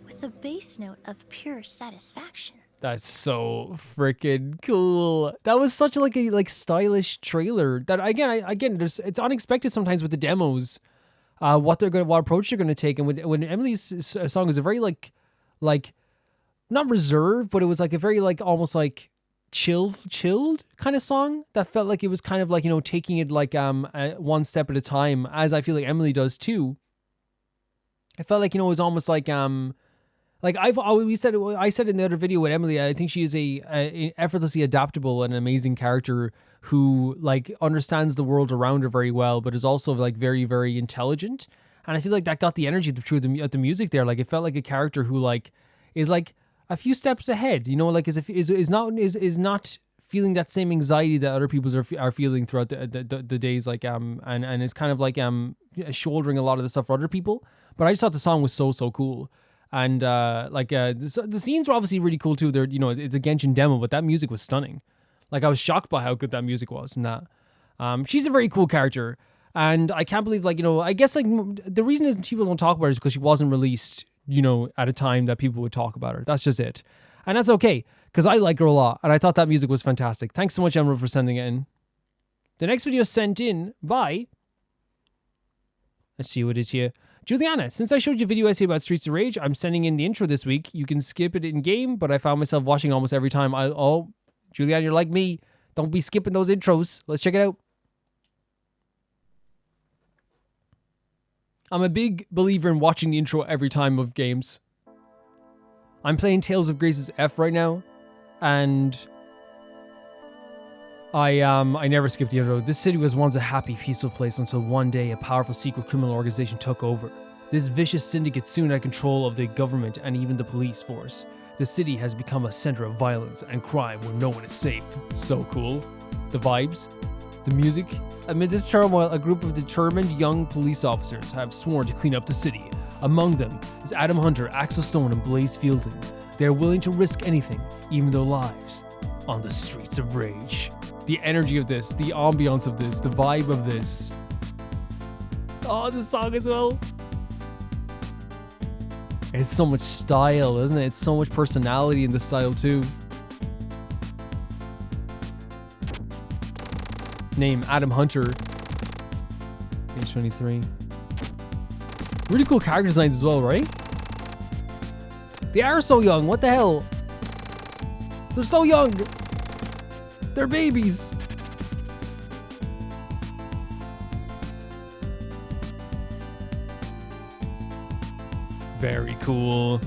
With a base note of pure satisfaction. That's so freaking cool. That was such like a stylish trailer. That again, it's unexpected sometimes with the demos. What approach they're gonna take, and when Emilie's song is a very like not reserved, but it was like a very like almost like chilled kind of song that felt like it was kind of like, you know, taking it like one step at a time, as I feel like Emilie does too. It felt like, you know, it was almost like I said in the other video with Emilie, I think she is a effortlessly adaptable and amazing character who like understands the world around her very well, but is also like very, very intelligent. And I feel like that got the energy through the music there. Like it felt like a character who like is like a few steps ahead, you know, like is not feeling that same anxiety that other people are feeling throughout the days, like and is kind of like shouldering a lot of the stuff for other people. But I just thought the song was so cool. And the scenes were obviously really cool too. They're, you know, it's a Genshin demo, but that music was stunning. Like I was shocked by how good that music was. And that she's a very cool character, and I can't believe, like, you know, I guess like the reason is people don't talk about her is because she wasn't released, you know, at a time that people would talk about her. That's just it, and that's okay because I like her a lot, and I thought that music was fantastic. Thanks so much, Emerald, for sending it in. The next video is sent in by, let's see what it is here. Juliana, since I showed you a video essay about Streets of Rage, I'm sending in the intro this week. You can skip it in game, but I found myself watching almost every time. Juliana, you're like me. Don't be skipping those intros. Let's check it out. I'm a big believer in watching the intro every time of games. I'm playing Tales of Grace's F right now, and I never skipped the intro. This city was once a happy, peaceful place until one day a powerful secret criminal organization took over. This vicious syndicate soon had control of the government and even the police force. The city has become a center of violence and crime where no one is safe. So cool. The vibes, the music. Amid this turmoil, a group of determined young police officers have sworn to clean up the city. Among them is Adam Hunter, Axel Stone, and Blaze Fielding. They are willing to risk anything, even their lives, on the streets of rage. The energy of this, the ambiance of this, the vibe of this. Oh, the song as well. It's so much style, isn't it? It's so much personality in the style too. Name, Adam Hunter. Age 23. Really cool character designs as well, right? They are so young, what the hell? They're so young. They're babies. Very cool.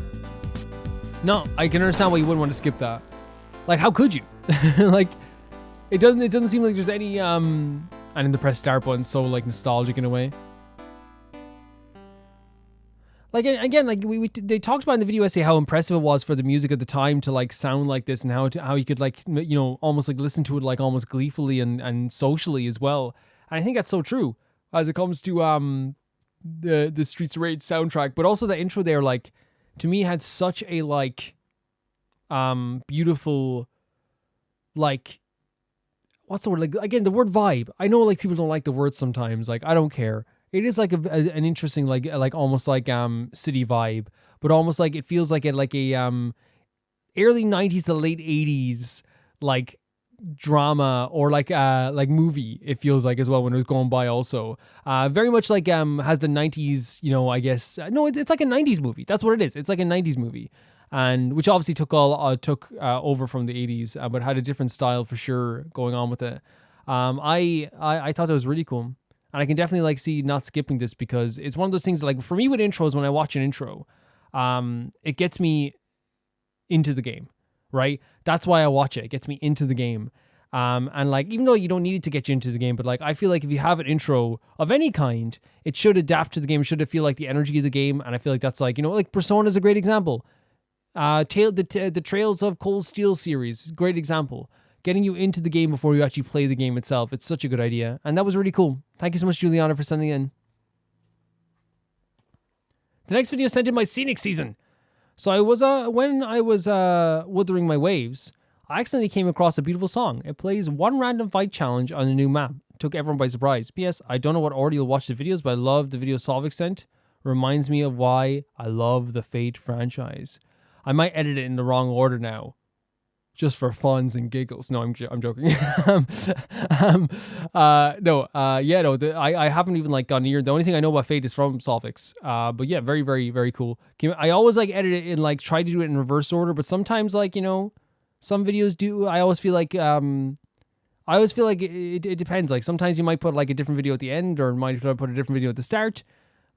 No, I can understand why you wouldn't want to skip that. Like, how could you? Like, it doesn't seem like there's any and in the press start button, so like nostalgic in a way. Like, again, like they talked about in the video essay how impressive it was for the music at the time to like sound like this, and how you could like, you know, almost like listen to it like almost gleefully and socially as well. And I think that's so true as it comes to the Streets of Rage soundtrack, but also the intro there, like, to me had such a like beautiful, like, what's the word, like, again, the word vibe. I know like people don't like the word sometimes, like I don't care. It is like an interesting like almost like city vibe, but almost like it feels like a early 90s to late 80s like drama or like movie, it feels like as well when it was going by also. Very much like has the 90s, you know, I guess. No, it's like a 90s movie. That's what it is. It's like a 90s movie. And which obviously took over from the 80s, but had a different style for sure going on with it. I thought it was really cool. And I can definitely like see not skipping this because it's one of those things that, like, for me with intros, when I watch an intro, it gets me into the game, right? That's why I watch it. It gets me into the game. And like, even though you don't need it to get you into the game, but like, I feel like if you have an intro of any kind, it should adapt to the game. It should feel like the energy of the game. And I feel like that's like, you know, like Persona is a great example. The Trails of Cold Steel series, great example. getting you into the game before you actually play the game itself. It's such a good idea. And that was really cool. Thank you so much, Juliana, for sending in. The next video sent in by Scenic Season. So I was when I was Wuthering my waves, I accidentally came across a beautiful song. It plays one random fight challenge on a new map. Took everyone by surprise. P.S. I don't know what order you'll watch the videos, but I love the video solve extent. Reminds me of why I love the Fate franchise. I might edit it in the wrong order now, just for funs and giggles. No, I'm joking. I haven't even like gone near. The only thing I know about Fate is from Solvix. But yeah, very, very, very cool. I always like edit it and like try to do it in reverse order, but sometimes like, you know, some videos do. I always feel like it depends. Like sometimes you might put like a different video at the end, or might put a different video at the start.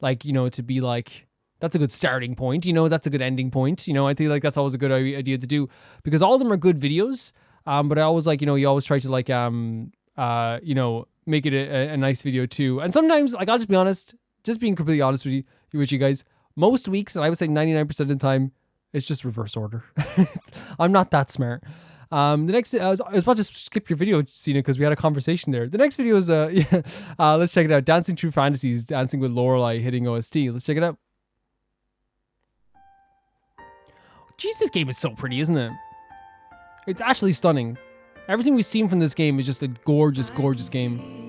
Like, you know, to be like, that's a good starting point, you know, that's a good ending point. You know, I think like that's always a good idea to do, because all of them are good videos. But I always like, you know, you always try to like, you know, make it a nice video too. And sometimes, like, I'll just be honest, just being completely honest with you guys, most weeks, and I would say 99% of the time, it's just reverse order. I'm not that smart. The next, I was about to skip your video, Cena, because we had a conversation there. The next video is, let's check it out. Dancing Through Fantasies, dancing with Lorelei, hitting OST. Let's check it out. Jeez, this game is so pretty, isn't it? It's actually stunning. Everything we've seen from this game is just a gorgeous, gorgeous game.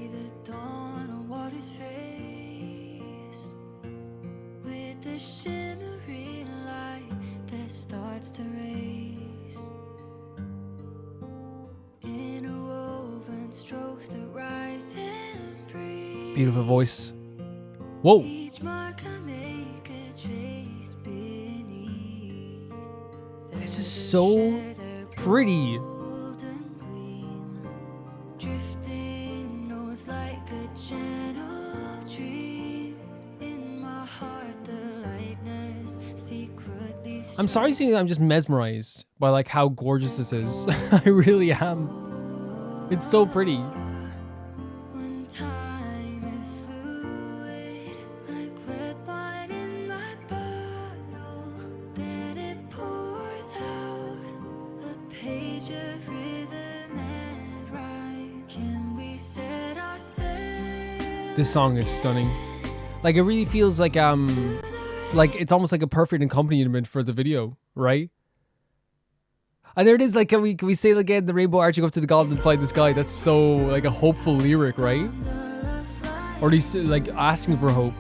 Beautiful voice. Whoa. This is so pretty. I'm sorry seeing that I'm just mesmerized by like how gorgeous this is. I really am. It's so pretty. This song is stunning. Like, it really feels like it's almost like a perfect accompaniment for the video, right? And there it is. Like, can we say it again? The rainbow arching up to the golden flight in the sky. That's so like a hopeful lyric, right? Or at least like asking for hope.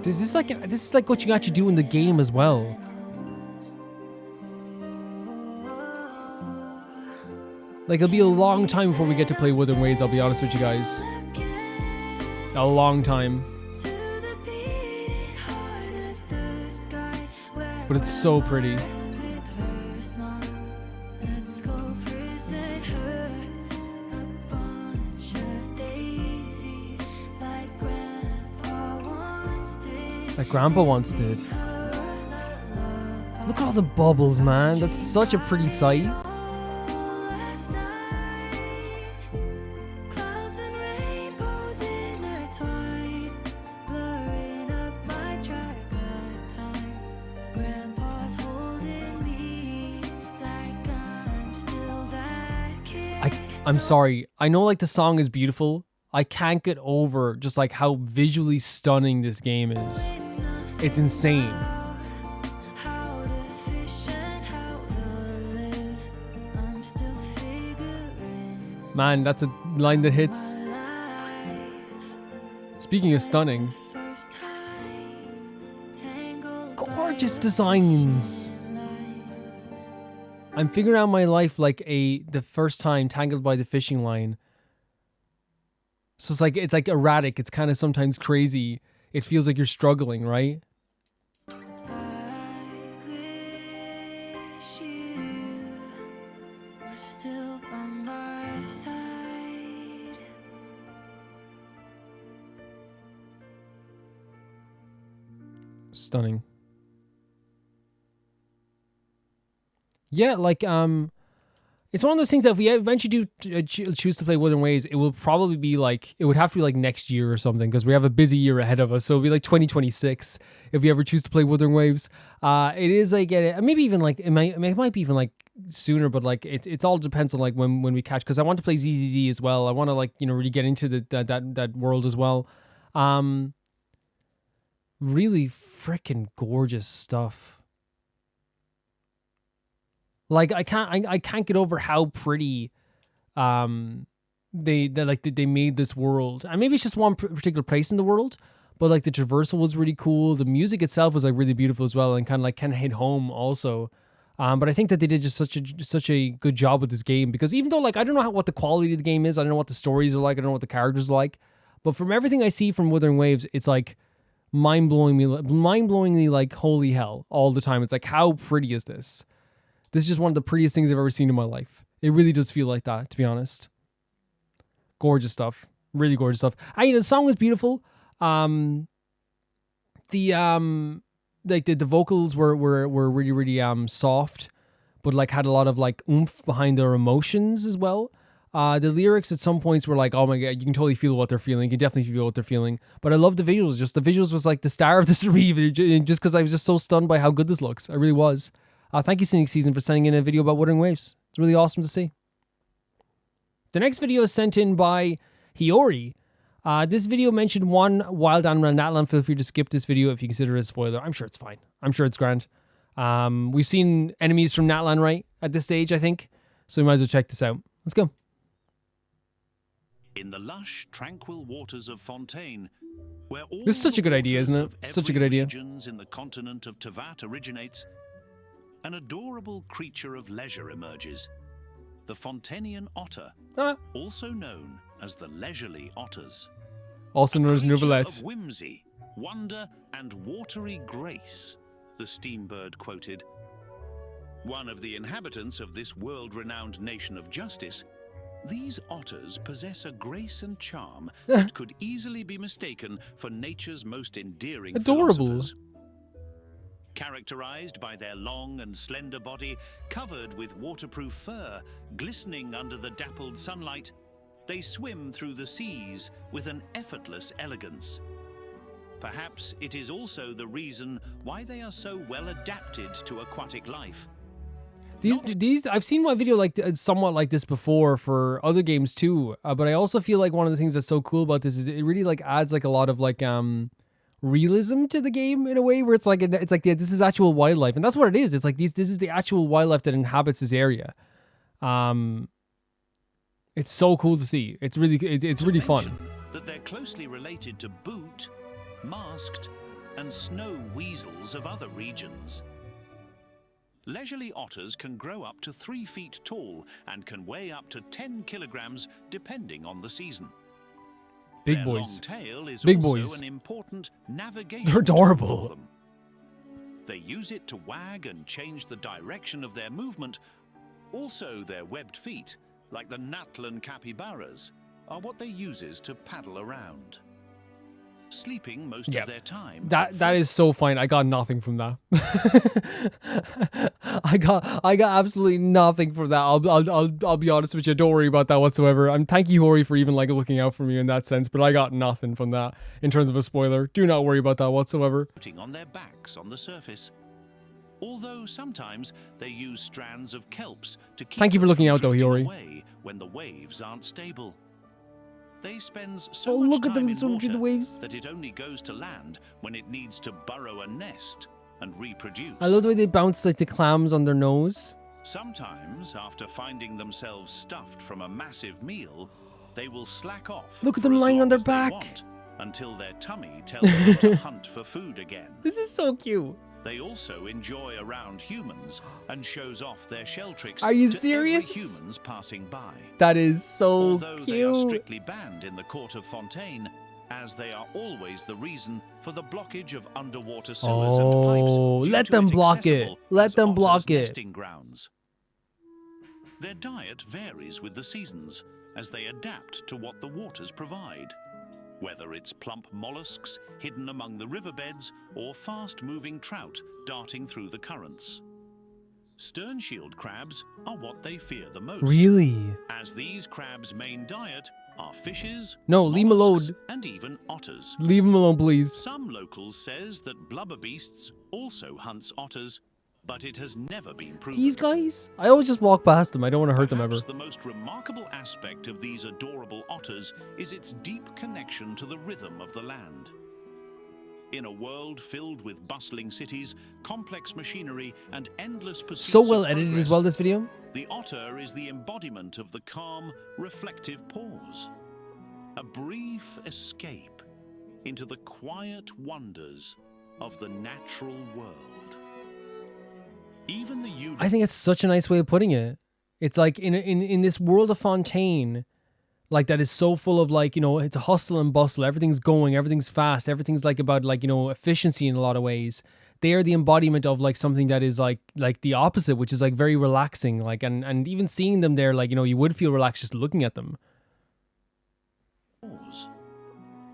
This is like what you got to do in the game as well. Like, it'll be a long time before we get to play Wuthering Waves, I'll be honest with you guys. A long time. But it's so pretty. Like Grandpa once did. Look at all the bubbles, man. That's such a pretty sight. I'm sorry. I know like the song is beautiful. I can't get over just like how visually stunning this game is. It's insane. Man, that's a line that hits. Speaking of stunning. Gorgeous designs. I'm figuring out my life like the first time tangled by the fishing line. So it's like erratic. It's kind of sometimes crazy. It feels like you're struggling, right? by. Stunning. Yeah, like it's one of those things that if we eventually do choose to play Wuthering Waves, it will probably be like, it would have to be like next year or something, because we have a busy year ahead of us. So it'll be like 2026 if we ever choose to play Wuthering Waves. It is like, maybe even like, it might be even like sooner, but like it all depends on like when we catch, because I want to play ZZZ as well. I want to like, you know, really get into that world as well. Really freaking gorgeous stuff. Like I can't get over how pretty they made this world. And maybe it's just one particular place in the world, but like the traversal was really cool. The music itself was like really beautiful as well, and kind of hit home also. But I think that they did just such a good job with this game, because even though like I don't know what the quality of the game is, I don't know what the stories are like, I don't know what the characters are like, but from everything I see from Wuthering Waves, it's like mind-blowingly like holy hell all the time. It's like, how pretty is this? This is just one of the prettiest things I've ever seen in my life. It really does feel like that, to be honest. Gorgeous stuff. Really gorgeous stuff. The song was beautiful. The vocals were really, really soft, but like had a lot of like oomph behind their emotions as well. The lyrics at some points were like, oh my god, you can totally feel what they're feeling. You can definitely feel what they're feeling. But I love the visuals. Just the visuals was like the star of this review, just because I was just so stunned by how good this looks. I really was. Thank you, Cynic Season, for sending in a video about Wuthering Waves. It's really awesome to see. The next video is sent in by Hiyori. This video mentioned one wild animal in Natlan. Feel free to skip this video if you consider it a spoiler. I'm sure it's fine. I'm sure it's grand. We've seen enemies from Natlan, right, at this stage, I think. So we might as well check this out. Let's go. In the lush, tranquil waters of Fontaine, where all this is such a good idea, isn't it? Such a good idea. Regions in the continent of Teyvat originates, an adorable creature of leisure emerges. The Fontainian otter, also known as the leisurely otters. Also known as Creature Nouvellette. of whimsy, wonder, and watery grace, the Steambird quoted. One of the inhabitants of this world-renowned nation of justice, these otters possess a grace and charm that could easily be mistaken for nature's most endearing philosophers. Characterized by their long and slender body, covered with waterproof fur, glistening under the dappled sunlight, they swim through the seas with an effortless elegance. Perhaps it is also the reason why they are so well adapted to aquatic life. These I've seen one video like somewhat like this before for other games too, but I also feel like one of the things that's so cool about this is it really like adds like a lot of like realism to the game in a way where it's like this is actual wildlife, and that's what it is. It's like this is the actual wildlife that inhabits this area. It's so cool to see. It's really fun. That they're closely related to boot, masked, and snow weasels of other regions. Leisurely otters can grow up to 3 feet tall and can weigh up to 10 kilograms depending on the season. Big boys. Their long tail is Big also boys. an important navigation They're adorable. tool for them. They use it to wag and change the direction of their movement. Also, their webbed feet, like the Natlan capybaras, are what they uses to paddle around. Sleeping most of their time. That is so fine. I got nothing from that. I got absolutely nothing from that. I'll be honest with you. Don't worry about that whatsoever. Thank you, Hori, for even like looking out for me in that sense. But I got nothing from that in terms of a spoiler. Do not worry about that whatsoever. Putting on their backs on the surface. Although sometimes they use strands of kelps to keep Thank you for looking out, though, drifting Hori. away when the waves aren't stable. They spend so Oh, much look at them time in swimming through the water waves. that it only goes to land when it needs to burrow a nest and reproduce. I love the way they bounce like the clams on their nose. Sometimes, after finding themselves stuffed from a massive meal, they will slack off. Look at for them as lying long on their as they back. want, until their tummy tells them to hunt for food again. This is so cute. They also enjoy around humans and shows off their shell tricks Are you to serious? every humans passing by. That is so Although cute. they are strictly banned in the court of Fontaine, as they are always the reason for the blockage of underwater sewers and pipes. Oh, due let to them it block it. accessible Let as them otters' block it. nesting grounds. Their diet varies with the seasons as they adapt to what the waters provide. whether it's plump mollusks hidden among the riverbeds or fast-moving trout darting through the currents. Stern-shield crabs are what they fear the most. Really? As these crabs' main diet are fishes, No, leave him alone. and even otters. Leave him alone, please. Some locals says that blubberbeasts also hunts otters, but it has never been proven. These guys? I always just walk past them. I don't want to hurt them ever. Perhaps the most remarkable aspect of these adorable otters is its deep connection to the rhythm of the land. In a world filled with bustling cities, complex machinery, and endless pursuits So well of edited progress, as well, this video. the otter is the embodiment of the calm, reflective pause. A brief escape into the quiet wonders of the natural world. Even the I think it's such a nice way of putting it. It's like in this world of Fontaine, like that is so full of like, you know, it's a hustle and bustle. Everything's going, everything's fast. Everything's like about like, you know, efficiency in a lot of ways. They are the embodiment of like something that is like the opposite, which is like very relaxing. Like, and even seeing them there, like, you know, you would feel relaxed just looking at them.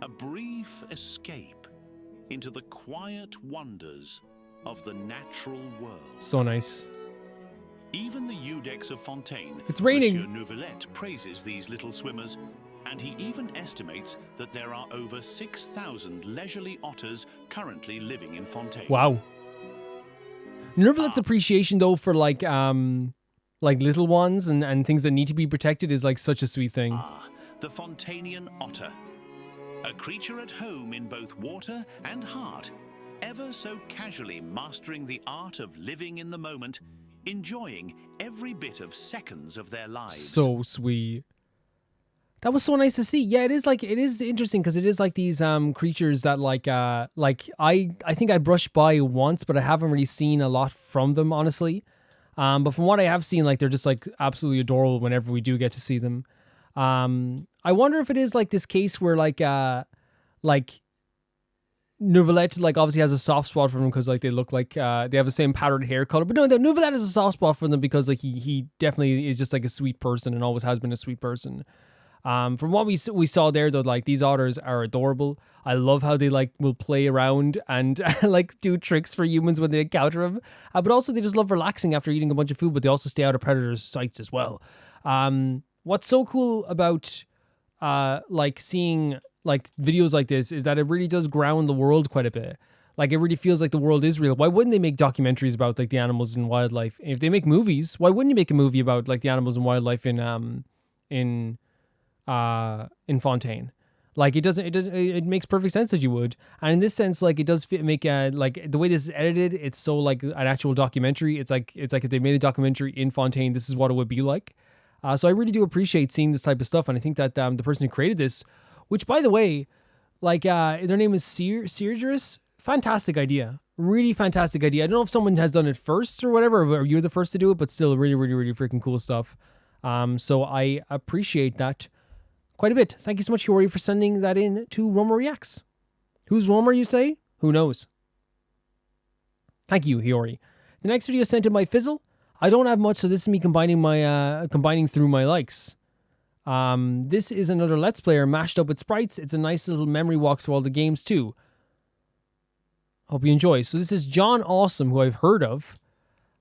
A brief escape into the quiet wonders of the natural world. So nice. Even the Iudex of Fontaine, It's raining. Monsieur Neuvillette praises these little swimmers, and he even estimates that there are over 6,000 leisurely otters currently living in Fontaine. Wow. Neuvillette's appreciation though for like little ones and things that need to be protected is like such a sweet thing. The Fontainian otter, a creature at home in both water and heart, ever so casually mastering the art of living in the moment, enjoying every bit of seconds of their lives. So sweet. That was so nice to see. Yeah, it is interesting because it is like these creatures that like I think I brushed by once, but I haven't really seen a lot from them, honestly. But from what I have seen, like they're just like absolutely adorable whenever we do get to see them. I wonder if it is like this case where like Neuvillette like obviously has a soft spot for them because like they look like they have the same powdered hair color. But no, Neuvillette has a soft spot for them because like he definitely is just like a sweet person and always has been a sweet person. From what we saw there though, like these otters are adorable. I love how they like will play around and like do tricks for humans when they encounter them. But also they just love relaxing after eating a bunch of food, but they also stay out of predators' sights as well. What's so cool about like seeing like videos like this is that it really does ground the world quite a bit. Like it really feels like the world is real. Why wouldn't they make documentaries about like the animals and wildlife? If they make movies, why wouldn't you make a movie about like the animals and wildlife in Fontaine? Like it makes perfect sense that you would. And in this sense, like it does make like the way this is edited, it's so like an actual documentary. It's like if they made a documentary in Fontaine, this is what it would be like. So I really do appreciate seeing this type of stuff. And I think that the person who created this, which by the way, like their name is Seargerus. Fantastic idea. Really fantastic idea. I don't know if someone has done it first or whatever, or you're the first to do it, but still really, really, really freaking cool stuff. So I appreciate that quite a bit. Thank you so much, Hori, for sending that in to Roma Reacts. Who's Roma, you say? Who knows? Thank you, Hori. The next video is sent in by Fizzle. I don't have much, so this is me combining through my likes. This is another Let's Player mashed up with sprites. It's a nice little memory walk through all the games too. Hope you enjoy. So this is John Awesome, who I've heard of,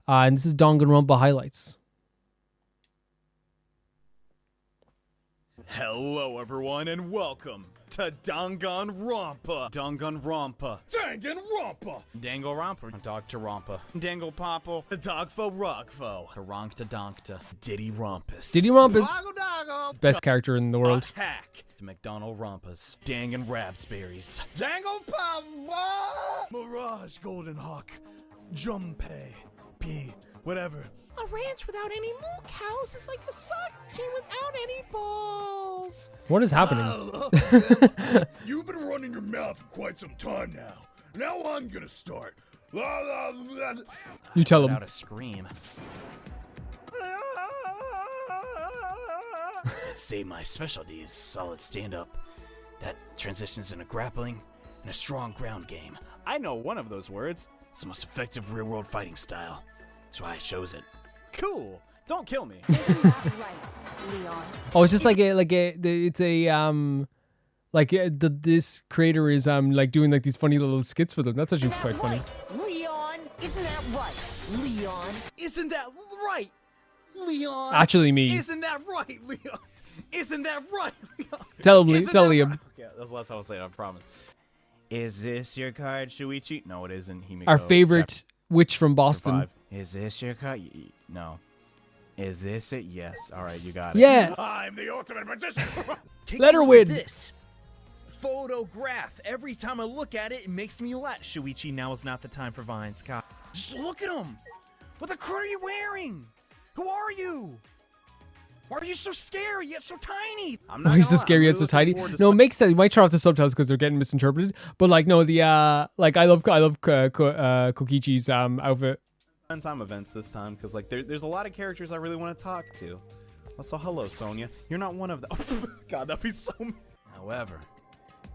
and this is Danganronpa highlights. Hello everyone and welcome to Danganronpa. Danganronpa. Danganronpa. Dr. Rompa. Dangle Popple. Dogfo Rockfo. Ronkta Donkta. Diddy Rompus. Diddy Rompus. Best character in the world. Hack. McDonald Rompas. Dangan Raspberries. Dangle Papa. Mirage Golden Hawk. Junpei. P. Whatever. A ranch without any moo cows is like a soccer team without any balls. What is happening? You've been running your mouth for quite some time now. Now I'm gonna start. You tell him. Without a scream. Say my specialty is solid stand-up. That transitions into grappling and a strong ground game. I know one of those words. It's the most effective real-world fighting style. That's why I chose it. Cool. Don't kill me. Oh, it's just like it's a like this creator is like doing like these funny little skits for them. That's actually quite funny. Leon, isn't that right? Leon, isn't that right? Leon, Actually, me. Isn't that right, Leon? Isn't that right, Leon? Tell him, Isn't tell that Liam. right? Okay, that's the last time I'll say it, I promise. Is this your card, Shuichi? No, it isn't. Our favorite witch from Boston. Is this your card? No. Is this it? Yes. All right, you got it. Yeah. I'm the ultimate magician. Let her win. This photograph. Every time I look at it, it makes me laugh. Shuichi, now is not the time for vines. God. Just look at him. What the crud are you wearing? Who are you? Why are you so scary yet so tiny? I'm Oh, he's so scary yet so tiny. No, it makes sense. You might turn off the subtitles because they're getting misinterpreted. But like, no, the like I love Kokichi's outfit. Fun time events this time because like there's a lot of characters I really want to talk to. Also, hello, Sonia. You're not one of them. Oh, God, that'd be so. However,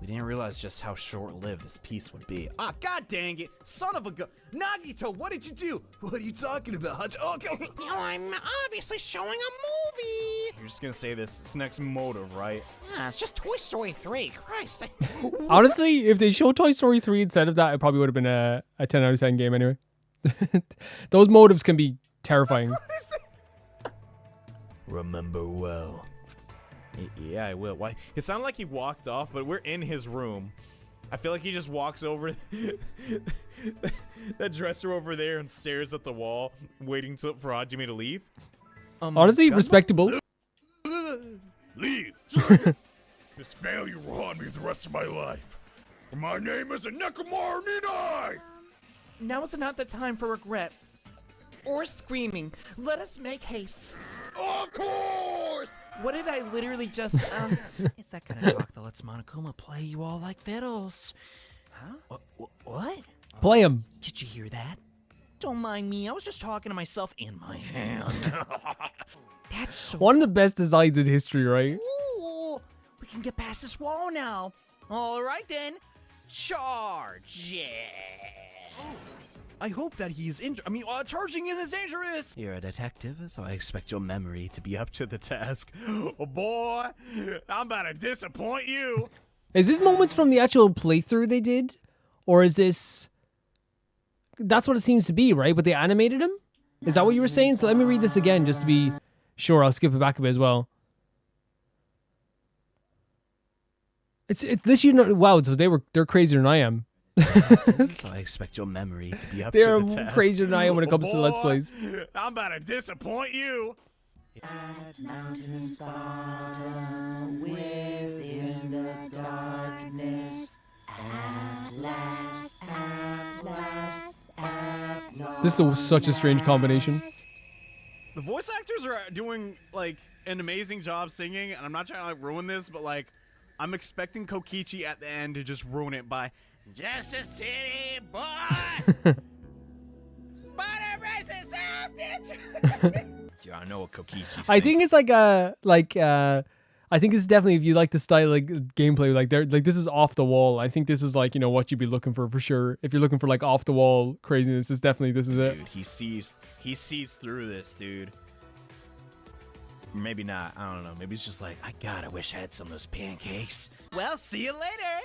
we didn't realize just how short-lived this piece would be. Ah, God dang it, son of a gun. Nagito, what did you do? What are you talking about? Okay. Now I'm obviously showing a movie. You're just gonna say this next motive, right? Yeah, it's just Toy Story 3. Christ. Honestly, if they showed Toy Story 3 instead of that, it probably would have been a 10 out of 10 game anyway. Those motives can be terrifying. Remember well. Yeah, I will. Why? It sounded like he walked off, but we're in his room. I feel like he just walks over that dresser over there and stares at the wall, waiting for Hajime to leave. Honestly, respectable. Leave. This failure will haunt me the rest of my life. My name is Nekomaru Ninai. Now is not the time for regret or screaming. Let us make haste. Of course! What did I literally just, It's that kind of talk that lets Monokuma play you all like fiddles. Huh? What? Play him. Did you hear that? Don't mind me. I was just talking to myself in my hand. That's so... One of the best designs in history, right? Ooh, we can get past this wall now. All right, then. Charge it. I hope that he's charging isn't dangerous. You're a detective, so I expect your memory to be up to the task. Oh boy, I'm about to disappoint you. Is this moments from the actual playthrough they did? Or is this... That's what it seems to be, right? But they animated him? Is that what you were saying? So let me read this again just to be sure. I'll skip it back a bit as well. It's this, you know, wow, so they're crazier than I am. So I expect your memory to be up to the task. They're crazier than I am when it comes to Let's Plays. I'm about to disappoint you. At mountain's bottom, within the darkness, at last, at last, at last. This is such a strange combination. The voice actors are doing like an amazing job singing, and I'm not trying to like ruin this, but like I'm expecting Kokichi at the end to just ruin it by just a city boy. But it races out. Yeah, I know what Kokichi's I think it's like I think it's definitely, if you like the style, like gameplay, like they're like, this is off the wall. I think this is like, you know, what you'd be looking for sure. If you're looking for like off the wall craziness, this is it. Dude, he sees through this, dude. Maybe not. I don't know. Maybe it's just like, I wish I had some of those pancakes. Well, see you later.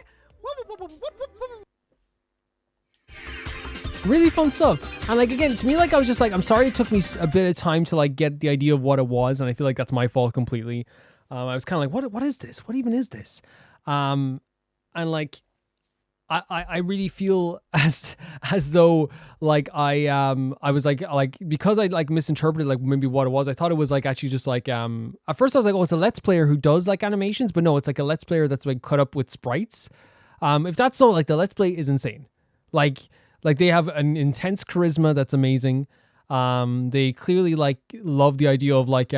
Really fun stuff. And like, again, to me, like, I was just like, I'm sorry it took me a bit of time to like get the idea of what it was, and I feel like that's my fault completely. I was kind of like, what is this? What even is this? And like, I really feel as though like I was like because I like misinterpreted like maybe what it was. I thought it was like actually just like at first I was like, oh, it's a Let's Player who does like animations, but no, it's like a Let's Player that's like cut up with sprites. If that's so, like the Let's Play is insane. Like they have an intense charisma that's amazing. They clearly like love the idea of like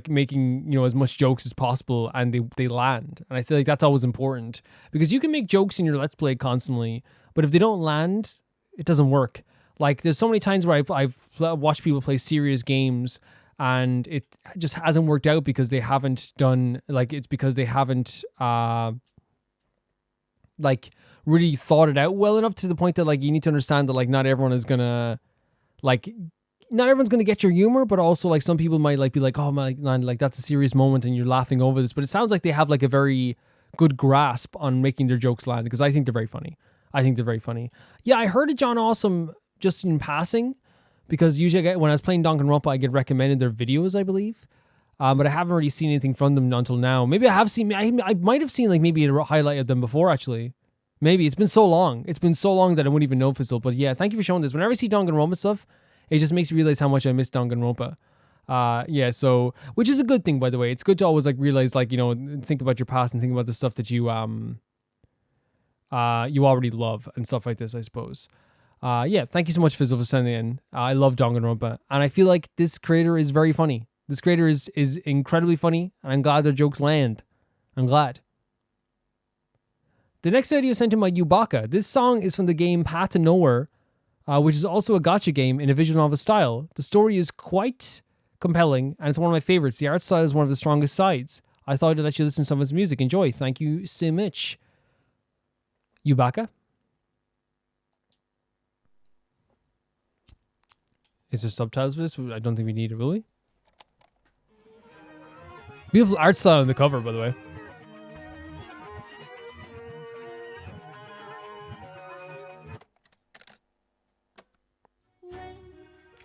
making, you know, as much jokes as possible, and they land. And I feel like that's always important, because you can make jokes in your Let's Play constantly, but if they don't land, it doesn't work. Like there's so many times where I've watched people play serious games and it just hasn't worked out because they haven't done, like, it's because they haven't like really thought it out well enough to the point that like you need to understand that like not everyone's gonna get your humor, but also like some people might like be like, oh my man, like that's a serious moment and you're laughing over this. But it sounds like they have like a very good grasp on making their jokes land, because I think they're very funny. Yeah, I heard of John Awesome just in passing, because usually when I was playing Danganronpa, I get recommended their videos, I believe. But I haven't really seen anything from them until now. Maybe I have seen, I might have seen like maybe a highlight of them before, actually. Maybe. It's been so long. It's been so long that I wouldn't even know if it's still. But yeah, thank you for showing this. Whenever I see Danganronpa stuff, it just makes me realize how much I miss Danganronpa. Yeah, so, which is a good thing, by the way. It's good to always like realize, like, you know, think about your past and think about the stuff that you already love and stuff like this, I suppose. Yeah, thank you so much, Fizzle, for sending in. I love Danganronpa, and I feel like this creator is very funny. This creator is incredibly funny, and I'm glad their jokes land. I'm glad. The next video sent in by Yubaka. This song is from the game Path to Nowhere, which is also a gacha game in a visual novel style. The story is quite compelling, and it's one of my favorites. The art style is one of the strongest sides. I thought I'd let you listen to some of his music. Enjoy. Thank you so much. Yubaka? Is there subtitles for this? I don't think we need it, really. Beautiful art style on the cover, by the way.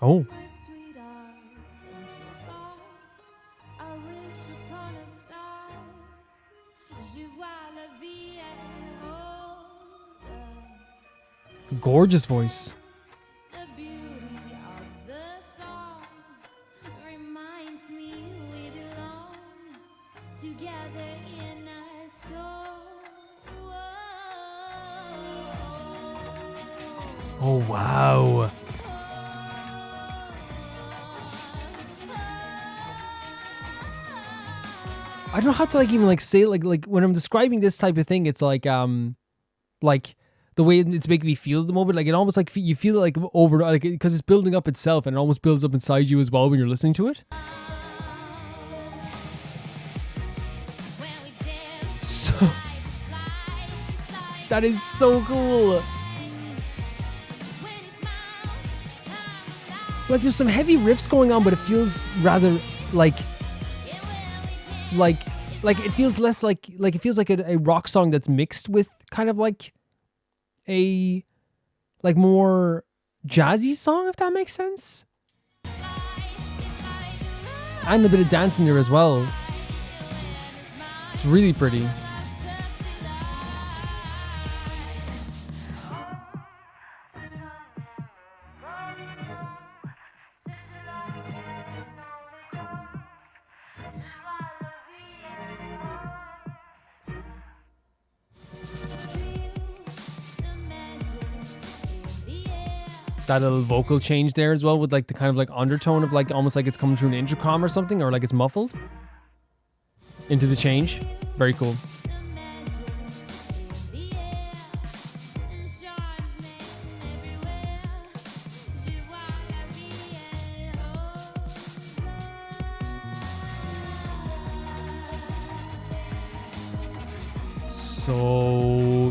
Oh. Gorgeous voice. Oh, wow. I don't know how to like even like say like when I'm describing this type of thing, it's like the way it's making me feel at the moment, like it almost like you feel it like over, like because it's building up itself and it almost builds up inside you as well when you're listening to it. So that is so cool. Like there's some heavy riffs going on, but it feels rather like it feels less like it feels like a rock song that's mixed with kind of like a like more jazzy song, if that makes sense. And a bit of dance in there as well. It's really pretty. That little vocal change there as well with like the kind of like undertone of like almost like it's coming through an intercom or something, or like it's muffled into the change. Very cool.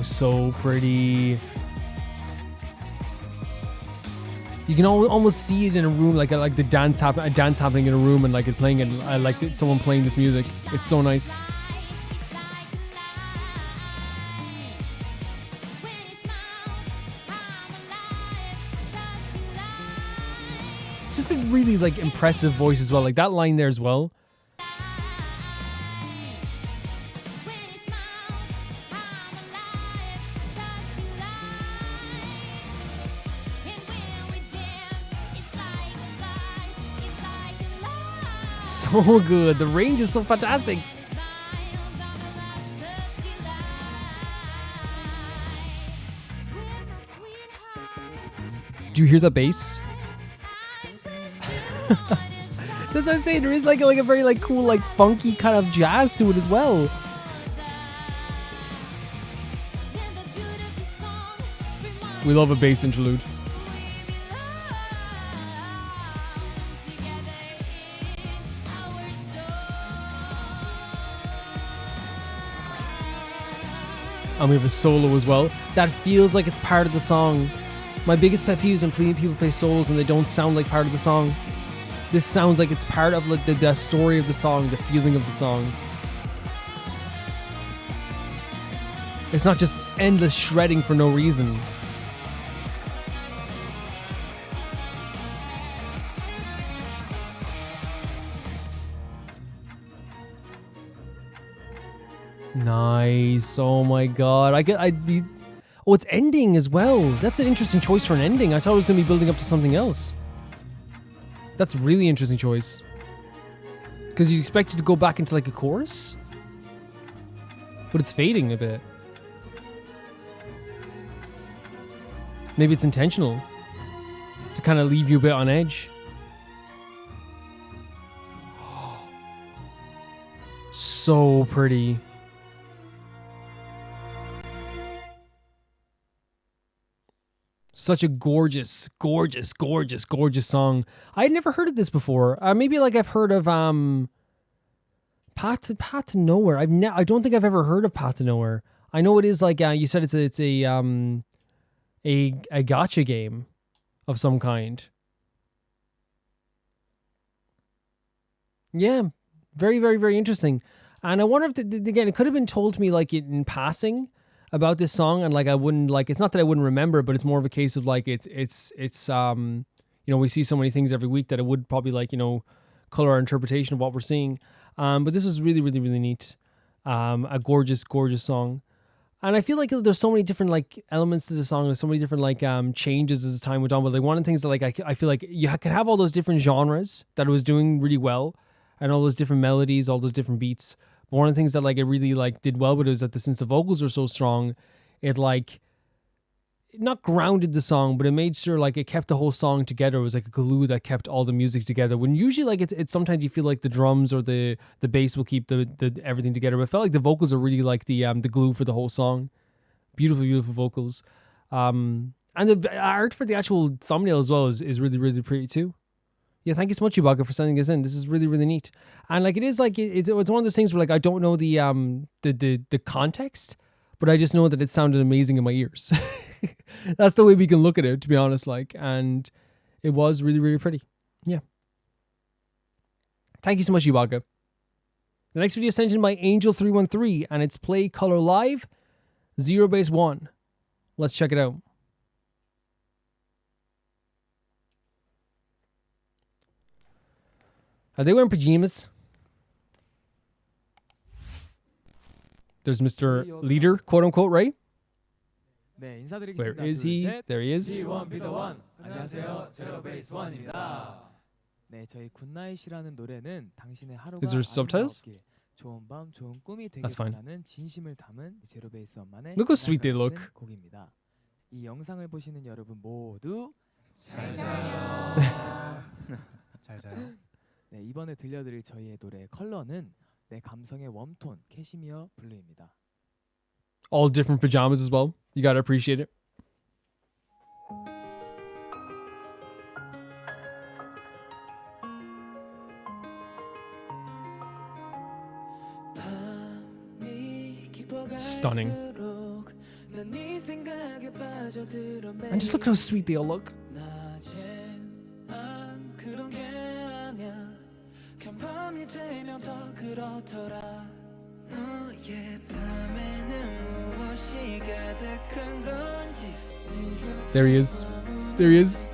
So pretty. You can almost see it in a room, like the dance happening in a room, and like it playing and like someone playing this music. It's so nice. Just a really like impressive voice as well. Like that line there as well. So good. The range is so fantastic. Do you hear the bass? That's what I say. There is like a very like cool, like funky kind of jazz to it as well. We love a bass interlude. And we have a solo as well. That feels like it's part of the song. My biggest pet peeve is when people play solos and they don't sound like part of the song. This sounds like it's part of like the story of the song, the feeling of the song. It's not just endless shredding for no reason. Nice. Oh my god. Oh, it's ending as well. That's an interesting choice for an ending. I thought it was going to be building up to something else. That's a really interesting choice. Because you'd expect it to go back into like a chorus. But it's fading a bit. Maybe it's intentional. To kind of leave you a bit on edge. So pretty. Such a gorgeous, gorgeous, gorgeous, gorgeous song. I had never heard of this before. Maybe like I've heard of Path to Nowhere. I don't think I've ever heard of Path to Nowhere. I know it is like you said it's a gacha game of some kind. Yeah, very, very, very interesting. And I wonder if again it could have been told to me like in passing about this song, and like I wouldn't like. It's not that I wouldn't remember, but it's more of a case of like it's you know, we see so many things every week that it would probably like, you know, color our interpretation of what we're seeing. But this is really, really, really neat. A gorgeous, gorgeous song. And I feel like there's so many different like elements to the song. There's so many different like changes as time went on. But like one of the things that like I feel like you could have all those different genres that it was doing really well, and all those different melodies, all those different beats. But one of the things that like it really like did well with it was that since the vocals were so strong, it like not grounded the song, but it made sure like it kept the whole song together. It was like a glue that kept all the music together. When usually like it's sometimes you feel like the drums or the bass will keep the everything together. But I felt like the vocals are really like the glue for the whole song. Beautiful, beautiful vocals. And the art for the actual thumbnail as well is really, really pretty too. Yeah, thank you so much, Yubaka, for sending this in. This is really, really neat. And like it is like it's one of those things where like I don't know the context, but I just know that it sounded amazing in my ears. That's the way we can look at it, to be honest. Like, and it was really, really pretty. Yeah. Thank you so much, Yubaka. The next video sent in by Angel313, and it's Play Color Live, ZeroBaseOne. Let's check it out. Are they wearing pajamas? There's Mr. Leader, quote unquote, right? 네, Where is he? There he is. 안녕하세요, 제로베이스원입니다. 네, 저희 굿나잇이라는 노래는 당신의 하루가 Is there subtitles? 좋은 밤, 좋은 꿈이 That's fine. 되기라는 진심을 담은 제로베이스원만의 Look how sweet they look. 곡입니다. 이 영상을 보시는 여러분 모두 잘 자요. 잘 자요. 네, 이번에 들려드릴 저희의 노래 컬러는 내 감성의 웜톤 캐시미어 블루입니다. All different pajamas as well. You gotta appreciate it. Stunning. And just look how sweet they all look. There he is. There he is.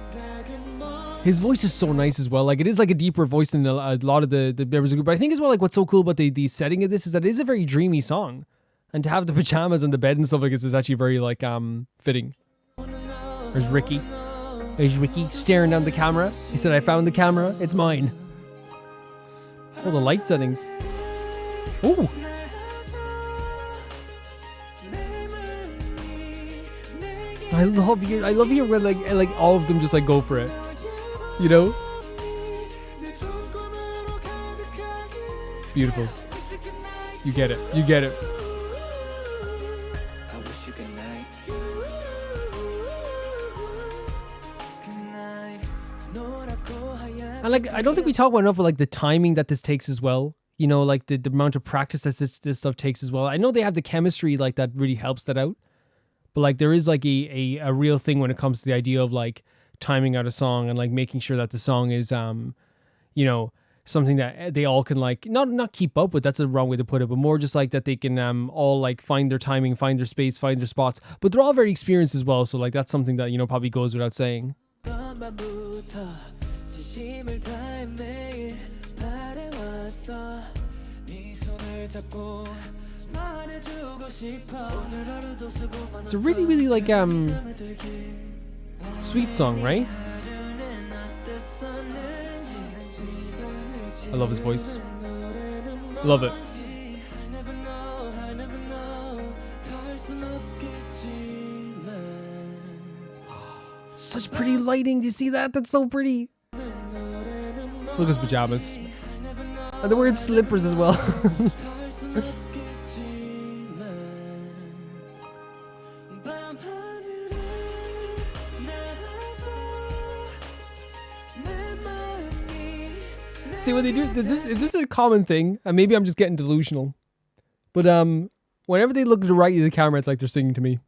His voice is so nice as well. Like it is like a deeper voice than a lot of the members of the group. But I think as well, like what's so cool about the setting of this is that it is a very dreamy song. And to have the pajamas and the bed and stuff like this is actually very like fitting. There's Ricky. There's Ricky staring down the camera. He said, I found the camera. It's mine. Oh, the light settings. Ooh. I love here when like all of them just like go for it. You know? Beautiful. You get it. You get it. And like I don't think we talk about enough of like the timing that this takes as well. You know, like the amount of practice that this stuff takes as well. I know they have the chemistry like that really helps that out. But like there is like a real thing when it comes to the idea of like timing out a song and like making sure that the song is you know, something that they all can like not keep up with, that's the wrong way to put it, but more just like that they can all like find their timing, find their space, find their spots. But they're all very experienced as well, so like that's something that, you know, probably goes without saying. It's a really, really like sweet song, right? I love his voice. Love it. Such pretty lighting. Do you see that? That's so pretty. Look at his pajamas. And they're wearing slippers as well. See what they do? Is this a common thing? And maybe I'm just getting delusional. But whenever they look right at the camera, it's like they're singing to me.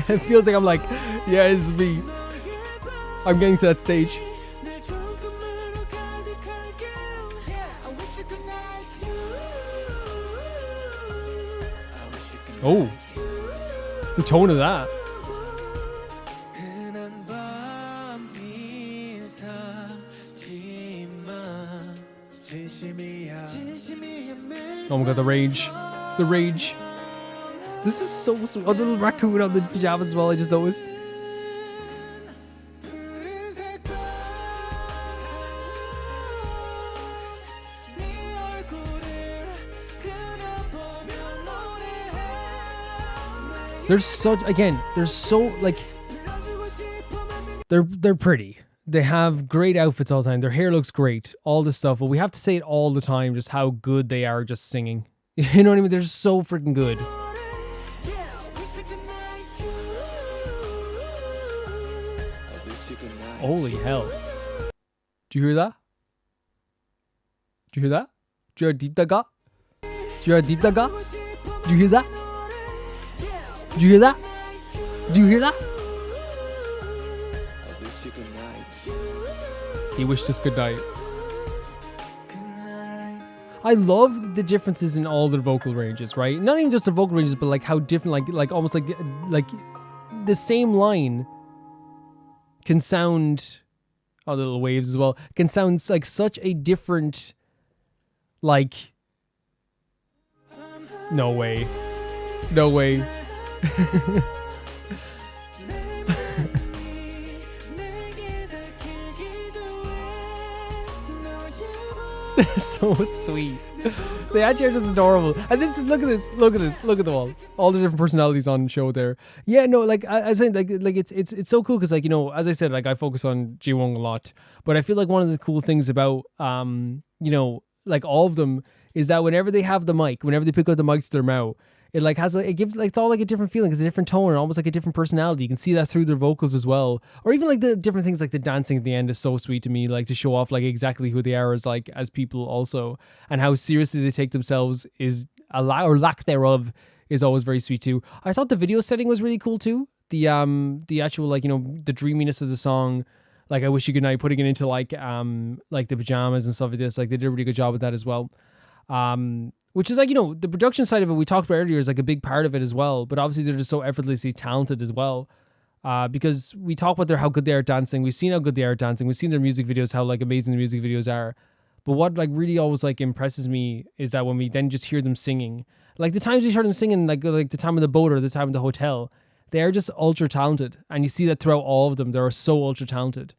It feels like I'm like, yeah, this is me. I'm getting to that stage. Oh, the tone of that. Oh my god, the rage. The rage. This is so sweet. Oh, the little raccoon on the pajamas as well, I just noticed. They're such, again, they're so, like, they're pretty. They have great outfits all the time. Their hair looks great. All this stuff. But we have to say it all the time, just how good they are just singing. You know what I mean? They're so freaking good. Holy hell. Do you hear that? Do you hear that? Do you hear deep daga? Do you hear deep daga? Do you hear that? Do you hear that? Do you hear that? He wished us good night. I love the differences in all their vocal ranges, right? Not even just their vocal ranges, but like how different, like almost like the same line can sound, oh, the little waves as well, can sound like such a different, like, no way. No way. They're so sweet. They actually are just adorable. And this, look at this, look at this, look at them all the different personalities on the show there. Yeah, no, like I said, like it's so cool because, like, you know, as I said, like I focus on Ji-won a lot, but I feel like one of the cool things about you know, like all of them is that whenever they have the mic, whenever they pick up the mic to their mouth, it like has it gives like, it's all like a different feeling. It's a different tone and almost like a different personality. You can see that through their vocals as well, or even like the different things, like the dancing at the end is so sweet to me, like to show off like exactly who they are as like as people also, and how seriously they take themselves is or lack thereof is always very sweet too. I thought the video setting was really cool too. The actual, like, you know, the dreaminess of the song, like I Wish You Good Night, putting it into like the pajamas and stuff like this, like they did a really good job with that as well. Which is like, you know, the production side of it we talked about earlier is like a big part of it as well. But obviously they're just so effortlessly talented as well. Because we talk about how good they are at dancing. We've seen how good they are at dancing. We've seen their music videos, how like amazing the music videos are. But what like really always like impresses me is that when we then just hear them singing, like the times we heard them singing, like the time of the boat or the time of the hotel, they are just ultra talented. And you see that throughout all of them. They're so ultra talented.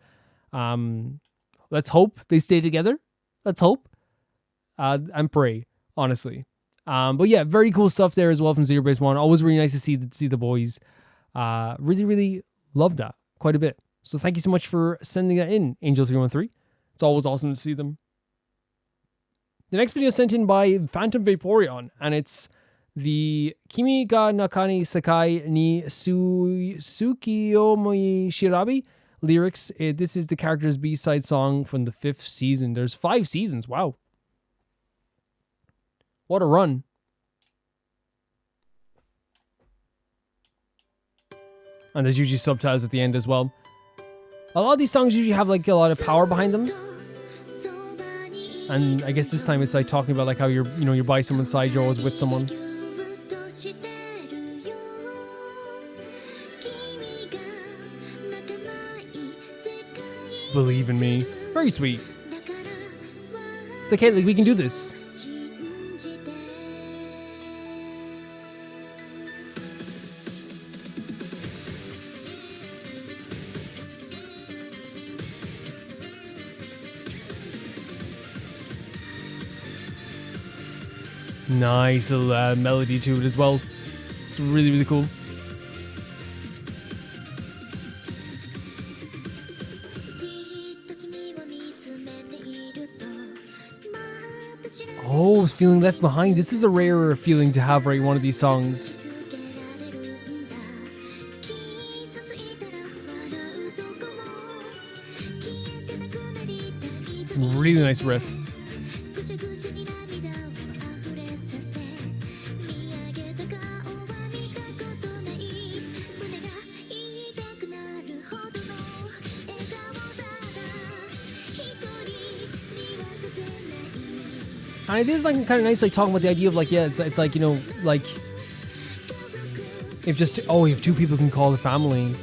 Let's hope they stay together. Let's hope. And pray. Honestly. But yeah, very cool stuff there as well from ZeroBaseOne. Always really nice to see the boys. Really, really love that quite a bit. So thank you so much for sending that in, Angel313. It's always awesome to see them. The next video sent in by Phantom Vaporeon, and it's the Kimi ga Nakani Sakai ni Tsukiyomi Shirabi lyrics. This is the character's B-side song from the 5th season. There's 5 seasons. Wow. What a run. And there's usually subtitles at the end as well. A lot of these songs usually have like a lot of power behind them. And I guess this time it's like talking about like how you're by someone's side, you're always with someone. Believe in me. Very sweet. It's okay, like we can do this. Nice little melody to it as well. It's really, really cool. Oh, feeling left behind. This is a rarer feeling to have right one of these songs. Really nice riff. And it is like kind of nice, like talking about the idea of like, yeah, it's like, you know, like if two people can call it family.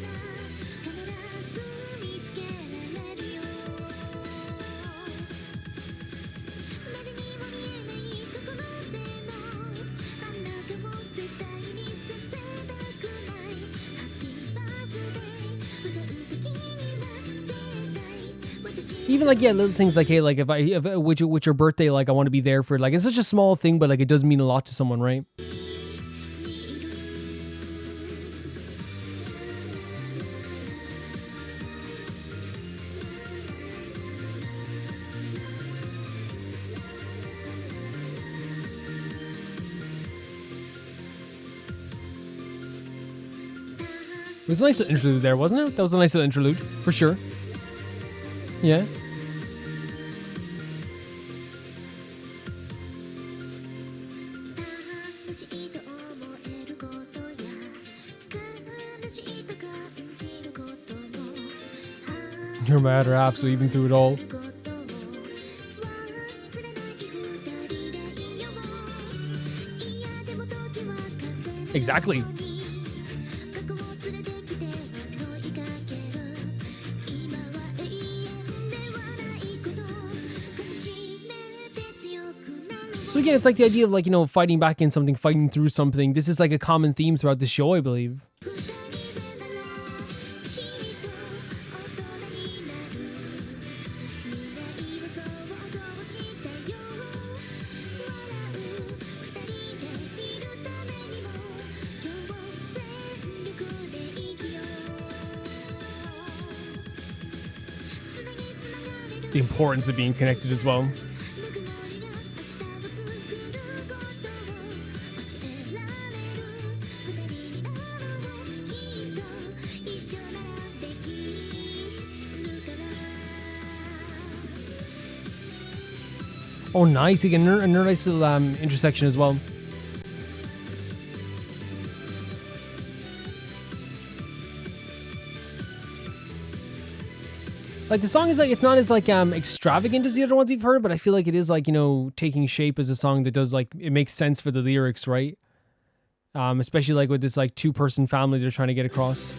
Even like, yeah, little things like, hey, like if with your birthday, like I want to be there for it. Like it's such a small thing, but like it does mean a lot to someone, right? It was a nice little interlude there, wasn't it? That was a nice little interlude, for sure. Yeah. You're my other half, so even through it all. Exactly. So again, it's like the idea of like, you know, fighting back in something, fighting through something. This is like a common theme throughout the show, I believe. The importance of being connected as well. Oh, nice. You get a nice little intersection as well. Like the song is like, it's not as like extravagant as the other ones you've heard, but I feel like it is like, you know, taking shape as a song that does like, it makes sense for the lyrics, right? Especially like with this like two-person family they're trying to get across.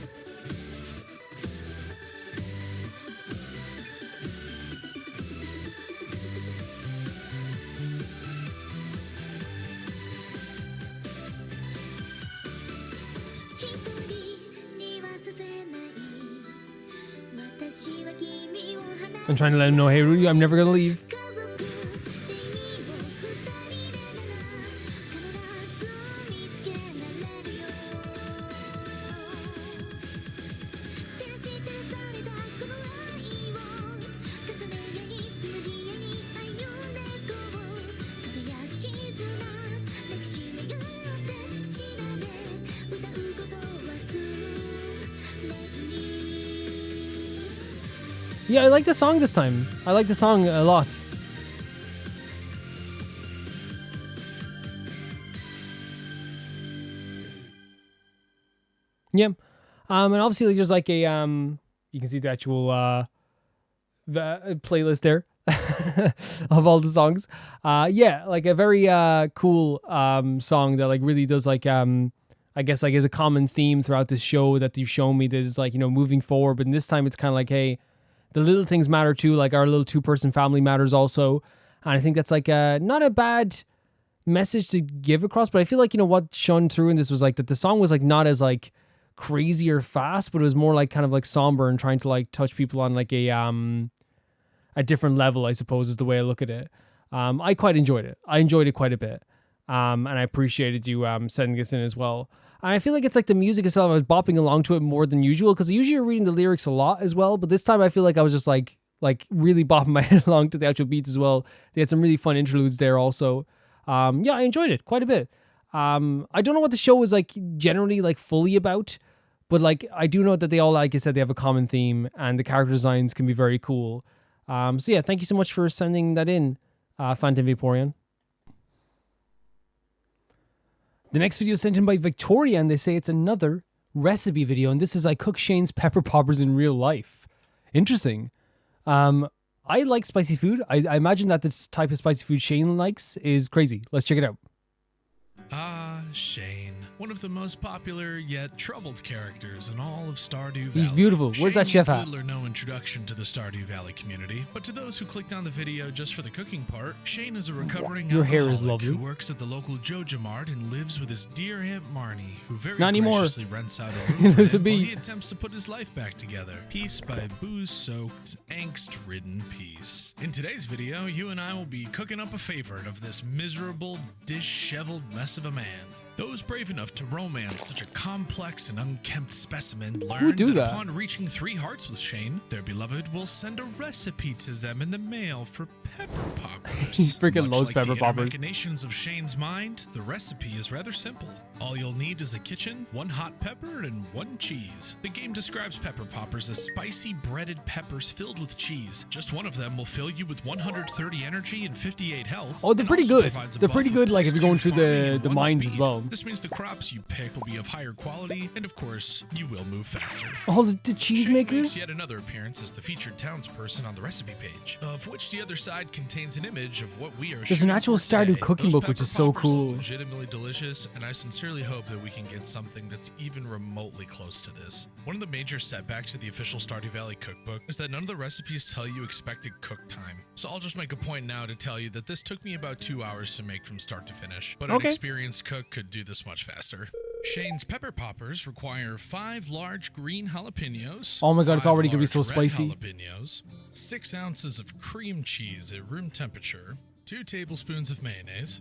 I'm trying to let him know, hey Rudy, I'm never gonna leave. Yeah, I like the song this time. I like the song a lot. Yeah. And obviously like, there's like a you can see the actual the playlist there. of all the songs. Yeah, like a very cool song that like really does like I guess like is a common theme throughout this show that you've shown me that is like, you know, moving forward. But in this time it's kind of like, hey, the little things matter too. Like our little 2-person family matters also. And I think that's like not a bad message to give across. But I feel like, you know, what shone through in this was like that the song was like not as like crazy or fast, but it was more like kind of like somber and trying to like touch people on like a different level, I suppose is the way I look at it. I quite enjoyed it. I enjoyed it quite a bit. And I appreciated you sending this in as well. And I feel like it's like the music itself, I was bopping along to it more than usual because usually you're reading the lyrics a lot as well. But this time I feel like I was just like really bopping my head along to the actual beats as well. They had some really fun interludes there also. Yeah, I enjoyed it quite a bit. I don't know what the show is like generally like fully about, but like I do know that they all, like I said, they have a common theme and the character designs can be very cool. So yeah, thank you so much for sending that in, Fontaine Vaporeon. The next video is sent in by Victoria, and they say it's another recipe video, and this is I cook Shane's pepper poppers in real life. Interesting. I like spicy food. I imagine that this type of spicy food Shane likes is crazy. Let's check it out. Shane. One of the most popular yet troubled characters in all of Stardew Valley. He's beautiful. Where's that chef hat? Little or no introduction to the Stardew Valley community, but to those who clicked on the video just for the cooking part, Shane is a recovering alcoholic who works at the local JoJo Mart and lives with his dear Aunt Marnie, who very graciously rents out a room for him while he attempts to put his life back together, piece by booze-soaked, angst-ridden piece. In today's video, you and I will be cooking up a favorite of this miserable, disheveled mess of a man. Those brave enough to romance such a complex and unkempt specimen learn that upon reaching 3 hearts with Shane, their beloved will send a recipe to them in the mail for pepper poppers. He freaking loves like pepper the poppers. machinations of Shane's mind, the recipe is rather simple. All you'll need is a kitchen, 1 hot pepper, and 1 cheese. The game describes pepper poppers as spicy breaded peppers filled with cheese. Just one of them will fill you with 130 energy and 58 health. Oh, they're pretty good. They're pretty good, like if you're going through the mines as well. This means the crops you pick will be of higher quality, and of course, you will move faster. Oh, the cheese makers? Makes yet another appearance as the featured townsperson on the recipe page, of which the other side contains an image of what we are. There's an actual Stardew cooking book, which is so cool. Legitimately delicious, and I sincerely hope that we can get something that's even remotely close to this. One of the major setbacks of the official Stardew Valley cookbook is that none of the recipes tell you expected cook time. So I'll just make a point now to tell you that this took me about 2 hours to make from start to finish, but an experienced cook could do this much faster. Shane's pepper poppers require 5 large green jalapenos. Oh my god, it's already gonna be so spicy. Jalapenos, 6 ounces of cream cheese at room temperature, 2 tablespoons of mayonnaise,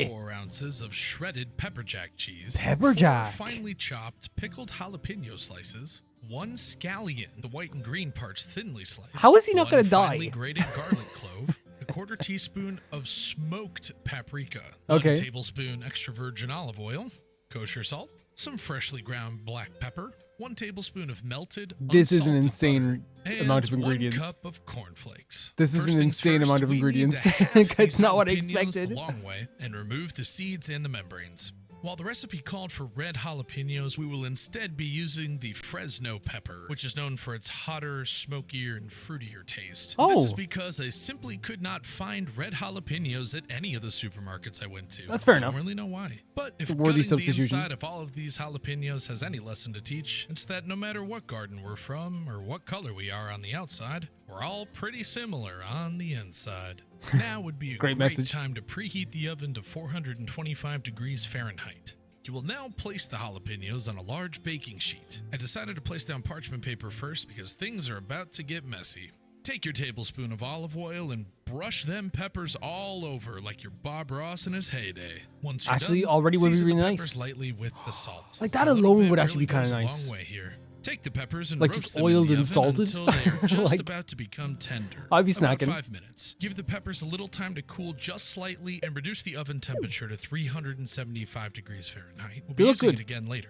4 ounces of shredded pepper jack cheese, 4 finely chopped pickled jalapeno slices, 1 scallion, the white and green parts thinly sliced. How is he not gonna die? Finely grated garlic clove, a 1/4 teaspoon of smoked paprika, 1 tablespoon extra virgin olive oil, kosher salt, some freshly ground black pepper, 1 tablespoon of melted. This is an insane amount of ingredients. 1 cup of cornflakes. This is an insane amount of ingredients. It's not what I expected. The long way, and remove the seeds and the membranes. While the recipe called for red jalapenos, we will instead be using the Fresno pepper, which is known for its hotter, smokier, and fruitier taste. This is because I simply could not find red jalapenos at any of the supermarkets I went to. That's fair enough. I don't really know why. But if worthy gutting the substitution. inside of all of these jalapenos has any lesson to teach, it's that no matter what garden we're from or what color we are on the outside, we're all pretty similar on the inside. Now would be a great time to preheat the oven to 425 degrees Fahrenheit. You will now place the jalapenos on a large baking sheet. I decided to place down parchment paper first because things are about to get messy. Take your tablespoon of olive oil and brush them peppers all over like your Bob Ross in his heyday. Once you're actually, done, already would be season really the nice. peppers lightly with the salt. Like that A little alone bit would actually be really kind of goes a nice. long way here. Take the peppers and Like roast just them in oiled the and oven salted. until they are just Like, about to become tender. I'd be About snacking. 5 minutes. Give the peppers a little time to cool just slightly and reduce the oven temperature to 375 degrees Fahrenheit. We'll be They look using good. it again later.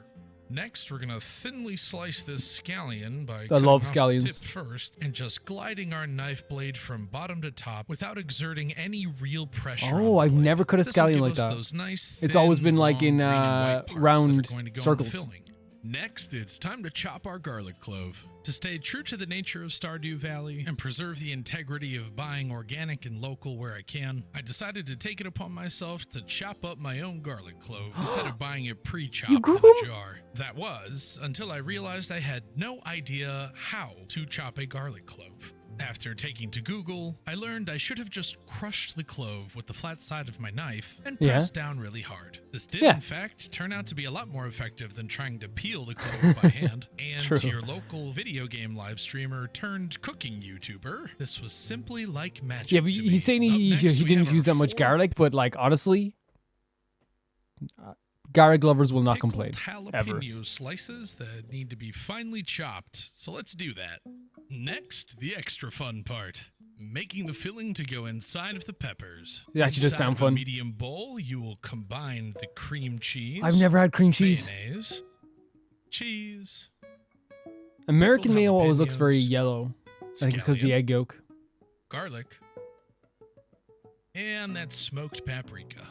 Next, we're gonna thinly slice this scallion by I cutting love off scallions. the tip first and just gliding our knife blade from bottom to top without exerting any real pressure. Oh, I've never cut a This will scallion give like us that. those nice, It's always thin, been like long in green and white parts that are round going to go in the circles. filling. Next, it's time to chop our garlic clove. To stay true to the nature of Stardew Valley and preserve the integrity of buying organic and local where I can, I decided to take it upon myself to chop up my own garlic clove instead of buying it pre-chopped in a jar. That was until I realized I had no idea how to chop a garlic clove. After taking to Google, I learned I should have just crushed the clove with the flat side of my knife and pressed down really hard. This did, in fact, turn out to be a lot more effective than trying to peel the clove by hand. And to your local video game live streamer turned cooking YouTuber, this was simply like magic. Yeah, but he's saying he didn't use that much garlic, but like honestly, garlic lovers will not complain. Jalapeno Ever. slices that need to be finely chopped. So let's do that. Next, the extra fun part. Making the filling to go inside of the peppers. It actually does sound Inside of a fun. medium bowl, you will combine the cream cheese. I've never had cream cheese. Mayonnaise, cheese. American mayo always looks very yellow. I think it's because of the egg yolk. Garlic. And that smoked paprika.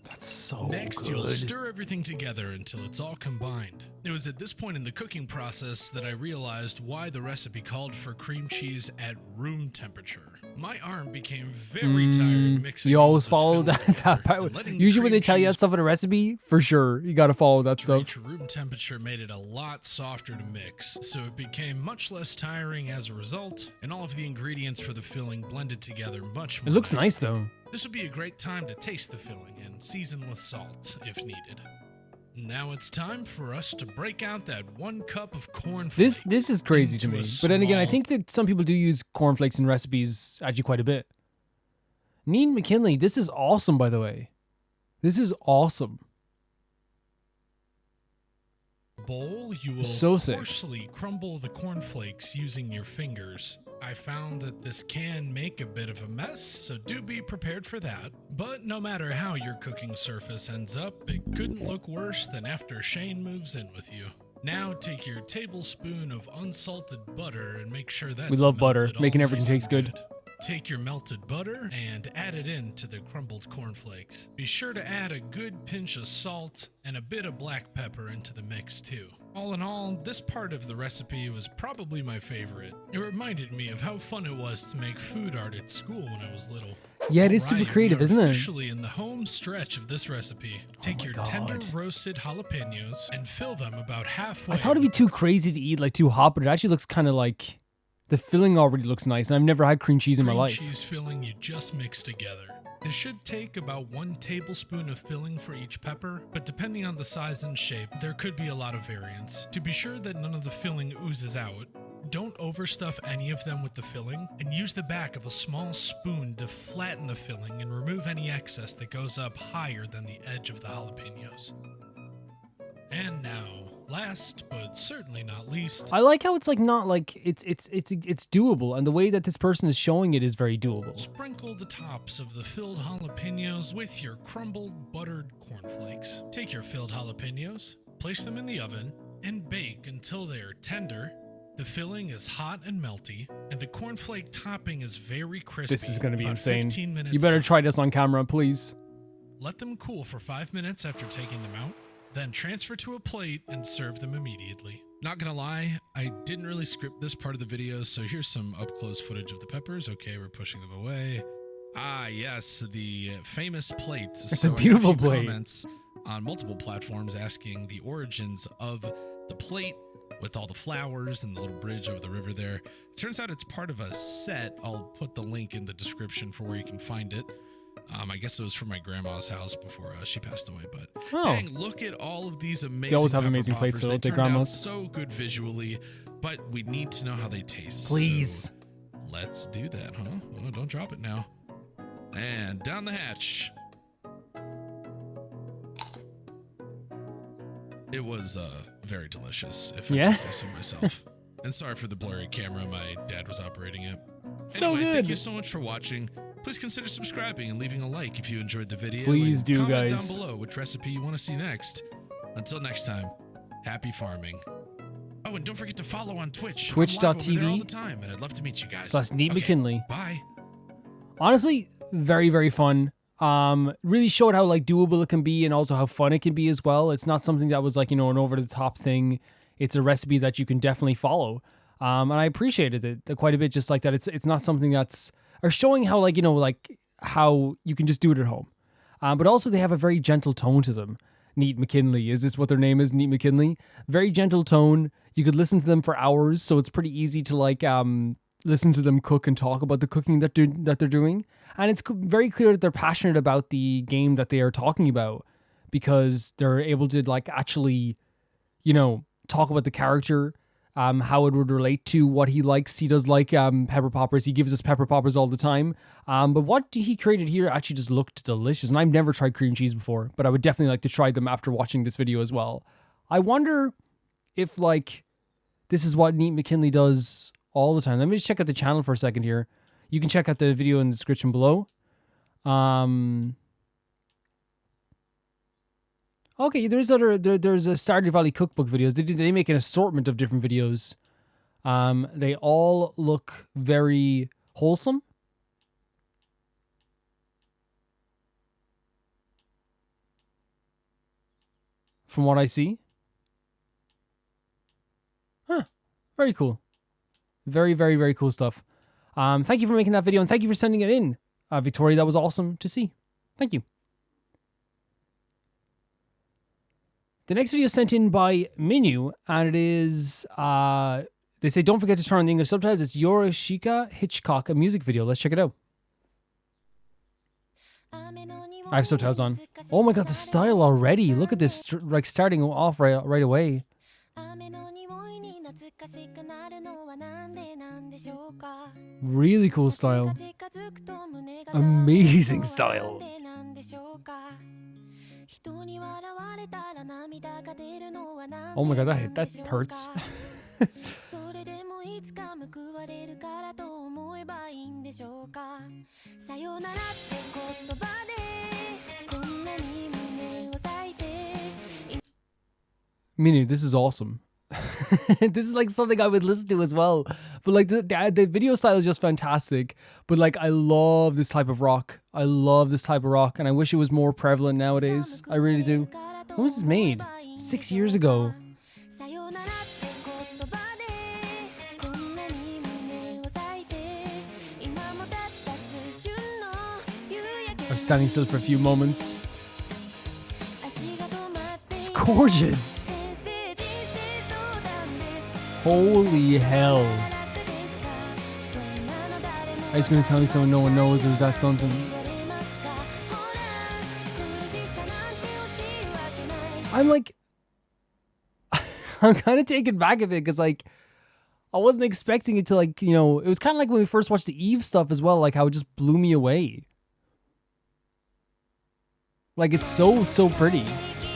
That's so Next, good. you'll stir everything together until it's all combined. It was at this point in the cooking process that I realized why the recipe called for cream cheese at room temperature. My arm became very tired mixing. You always follow that part. Usually when they tell you that stuff in a recipe, for sure, you got to follow that stuff. Reach room temperature made it a lot softer to mix, so it became much less tiring as a result, and all of the ingredients for the filling blended together much more It looks nice nicely. though. This would be a great time to taste the filling and season with salt if needed. Now it's time for us to break out that 1 cup of cornflakes. This is crazy to into me. a But then again, I small- think that some people do use cornflakes in recipes actually quite a bit. Neen McKinley, this is awesome, by the way. This is awesome. bowl, you will So sick. coarsely crumble the cornflakes using your fingers. I found that this can make a bit of a mess, so do be prepared for that. But no matter how your cooking surface ends up, it couldn't look worse than after Shane moves in with you. Now take your tablespoon of unsalted butter and make sure that's We love butter. melted all Making everything nice taste and good. Take your melted butter and add it into the crumbled cornflakes. Be sure to add a good pinch of salt and a bit of black pepper into the mix too. All in all, this part of the recipe was probably my favorite. It reminded me of how fun it was to make food art at school when I was little. Yeah, it is super Alright, creative, we are isn't it? Officially in the home stretch of this recipe. Take your tender God. roasted jalapenos and fill them about halfway. I thought it'd be too crazy to eat, like too hot, but it actually looks kind of like the filling already looks nice. And I've never had cream cheese in my life. Cream cheese filling you just mix together. This should take about 1 tablespoon of filling for each pepper, but depending on the size and shape, there could be a lot of variance. To be sure that none of the filling oozes out, don't overstuff any of them with the filling, and use the back of a small spoon to flatten the filling and remove any excess that goes up higher than the edge of the jalapenos. And now, last but certainly not least, I like how it's like not like it's doable, and the way that this person is showing it is very doable. sprinkle the tops of the filled jalapenos with your crumbled buttered cornflakes. Take your filled jalapenos, place them in the oven, and bake until they are tender. The filling is hot and melty, and the cornflake topping is very crispy. This is going to be about insane. 15 minutes You better time. try this on camera, please. Let them cool for 5 minutes after taking them out, then transfer to a plate and serve them immediately. Not gonna lie, I didn't really script this part of the video, so here's some up-close footage of the peppers. Okay, we're pushing them away. Ah, yes, the famous plate. It's So a I got beautiful few plate. Comments on multiple platforms asking the origins of the plate with all the flowers and the little bridge over the river there. Turns out it's part of a set. I'll put the link in the description for where you can find it. I guess it was from my grandma's house before she passed away, but Oh. dang, look at all of these amazing They always have pepper amazing plates, poppers. so They they'll take turned out grandma's. so good visually, but we need to know how they taste. Please. So let's do that, huh? Oh, don't drop it now. And down the hatch. It was very delicious, if I Yeah? do say so myself. And sorry for the blurry camera, my dad was operating it. So Anyway, good. thank you so much for watching. Please consider subscribing and leaving a like if you enjoyed the video. Please and do, comment guys. down below which recipe you want to see next. Until next time, happy farming. Oh, and don't forget to follow on Twitch. I'm live over there all the time, and I'd love to meet you guys. /Neat Okay, McKinley. Bye. Honestly, very, very fun. Really showed how like doable it can be and also how fun it can be as well. It's not something that was like, an over the top thing. It's a recipe that you can definitely follow. And I appreciated it quite a bit, just like that. It's not something that's, or showing how like, like how you can just do it at home. But also they have a very gentle tone to them. Neat McKinley. Is this what their name is? Neat McKinley? Very gentle tone. You could listen to them for hours. So it's pretty easy to like, listen to them cook and talk about the cooking that they're doing. And it's very clear that they're passionate about the game that they are talking about, because they're able to like actually, talk about the character, how it would relate to what he likes. He does like pepper poppers. He gives us pepper poppers all the time. But what he created here actually just looked delicious. And I've never tried cream cheese before, but I would definitely like to try them after watching this video as well. I wonder if like this is what Neat McKinley does all the time. Let me just check out the channel for a second here. You can check out the video in the description below. Okay, there's a Stardew Valley cookbook videos. They make an assortment of different videos. They all look very wholesome. From what I see. Huh. Very cool. Very, very, very cool stuff. Thank you for making that video, and thank you for sending it in, Victoria. That was awesome to see. Thank you. The next video is sent in by Minu, and it is, they say, don't forget to turn on the English subtitles. It's Yika Hitchcock, a music video. Let's check it out. I have subtitles on. Oh my god, the style already. Look at this, like starting off right away. Really cool style. Amazing style. Oh my god, that hurts. Minu, this is awesome. This is like something I would listen to as well. But like the video style is just fantastic. But like I love this type of rock. I love this type of rock, and I wish it was more prevalent nowadays. I really do. When was this made? 6 years ago. I'm standing still for a few moments. It's gorgeous. Holy hell. Are you going to tell me someone no one knows, or is that something? I'm like, I'm kind of taken back a bit, because like, I wasn't expecting it to like, it was kind of like when we first watched the Eve stuff as well, like how it just blew me away. Like it's so pretty,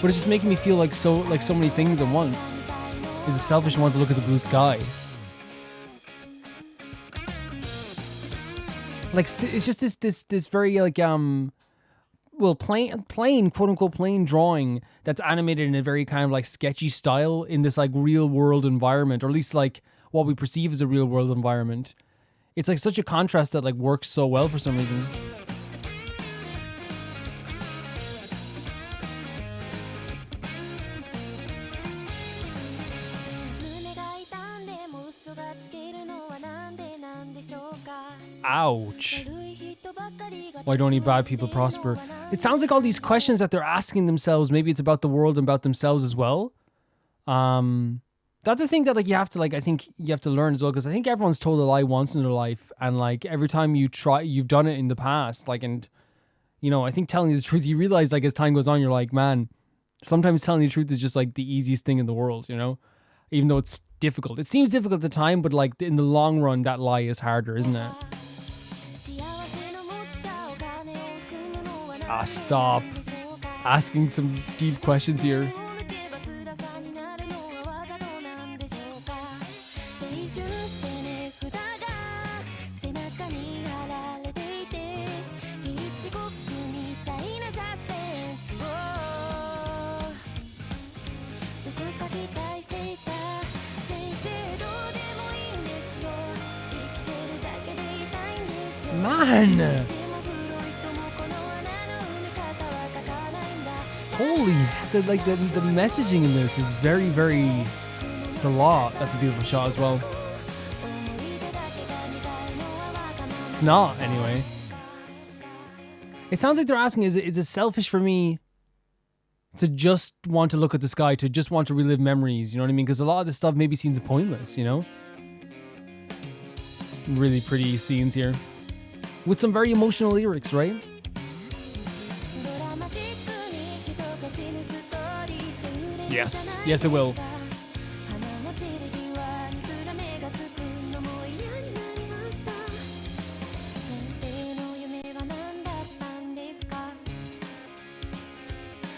but it's just making me feel like so many things at once. Is a selfish one to look at the blue sky. Like it's just this very like well plain quote unquote plain drawing that's animated in a very kind of like sketchy style in this like real world environment, or at least like what we perceive as a real world environment. It's like such a contrast that like works so well for some reason. Ouch. Why don't any bad people prosper? It sounds like all these questions that they're asking themselves, maybe it's about the world and about themselves as well. That's a thing that like you have to like, I think you have to learn as well, because I think everyone's told a lie once in their life, and like every time you try, you've done it in the past, like, and I think telling the truth, you realize like as time goes on, you're like, man, sometimes telling the truth is just like the easiest thing in the world, even though it's difficult. It seems difficult at the time, but like in the long run, that lie is harder, isn't it? Ah, stop asking some deep questions here. Man! holy, the messaging in this is very, very, it's a lot. That's a beautiful shot as well. It's not, anyway. It sounds like they're asking, is it selfish for me to just want to look at the sky, to just want to relive memories, you know what I mean? Because a lot of this stuff maybe seems pointless, you know? Really pretty scenes here. With some very emotional lyrics, right? Yes, yes it will.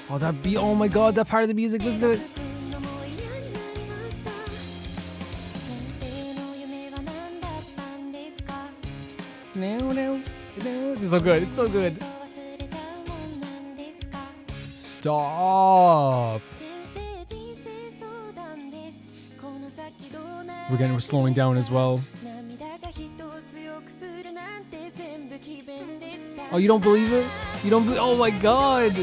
Oh, that beat, oh my god, that part of the music, listen to it. No. It's so good, it's so good. Stop. We're slowing down as well. Oh, you don't believe it? You don't believe, oh my god.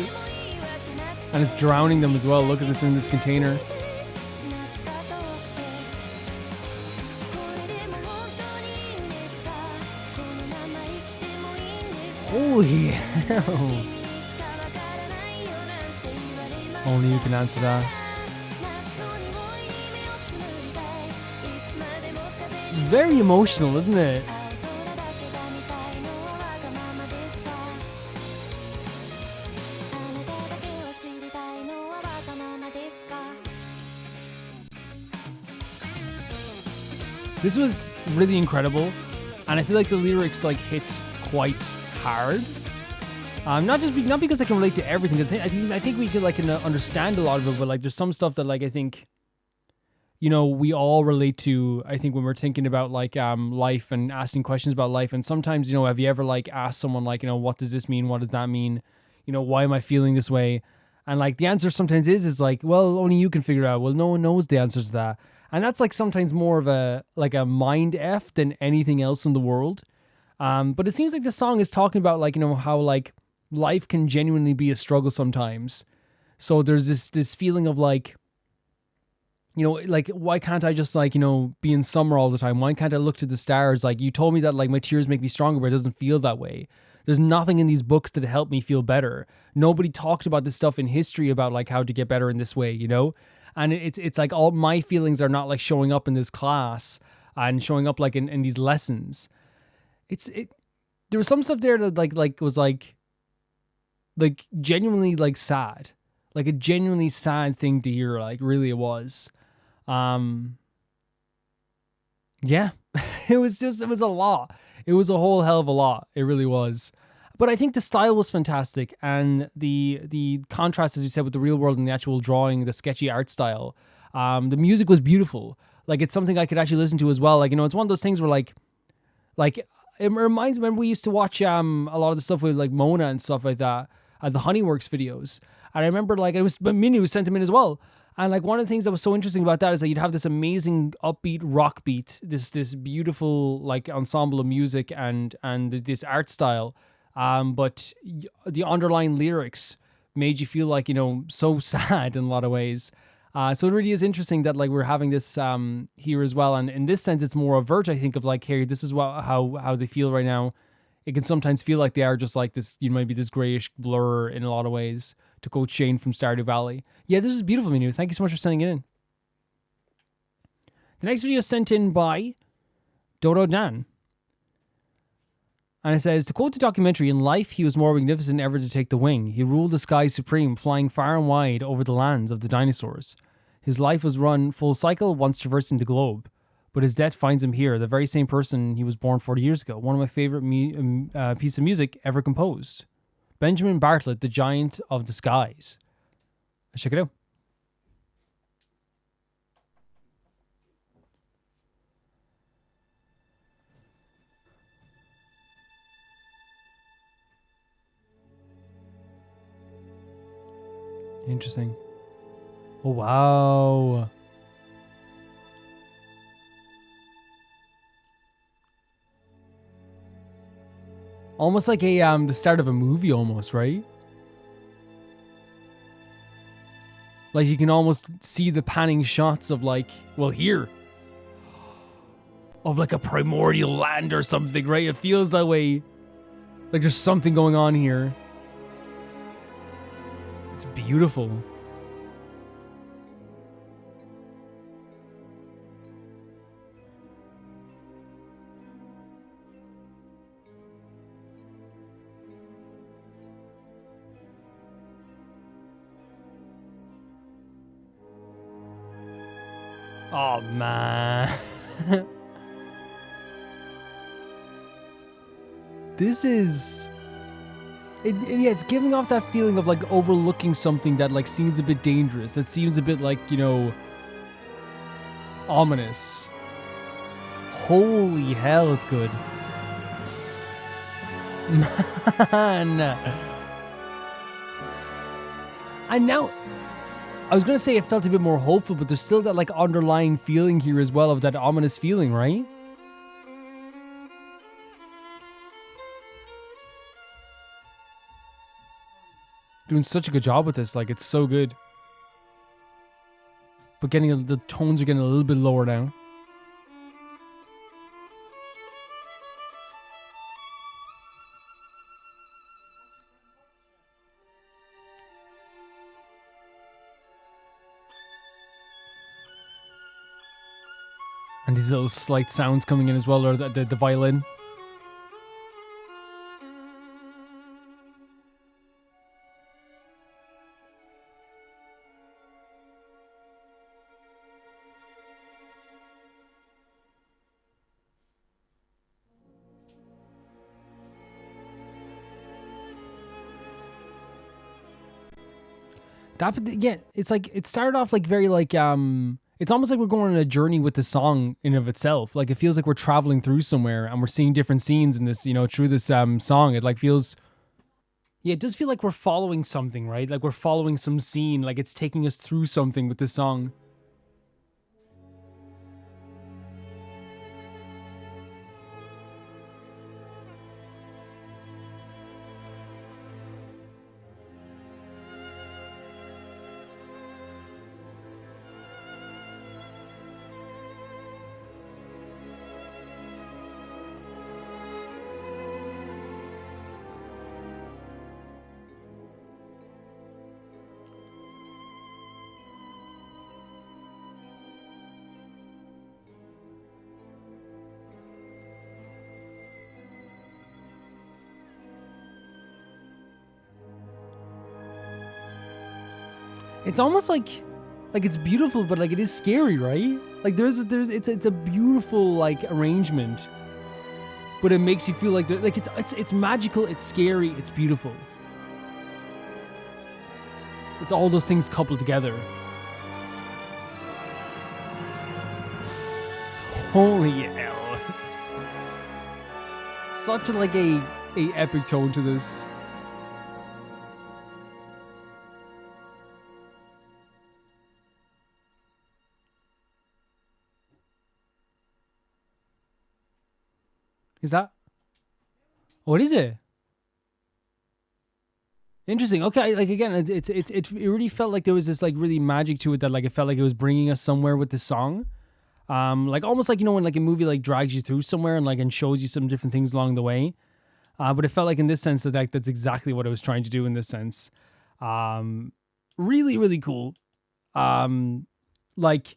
And it's drowning them as well. Look at this in this container. Holy hell. Only you can answer that. It's very emotional, isn't it? This was really incredible, and I feel like the lyrics like hit quite hard. Not because I can relate to everything, because I think we could like understand a lot of it, but like there's some stuff that like I think, you know, we all relate to. I think when we're thinking about like life and asking questions about life, and sometimes, you know, have you ever like asked someone like, you know, what does this mean? What does that mean? You know, why am I feeling this way? And like the answer sometimes is like, well, only you can figure it out. Well, no one knows the answer to that. And that's like sometimes more of a mind F than anything else in the world. But it seems like the song is talking about like, you know, how like life can genuinely be a struggle sometimes. So there's this feeling of like, you know, like, why can't I just like, you know, be in summer all the time? Why can't I look to the stars? Like, you told me that like my tears make me stronger, but it doesn't feel that way. There's nothing in these books that help me feel better. Nobody talked about this stuff in history about like how to get better in this way, you know? And it's like all my feelings are not like showing up in this class and showing up like in these lessons. There was some stuff there that like was like genuinely like sad, like a genuinely sad thing to hear. Like really it was. Yeah, it was a lot. It was a whole hell of a lot. It really was. But I think the style was fantastic, and the contrast, as you said, with the real world and the actual drawing, the sketchy art style. The music was beautiful. Like, it's something I could actually listen to as well. Like, you know, it's one of those things where like it reminds me when we used to watch a lot of the stuff with like Mona and stuff like that, the Honeyworks videos. And I remember like it was Minnie who sent them in as well. And like one of the things that was so interesting about that is that you'd have this amazing upbeat rock beat, this beautiful like ensemble of music and this art style. But the underlying lyrics made you feel like, you know, so sad in a lot of ways. So it really is interesting that like we're having this here as well. And in this sense, it's more overt, I think, of like, hey, this is how they feel right now. It can sometimes feel like they are just like this, you know, maybe this grayish blur in a lot of ways, to quote Shane from Stardew Valley. Yeah, this is beautiful, Minu. Thank you so much for sending it in. The next video is sent in by Dodo Dan. And it says, to quote the documentary, in life he was more magnificent than ever to take the wing. He ruled the skies supreme, flying far and wide over the lands of the dinosaurs. His life was run full cycle, once traversing the globe. But his death finds him here, the very same person he was born 40 years ago. One of my favorite piece of music ever composed. Benjamin Bartlett, the Giant of the Skies. Let's check it out. Interesting. Oh, wow. Almost like the start of a movie almost, right? Like you can almost see the panning shots of like, well, here. Of like a primordial land or something, right? It feels that way. Like there's something going on here. It's beautiful. Oh man. This is yeah, it's giving off that feeling of like overlooking something that like seems a bit dangerous. That seems a bit like, you know, ominous. Holy hell, it's good. Man. And now I was gonna say it felt a bit more hopeful, but there's still that like underlying feeling here as well of that ominous feeling, right? Doing such a good job with this, like it's so good. But the tones are getting a little bit lower now. And these little slight sounds coming in as well, or the violin. Yeah, it's like it started off like very like it's almost like we're going on a journey with the song in of itself. Like it feels like we're traveling through somewhere and we're seeing different scenes in this, you know, through this song. It like feels, yeah, it does feel like we're following something, right? Like we're following some scene, like it's taking us through something with this song. It's almost like it's beautiful, but like it is scary, right? Like it's a beautiful like arrangement, but it makes you feel like it's magical, it's scary, it's beautiful. It's all those things coupled together. Holy hell! Such like a epic tone to this. Is that? What is it? Interesting. Okay, like again, it really felt like there was this like really magic to it that like it felt like it was bringing us somewhere with this song. Like almost like, you know, when like a movie like drags you through somewhere and like and shows you some different things along the way. But it felt like in this sense that that's exactly what it was trying to do in this sense. Really, really cool. Like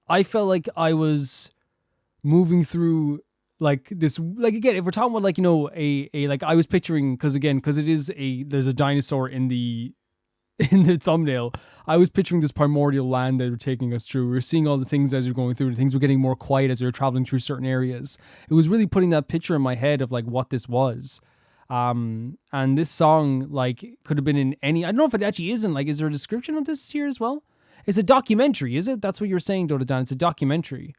I felt like I was moving through like this, like again, if we're talking about like, you know, a like I was picturing, because there's a dinosaur in the thumbnail. I was picturing this primordial land that were taking us through. We were seeing all the things as you're going through, and things were getting more quiet as we were traveling through certain areas. It was really putting that picture in my head of like what this was. And this song like could have been in any, I don't know if it actually isn't, like, is there a description of this here as well? It's a documentary, is it? That's what you were saying, Dota Dan. It's a documentary.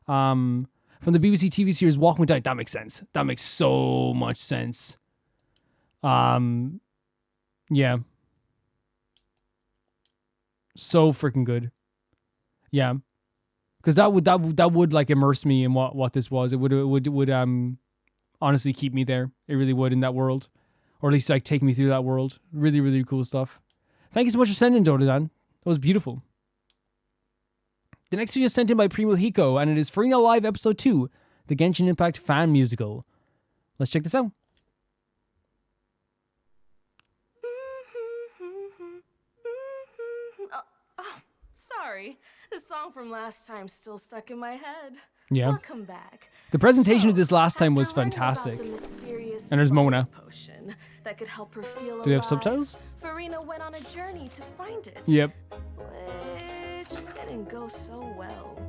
From the BBC TV series Walking with Died. That makes sense. That makes so much sense. Yeah. So freaking good. Yeah. Because that would like immerse me in what this was. It would honestly keep me there. It really would in that world. Or at least like take me through that world. Really, really cool stuff. Thank you so much for sending, Dota Dan. That was beautiful. The next video is sent in by Primo Hiko, and it is Furina Live Episode 2, the Genshin Impact fan musical. Let's check this out. Sorry, the song from last time still stuck in my head. Yeah. Welcome back. The presentation of this last time was fantastic. And there's Mona. Potion that could help her feel Do we have alive. subtitles? Furina went on a journey to find it. Yep. Which didn't go so well.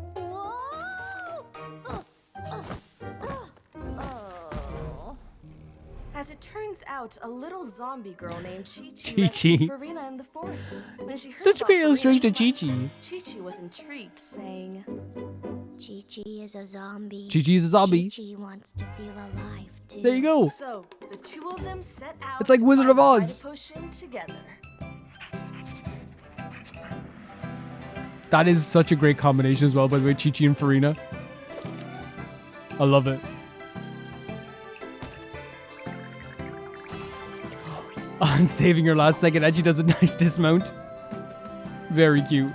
As it turns out, a little zombie girl named Chi-Chi rescued Furina in the forest. When she heard Such a about great Furina's illustration of quest, Chi-Chi. Chi-Chi was intrigued, saying, Chi-Chi is a zombie. Chi-Chi is a zombie. Chi-Chi wants to feel alive too. There you go. So, the two of them set out It's like to Wizard find of the Oz. potion together. That is such a great combination as well, by the way, Chi-Chi and Furina. I love it. On saving her last second, Edgy does a nice dismount. Very cute.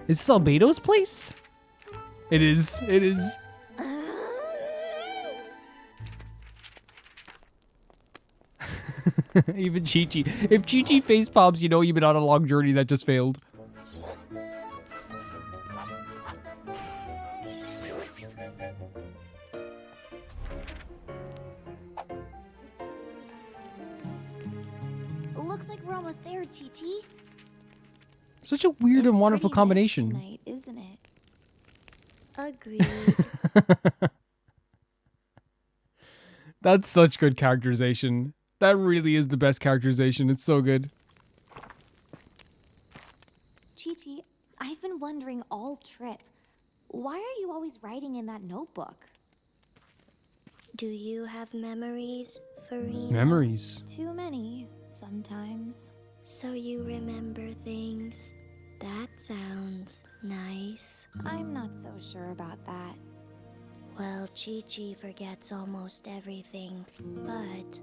Is this Albedo's place? It is. It is. Even Chi-Chi. If Chi-Chi face pops, you know you've been on a long journey that just failed. Looks like we're almost there, Chi-Chi. Such a weird and wonderful combination. Tonight, isn't it? Agreed. That's such good characterization. That really is the best characterization. It's so good. Chi-Chi, I've been wondering all trip. Why are you always writing in that notebook? Do you have memories, Furina? Memories. Too many, sometimes. So you remember things? That sounds nice. I'm not so sure about that. Well, Chi-Chi forgets almost everything, but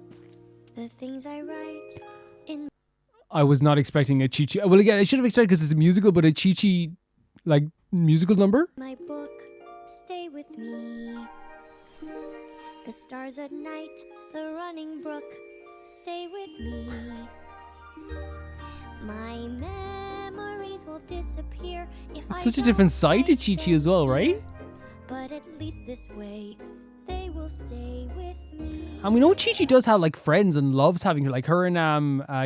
the things I write in... I was not expecting a Chi-Chi. Well, again, I should have expected because it's a musical, but a Chi-Chi, like, musical number? My book, stay with me. The stars at night, the running brook, stay with me. My memories will disappear if It's such a different side to Chi-Chi as well, right? But at least this way, they will stay with me. And we know Chi-Chi does have, like, friends and loves having her. Like, her and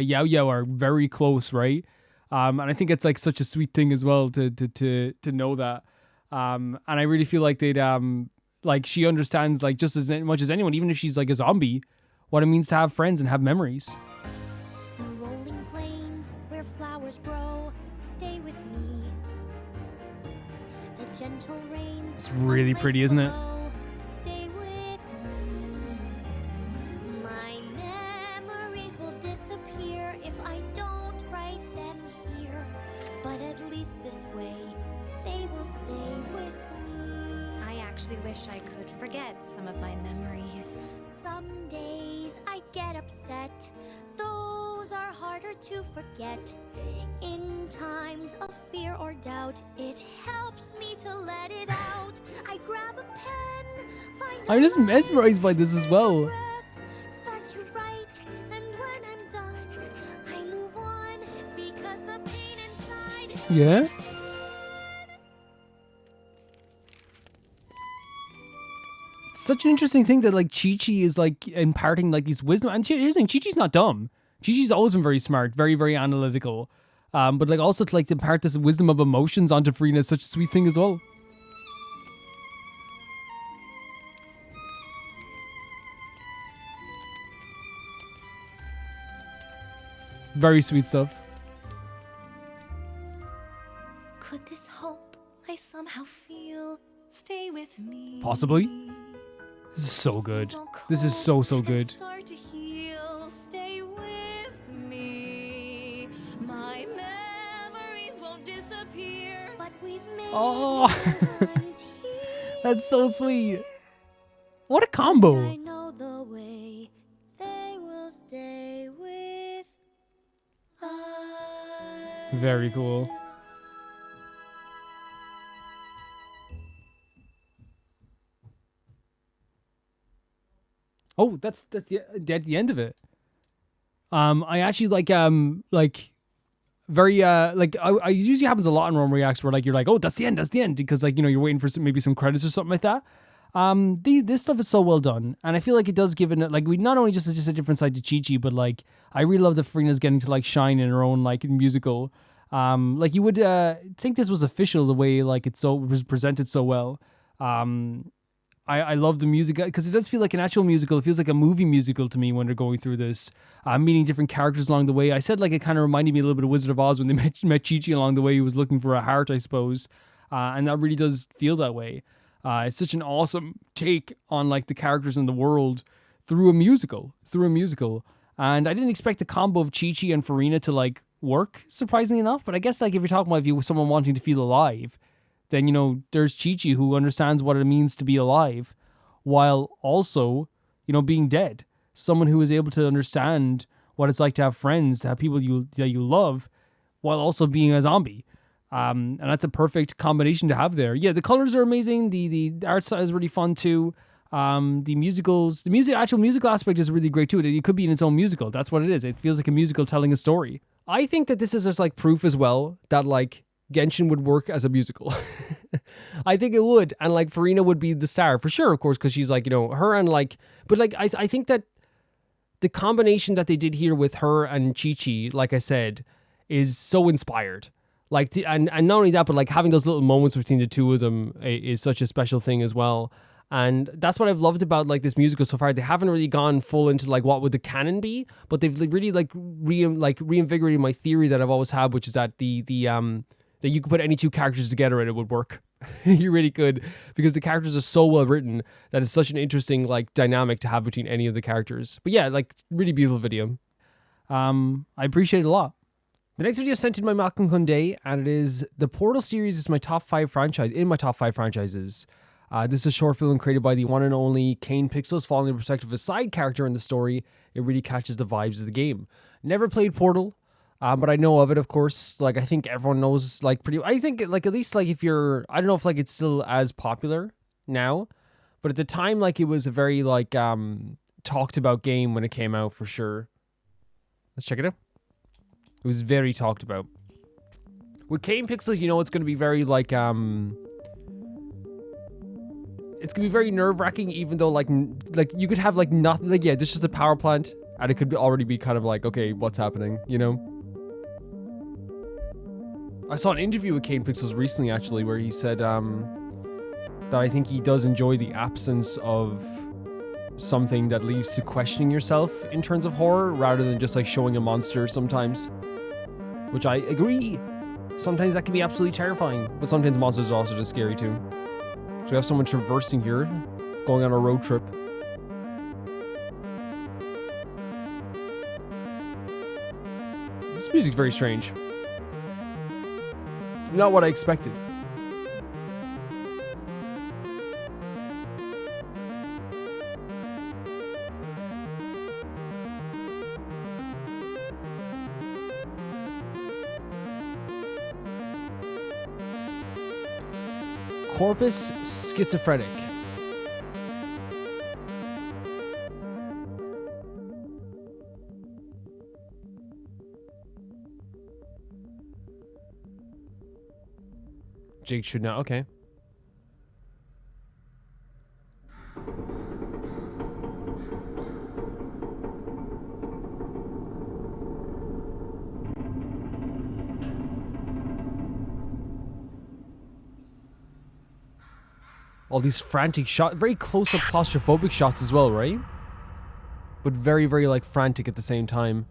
Yao are very close, right? And I think it's, like, such a sweet thing as well to know that. And I really feel like they'd, like, she understands, like, just as much as anyone, even if she's, like, a zombie, what it means to have friends and have memories. The rolling plains where flowers grow, stay with me. The gentle rains. It's really pretty, isn't it? Stay with me. My memories will disappear if I don't write them here. But at least this way, they will stay with me. I actually wish I could forget some of my memories. Some days I get upset. Those are harder to forget. In times of fear or doubt, it helps me to let it out. I grab a pen, find I'm just mesmerized by this as well. start to write, and when I'm done, I move on because the pain inside. Yeah? Such an interesting thing that, like, Chi-Chi is, like, imparting, like, these wisdom. And here's the thing, Chi-Chi's not dumb. Chi-Chi's always been very smart, very, very analytical. But, like, also to, like, impart this wisdom of emotions onto Furina is such a sweet thing as well. Very sweet stuff. Could this hope I somehow feel stay with me? Possibly. This is so good. This is so, so good. Start to heal, stay with me. My memories won't disappear, but we've made Oh, that's so sweet. What a combo. I know the way they will stay with Very cool. Oh, that's the end of it. I actually like very I usually happens a lot in Rome Reacts where like you're like, oh, that's the end, because like, you know, you're waiting for maybe some credits or something like that. This stuff is so well done, and I feel like it does give it like, we not only just a different side to Chi-Chi, but like I really love that Furina's getting to like shine in her own like musical. Like you would think this was official the way like it was presented so well. I love the music because it does feel like an actual musical. It feels like a movie musical to me when they're going through this, meeting different characters along the way. I said like it kind of reminded me a little bit of Wizard of Oz when they met Chi-Chi along the way. He was looking for a heart, I suppose, and that really does feel that way. It's such an awesome take on like the characters in the world through a musical. And I didn't expect the combo of Chi-Chi and Furina to like work, surprisingly enough. But I guess like if you're talking about if someone wanting to feel alive, then, you know, there's Chi-Chi who understands what it means to be alive while also, you know, being dead. Someone who is able to understand what it's like to have friends, to have people that you love, while also being a zombie. And that's a perfect combination to have there. Yeah, the colors are amazing. The art style is really fun too. The actual musical aspect is really great too. It could be in its own musical. That's what it is. It feels like a musical telling a story. I think that this is just like proof as well that like Genshin would work as a musical. I think it would. And like Furina would be the star for sure, of course, because she's like, you know, her and like, but like, I think that the combination that they did here with her and Chi-Chi, like I said, is so inspired. Like, and not only that, but like having those little moments between the two of them is such a special thing as well. And that's what I've loved about like this musical so far. They haven't really gone full into like what would the canon be, but they've really like reinvigorated my theory that I've always had, which is that that you could put any two characters together and it would work. You really could, because the characters are so well written that it's such an interesting like dynamic to have between any of the characters. But yeah, like really beautiful video. I appreciate it a lot. The next video is sent in by Malcolm Kunde, and it is the Portal series is my top 5 franchises. This is a short film created by the one and only Kane Pixels, following the perspective of a side character in the story. It really catches the vibes of the game. Never played Portal, but I know of it, of course. Like, I think everyone knows, like, I think, like, at least, like, if you're, I don't know if, like, it's still as popular now, but at the time, like, it was a very, like, talked about game when it came out, for sure. Let's check it out. It was very talked about. With Kane Pixels, you know, it's going to be very, like, it's going to be very nerve-wracking, even though, like you could have, like, nothing, like, yeah, this is just a power plant, and it could already be kind of like, okay, what's happening, you know? I saw an interview with Kane Pixels recently, actually, where he said, that I think he does enjoy the absence of something that leaves to questioning yourself in terms of horror, rather than just, like, showing a monster sometimes. Which I agree. Sometimes that can be absolutely terrifying, but sometimes monsters are also just scary too. So we have someone traversing here, going on a road trip. This music's very strange. Not what I expected. Corpus, schizophrenic. Jake should know. Okay. All these frantic shots, very close-up claustrophobic shots as well, right? But very, very, like, frantic at the same time.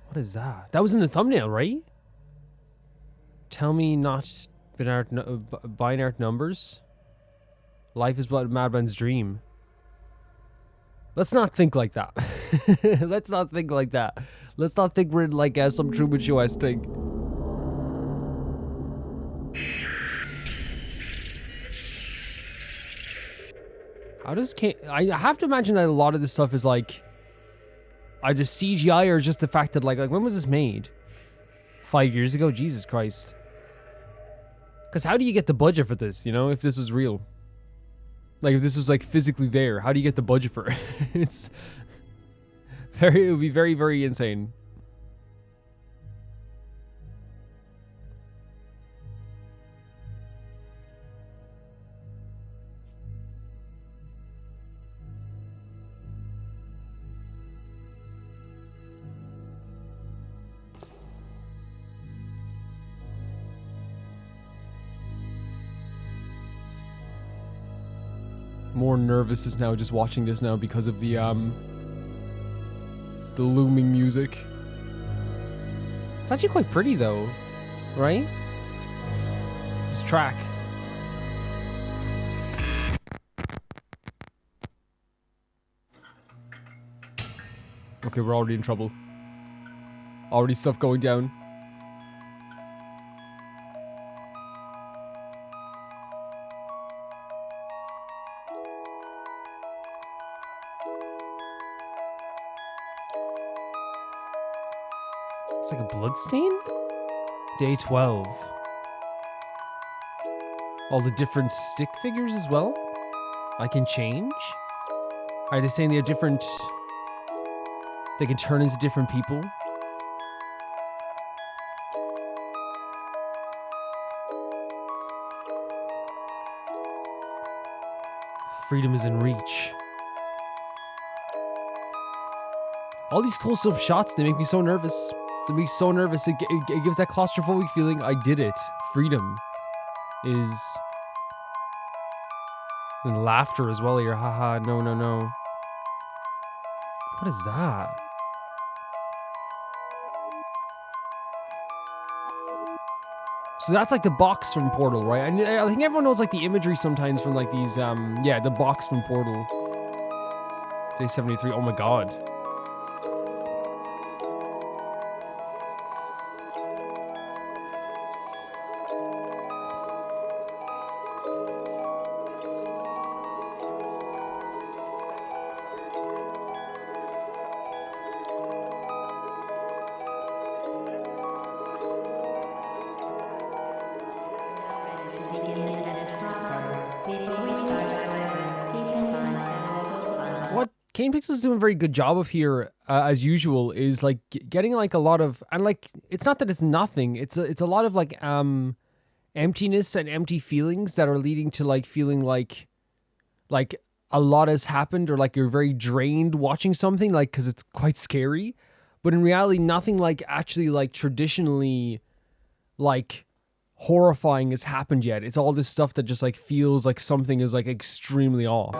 What is that? That was in the thumbnail, right? Tell me not binary numbers. Life is but a madman's dream. Let's not think like that. Let's not think like that. Let's not think we're like some Truman Show-esque thing. How does I have to imagine that a lot of this stuff is like either CGI or just the fact that like when was this made? 5 years ago? Jesus Christ. Because how do you get the budget for this, you know, if this was real? Like if this was like physically there, how do you get the budget for it? It would be very, very insane. More nervous is now just watching this now because of the looming music. It's actually quite pretty though, right? This track. Okay, we're already in trouble. Already stuff going down. It's like a bloodstain? Day 12. All the different stick figures as well? I can change? Are they saying they're different... They can turn into different people? Freedom is in reach. All these close-up shots, they make me so nervous. They make me so nervous. It gives that claustrophobic feeling. I did it. Freedom is... And laughter as well here. Haha, no, no, no. What is that? So that's like the box from Portal, right? I think everyone knows like the imagery sometimes from like these, yeah, the box from Portal. Day 73, oh my god. Pixel's doing a very good job of here, as usual, is like getting like a lot of, and like it's not that it's nothing. It's a lot of like emptiness and empty feelings that are leading to like feeling like a lot has happened, or like you're very drained watching something, like because it's quite scary. But in reality, nothing like actually like traditionally like horrifying has happened yet. It's all this stuff that just like feels like something is like extremely off.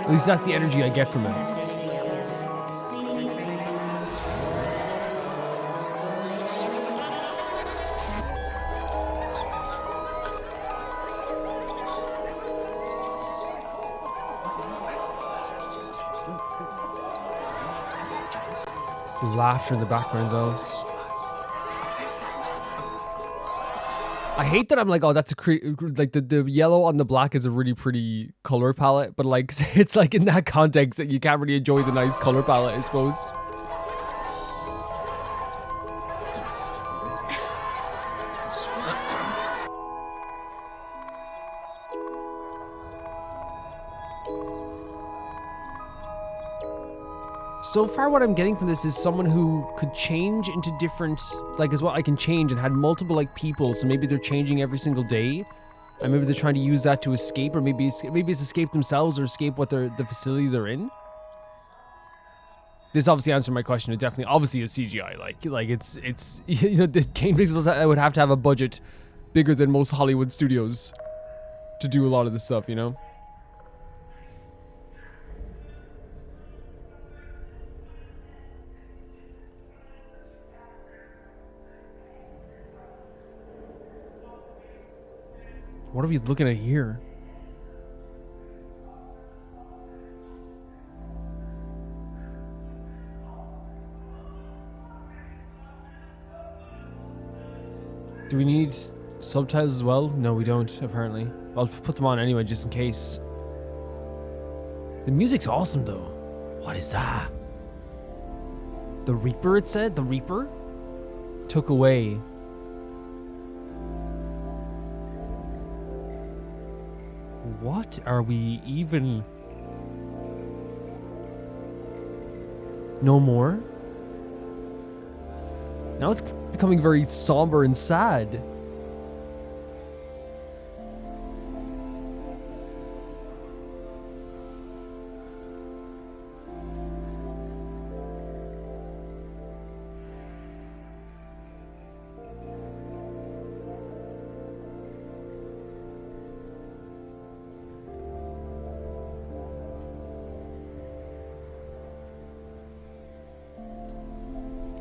At least that's the energy I get from it. Laughter in the background zone. I hate that I'm like, oh, that's like the yellow on the black is a really pretty color palette, but like it's like in that context that you can't really enjoy the nice color palette, I suppose. So far what I'm getting from this is someone who could change into different, like as well, I can change, and had multiple like people, so maybe they're changing every single day, and maybe they're trying to use that to escape, or maybe it's escape themselves or escape what the facility they're in. This obviously answered my question. It definitely, obviously is CGI, like it's you know, the Game Pixels would have to have a budget bigger than most Hollywood studios to do a lot of this stuff, you know? What are we looking at here? Do we need subtitles as well? No, we don't, apparently. I'll put them on anyway, just in case. The music's awesome, though. What is that? The Reaper, it said? The Reaper? Took away. What are we even... No more? Now it's becoming very somber and sad.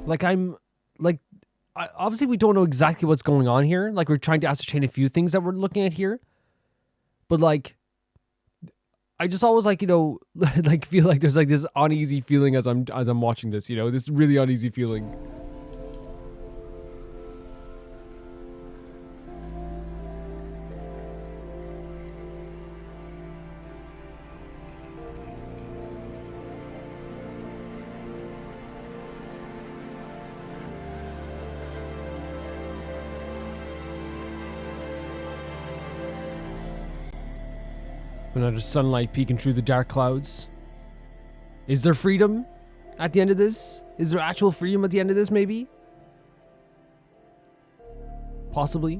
Like obviously we don't know exactly what's going on here. Like we're trying to ascertain a few things that we're looking at here. But like, I just always like, you know, like feel like there's like this uneasy feeling as I'm watching this, you know, this really uneasy feeling. Another sunlight peeking through the dark clouds. Is there freedom at the end of this? Is there actual freedom at the end of this, maybe? Possibly.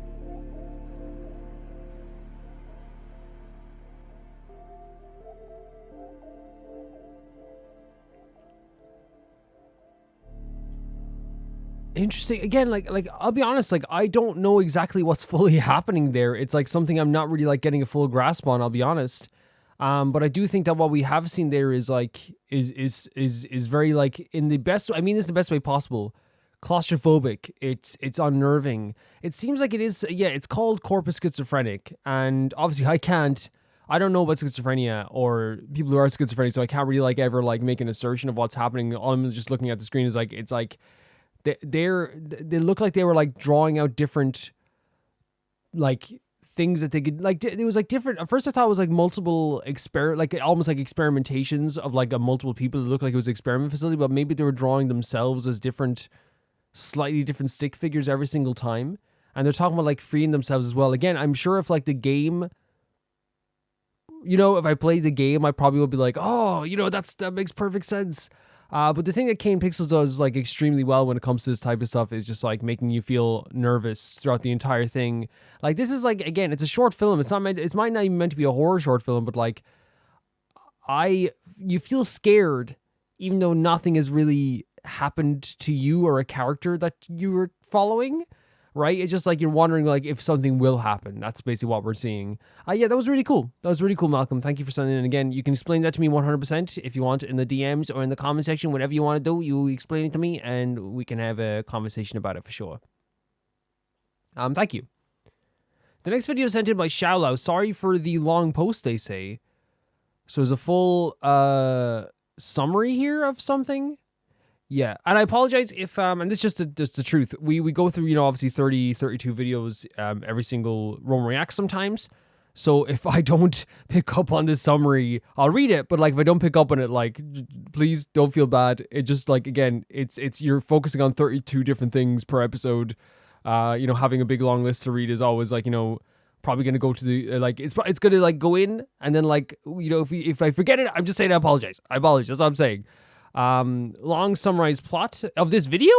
Interesting. Again, like I'll be honest, like I don't know exactly what's fully happening there. It's like something I'm not really like getting a full grasp on, I'll be honest. But I do think that what we have seen there is like is very like in the best, I mean, it's the best way possible. Claustrophobic. It's unnerving. It seems like it is, yeah, it's called Corpus schizophrenic. And obviously I don't know about schizophrenia or people who are schizophrenic, so I can't really like ever like make an assertion of what's happening. All I'm just looking at the screen is like, it's like they look like they were like drawing out different like things that they could like. It was like different. At first I thought it was like multiple like almost like experimentations of like multiple people. It looked like it was an experiment facility, but maybe they were drawing themselves as different, slightly different stick figures every single time. And they're talking about like freeing themselves as well. Again, I'm sure if like the game, you know, if I played the game, I probably would be like, oh, you know, that makes perfect sense. But the thing that Kane Pixels does like extremely well when it comes to this type of stuff is just like making you feel nervous throughout the entire thing. Like this is like, again, it's a short film. It's might not even meant to be a horror short film, but like you feel scared even though nothing has really happened to you or a character that you were following. Right? It's just like you're wondering like if something will happen. That's basically what we're seeing. Yeah, that was really cool. That was really cool, Malcolm. Thank you for sending in. Again, you can explain that to me 100% if you want in the DMs or in the comment section. Whatever you want to do, you explain it to me and we can have a conversation about it for sure. Thank you. The next video is sent in by Xiaolao. Sorry for the long post, they say. So there's a full summary here of something. Yeah, and I apologize if, and this is just the truth. We go through, you know, obviously 30, 32 videos every single Roman Reacts sometimes. So if I don't pick up on this summary, I'll read it. But like if I don't pick up on it, like please don't feel bad. It just like, again, it's you're focusing on 32 different things per episode. You know, having a big long list to read is always like, you know, probably going to go to the, like, it's going to like go in and then like, you know, if I forget it, I'm just saying I apologize. That's what I'm saying. Long summarized plot of this video?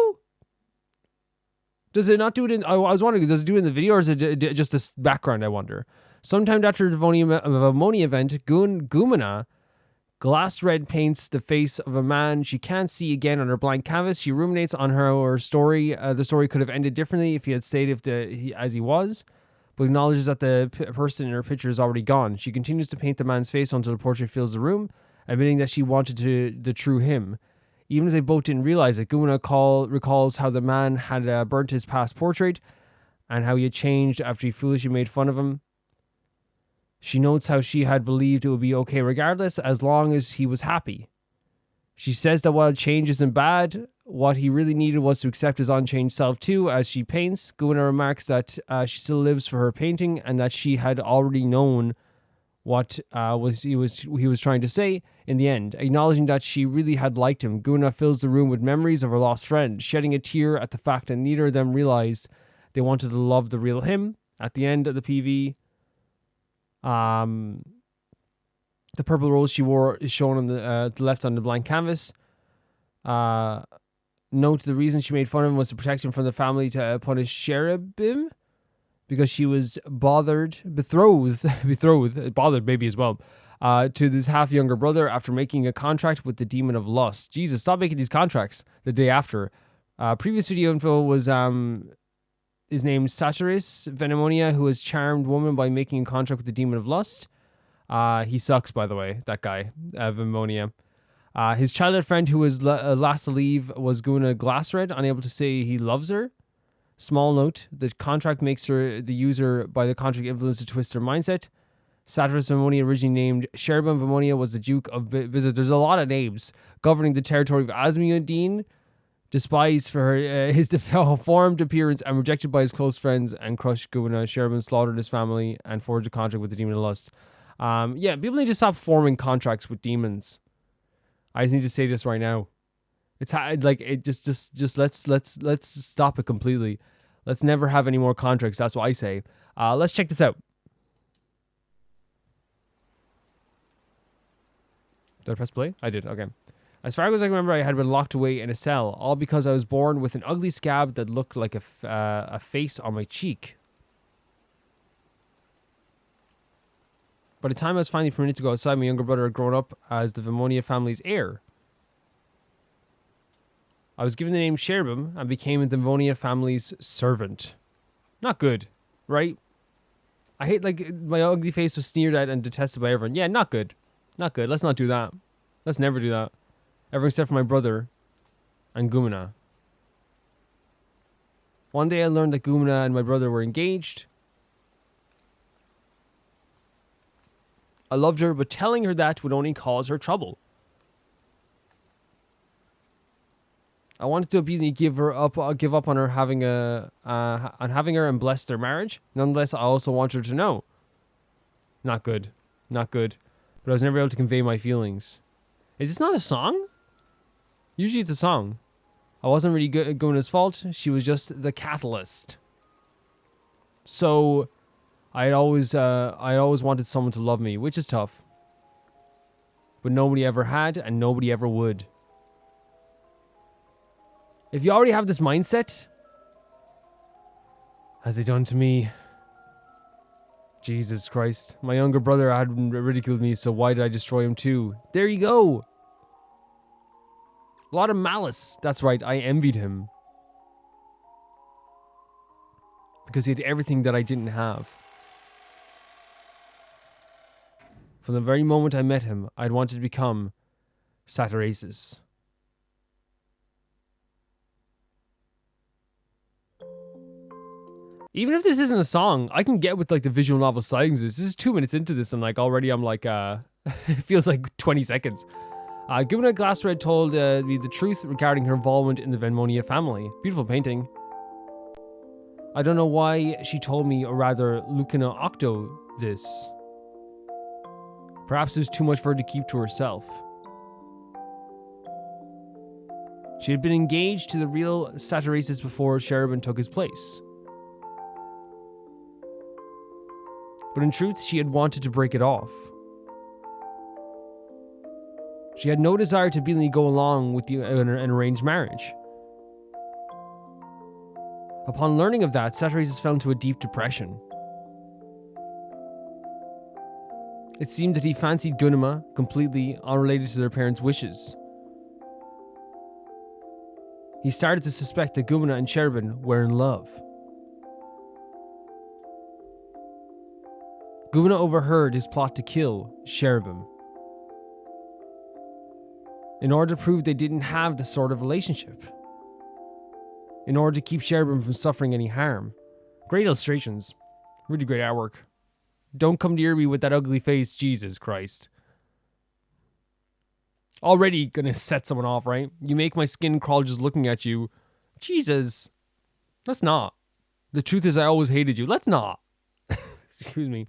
Does it not do it in, I was wondering, does it do it in the video or is it just this background, I wonder? Sometime after the Vamoni event, Gumina glass red paints the face of a man she can't see again on her blank canvas. She ruminates on her story. The story could have ended differently if he had stayed as he was, but acknowledges that the person in her picture is already gone. She continues to paint the man's face until the portrait fills the room, admitting that she wanted the true him. Even if they both didn't realize it, Gumina recalls how the man had burnt his past portrait and how he had changed after he foolishly made fun of him. She notes how she had believed it would be okay regardless, as long as he was happy. She says that while change isn't bad, what he really needed was to accept his unchanged self too. As she paints, Guna remarks that she still lives for her painting and that she had already known what he was trying to say in the end. Acknowledging that she really had liked him, Guna fills the room with memories of her lost friend, shedding a tear at the fact that neither of them realized they wanted to love the real him. At the end of the PV, the purple rose she wore is shown on the left on the blank canvas. Note the reason she made fun of him was to protect him from the family to punish cherubim, because she was bothered maybe as well, to this half-younger brother after making a contract with the demon of lust. Jesus, stop making these contracts the day after. Previous video info was is named Satyris Venemonia, who has charmed woman by making a contract with the demon of lust. He sucks, by the way, that guy, Venemonia. His childhood friend who was last to leave was Guna Glassred, unable to say he loves her. Small note, the contract makes her the user by the contract influence to twist her mindset. Satyris Venemonia, originally named Cherubim Venemonia, was the Duke of Visit. There's a lot of names governing the territory of Asmiuddin, despised for his deformed appearance and rejected by his close friends, and crushed Guna. Cherubim slaughtered his family and forged a contract with the demon of lust. Yeah, people need to stop forming contracts with demons. I just need to say this right now. It's like it just let's stop it completely. Let's never have any more contracts. That's what I say. Let's check this out. Did I press play? I did. Okay. As far as I remember, I had been locked away in a cell, all because I was born with an ugly scab that looked like a face on my cheek. By the time I was finally permitted to go outside, my younger brother had grown up as the Venemonia family's heir. I was given the name Cherubim and became the Venemonia family's servant. Not good, right? I hate, like, my ugly face was sneered at and detested by everyone. Yeah, not good. Not good. Let's not do that. Let's never do that. Ever except for my brother and Gumina. One day I learned that Gumina and my brother were engaged. I loved her, but telling her that would only cause her trouble. I wanted to immediately give up on her having her and bless their marriage. Nonetheless, I also wanted her to know. Not good. Not good. But I was never able to convey my feelings. Is this not a song? Usually it's a song. I wasn't really good at Gumina's fault. She was just the catalyst. So I always wanted someone to love me, which is tough. But nobody ever had, and nobody ever would. If you already have this mindset, as they done to me, Jesus Christ. My younger brother had ridiculed me, so why did I destroy him too? There you go. A lot of malice. That's right, I envied him. Because he had everything that I didn't have. From the very moment I met him, I'd wanted to become Satyrasis. Even if this isn't a song, I can get with like the visual novel sightings. This is 2 minutes into this, and like already I'm like, it feels like 20 seconds. Gumina Glassred told me the truth regarding her involvement in the Venemonia family. Beautiful painting. I don't know why she told me, or rather Lucina Octo, this. Perhaps it was too much for her to keep to herself. She had been engaged to the real Satyrasis before Cherubim took his place. But in truth, she had wanted to break it off. She had no desire to willingly go along with an arranged marriage. Upon learning of that, Satyrasis fell into a deep depression. It seemed that he fancied Gunima completely unrelated to their parents' wishes. He started to suspect that Gumina and Cherubim were in love. Gumina overheard his plot to kill Cherubim. In order to prove they didn't have this sort of relationship. In order to keep Cherubim from suffering any harm. Great illustrations. Really great artwork. Don't come near me with that ugly face, Jesus Christ. Already gonna set someone off, right? You make my skin crawl just looking at you. Jesus. Let's not. The truth is I always hated you. Let's not. Excuse me.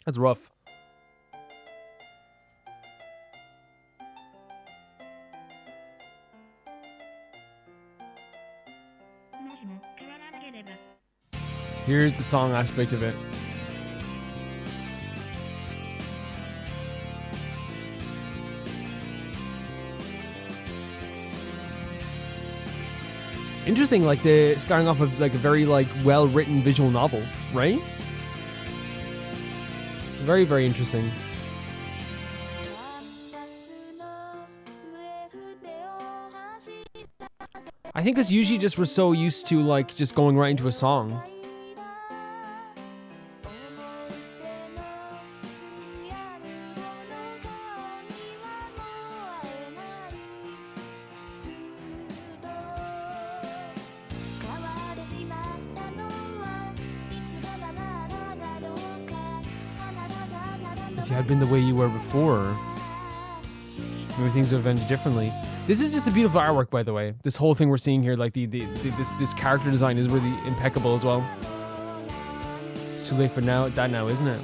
That's rough. Here's the song aspect of it. Interesting, like the starting off of like a very like well-written visual novel, right? Very, very interesting. I think it's usually just we're so used to like just going right into a song. If you had been the way you were before, maybe things would have ended differently. This is just a beautiful artwork, by the way. This whole thing we're seeing here, like this character design is really impeccable as well. It's too late for that now, isn't it?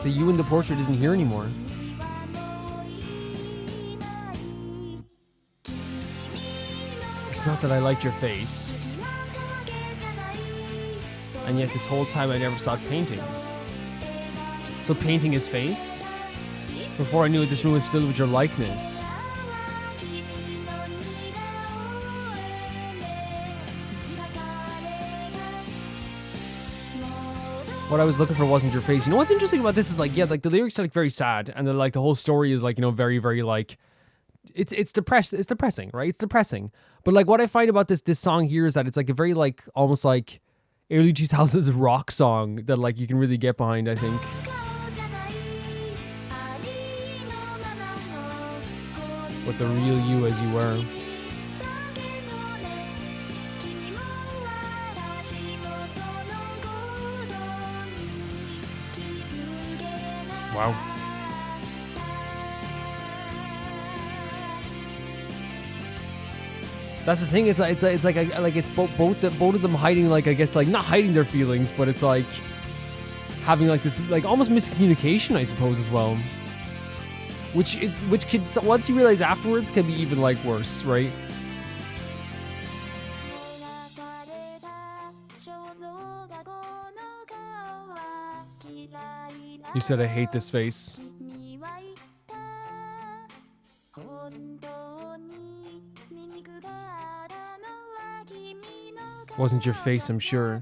The you in the portrait isn't here anymore. It's not that I liked your face. And yet this whole time I never stopped painting. So painting his face? Before I knew it, this room was filled with your likeness. What I was looking for wasn't your face. You know what's interesting about this is like, yeah, like the lyrics are like very sad, and then like the whole story is like, you know, very, very like, it's depressing, right? It's depressing. But like what I find about this song here is that it's like a very like almost like early 2000s rock song that like you can really get behind, I think. With the real you as you were. Wow. That's the thing. It's like it's both of them hiding, like I guess like not hiding their feelings, but it's like having like this like almost miscommunication, I suppose, as well. Which could, once you realize afterwards, can be even like worse, right? You said I hate this face. Wasn't your face, I'm sure.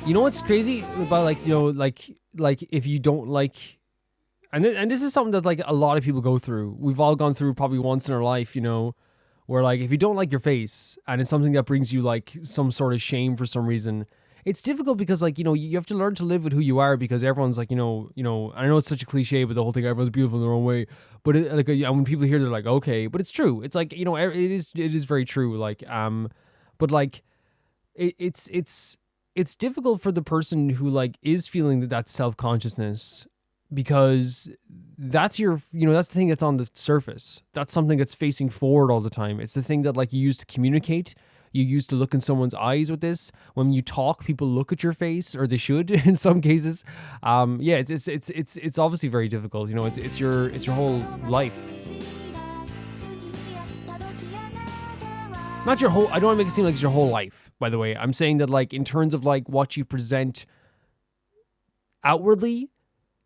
You know what's crazy about like, you know, like if you don't like, and this is something that like a lot of people go through. We've all gone through probably once in our life, you know, where like if you don't like your face and it's something that brings you like some sort of shame for some reason, it's difficult because like, you know, you have to learn to live with who you are, because everyone's like, you know, I know it's such a cliche, but the whole thing, everyone's beautiful in their own way. But it, like when people hear, they're like, okay, but it's true. It's like, you know, it is very true. Like, but like it's difficult for the person who like is feeling that self-consciousness, because that's your, you know, that's the thing that's on the surface. That's something that's facing forward all the time. It's the thing that like you use to communicate. You use to look in someone's eyes with this. When you talk, people look at your face, or they should in some cases. Yeah, it's obviously very difficult. You know, it's your whole life. Not your whole, I don't want to make it seem like it's your whole life, by the way. I'm saying that like in terms of like what you present outwardly,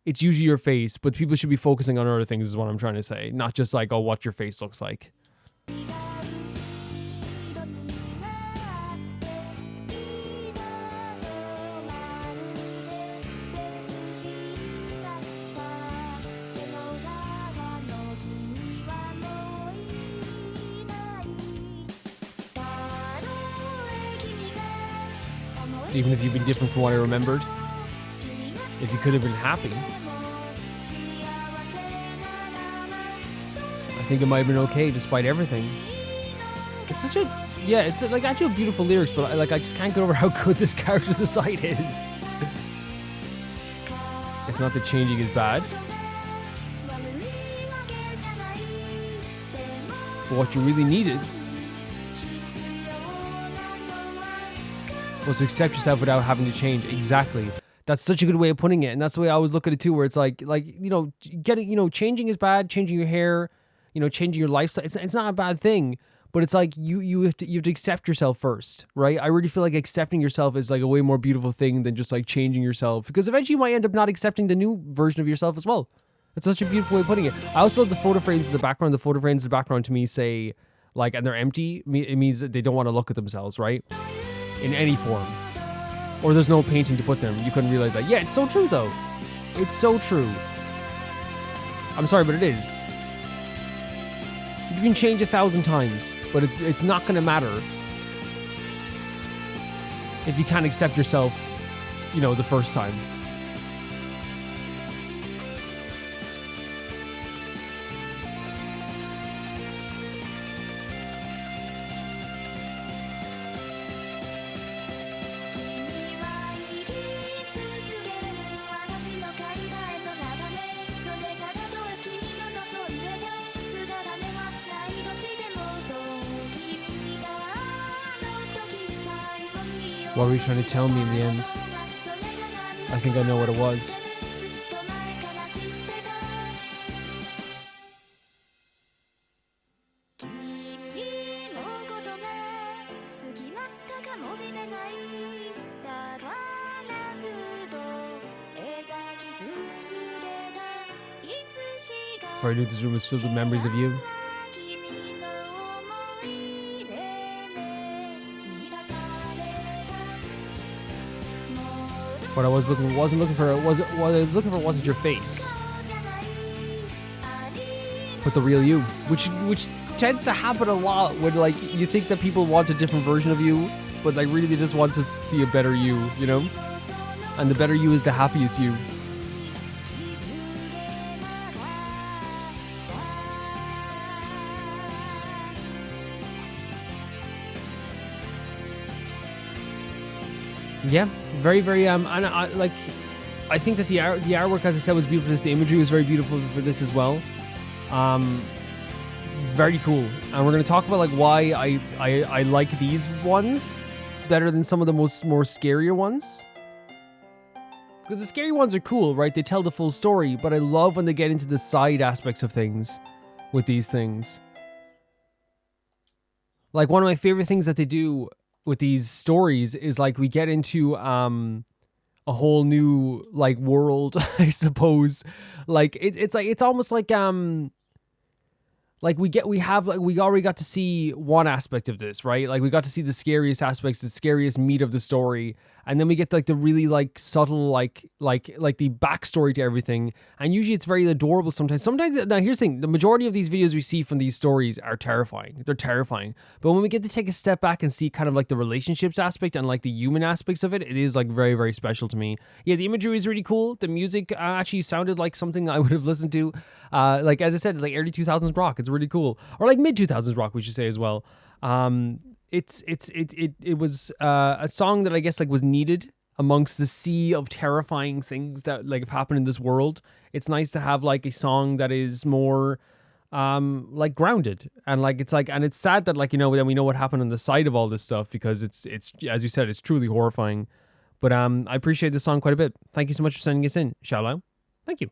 it's usually your face, but people should be focusing on other things is what I'm trying to say. Not just like, oh, what your face looks like. Even if you've been different from what I remembered. If you could have been happy. I think it might have been okay despite everything. It's such a, yeah, it's like actually beautiful lyrics, but I just can't get over how good this character design is. It's not that changing is bad. But what you really needed was to accept yourself without having to change. Exactly. That's such a good way of putting it. And that's the way I always look at it too, where it's like, you know, getting, you know, changing is bad, changing your hair, you know, changing your lifestyle. It's not a bad thing, but it's like you have to accept yourself first, right? I really feel like accepting yourself is like a way more beautiful thing than just like changing yourself, because eventually you might end up not accepting the new version of yourself as well. It's such a beautiful way of putting it. I also love the photo frames in the background. The photo frames in the background to me say, like, and they're empty. It means that they don't want to look at themselves, right? In any form. Or there's no painting to put them. You couldn't realize that. Yeah, it's so true, though. It's so true. I'm sorry, but it is. You can change 1,000 times, but it's not going to matter if you can't accept yourself, you know, the first time. What were you trying to tell me in the end? I think I know what it was. Before I knew this room was filled with memories of you. What I wasn't looking for wasn't your face, but the real you, which tends to happen a lot when like you think that people want a different version of you, but like really they just want to see a better you, you know? And the better you is the happiest you. Yeah, very, very, and I think that the artwork, as I said, was beautiful. The imagery was very beautiful for this as well. Very cool. And we're going to talk about like why I like these ones better than some of the more scarier ones. Because the scary ones are cool, right? They tell the full story, but I love when they get into the side aspects of things with these things. Like one of my favorite things that they do with these stories is like we get into a whole new like world, I suppose. Like it's almost like we already got to see one aspect of this, right? Like we got to see the scariest aspects, the scariest meat of the story, and then we get like the really like subtle like the backstory to everything. And usually it's very adorable sometimes. Now here's the thing, the majority of these videos we see from these stories are terrifying. They're terrifying. But when we get to take a step back and see kind of like the relationships aspect and like the human aspects of it, it is like very, very special to me. Yeah, the imagery is really cool. The music actually sounded like something I would have listened to. Like as I said, like early 2000s rock. It's really cool. Or like mid 2000s rock, we should say as well. It was a song that I guess like was needed amongst the sea of terrifying things that like have happened in this world. It's nice to have like a song that is more like grounded, and like it's like, and it's sad that like, you know, then we know what happened on the side of all this stuff, because it's as you said, it's truly horrifying. But I appreciate this song quite a bit. Thank you so much for sending us in, Xiaolao. Thank you.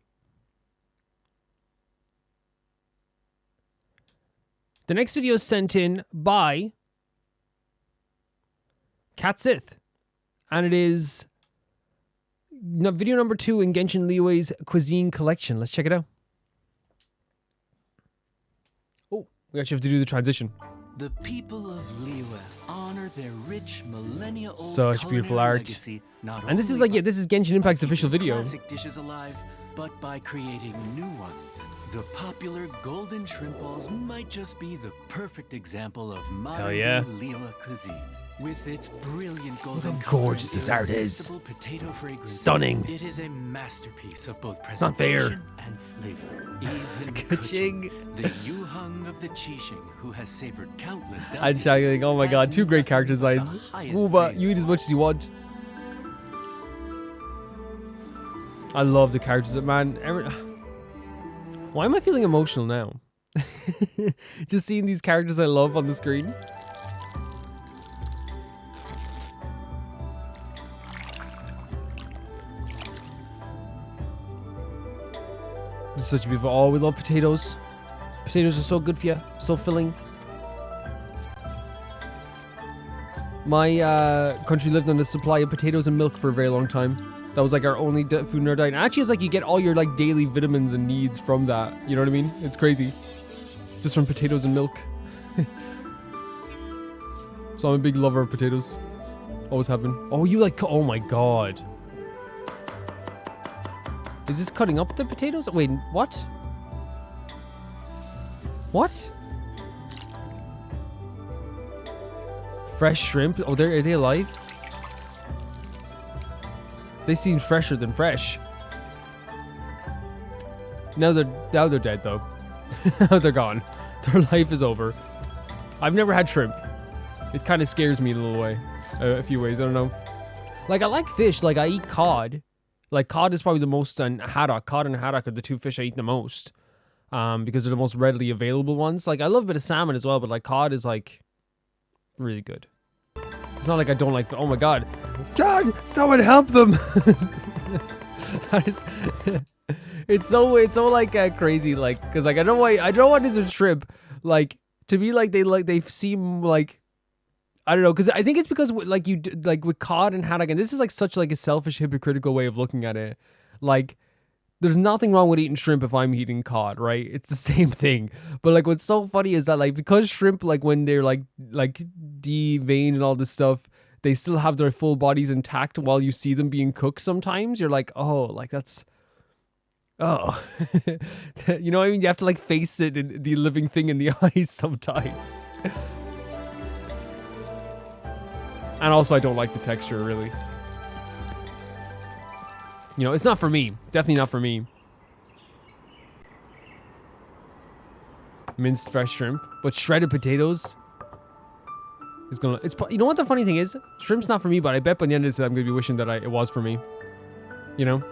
The next video is sent in by Katsith, and it is video number 2 in Genshin Liyue's cuisine collection. Let's check it out. Oh, we actually have to do the transition. The people of Liyue honor their rich millennia-old such beautiful art. legacy, And this is like, yeah, this is Genshin Impact's official video. Classic dishes alive, but by creating new ones. The popular golden shrimp balls might just be the perfect example of modern Liyue cuisine. With its brilliant golden Look how gorgeous this art is. Potato fragrance, Stunning. It is a masterpiece of both It's not fair. presentation and flavor. Even Kuching. the Yuheng of the Qixing, who has savored countless I'm shouting, oh my god, 2 great character designs. Uba, you eat as much as you want. I love the characters, man. Why am I feeling emotional now? Just seeing these characters I love on the screen. This is such a beautiful. Oh, we love potatoes. Potatoes are so good for you, so filling. My country lived on the supply of potatoes and milk for a very long time. That was like our only food in our diet. And actually, it's like you get all your like daily vitamins and needs from that. You know what I mean? It's crazy. Just from potatoes and milk. So I'm a big lover of potatoes. Always have been. Oh, you like, oh my God. Is this cutting up the potatoes? Wait, what? What? Fresh shrimp? Oh, are they alive? They seem fresher than fresh. Now they're dead though. Now they're gone. Their life is over. I've never had shrimp. It kind of scares me in a little way, a few ways. I don't know. Like I like fish. Like I eat cod. Like cod is probably the most, and haddock. Cod and haddock are the two fish I eat the most, because they're the most readily available ones. Like I love a bit of salmon as well, but like cod is like really good. It's not like I don't like. Oh my God, God! Someone help them! It's so like crazy, like because like I don't want this with shrimp. Like to me, like they seem like. I don't know, because I think it's because like like with cod and haddock, and this is like such like a selfish, hypocritical way of looking at it. Like, there's nothing wrong with eating shrimp if I'm eating cod, right? It's the same thing. But like, what's so funny is that like because shrimp, like when they're like deveined and all this stuff, they still have their full bodies intact while you see them being cooked. Sometimes you're like, oh, like that's. Oh, you know what I mean? You have to like face it, in the living thing in the eyes sometimes. And also, I don't like the texture, really. You know, it's not for me. Definitely not for me. Minced fresh shrimp. But shredded potatoes is gonna... You know what the funny thing is? Shrimp's not for me, but I bet by the end of this, I'm gonna be wishing that it was for me. You know?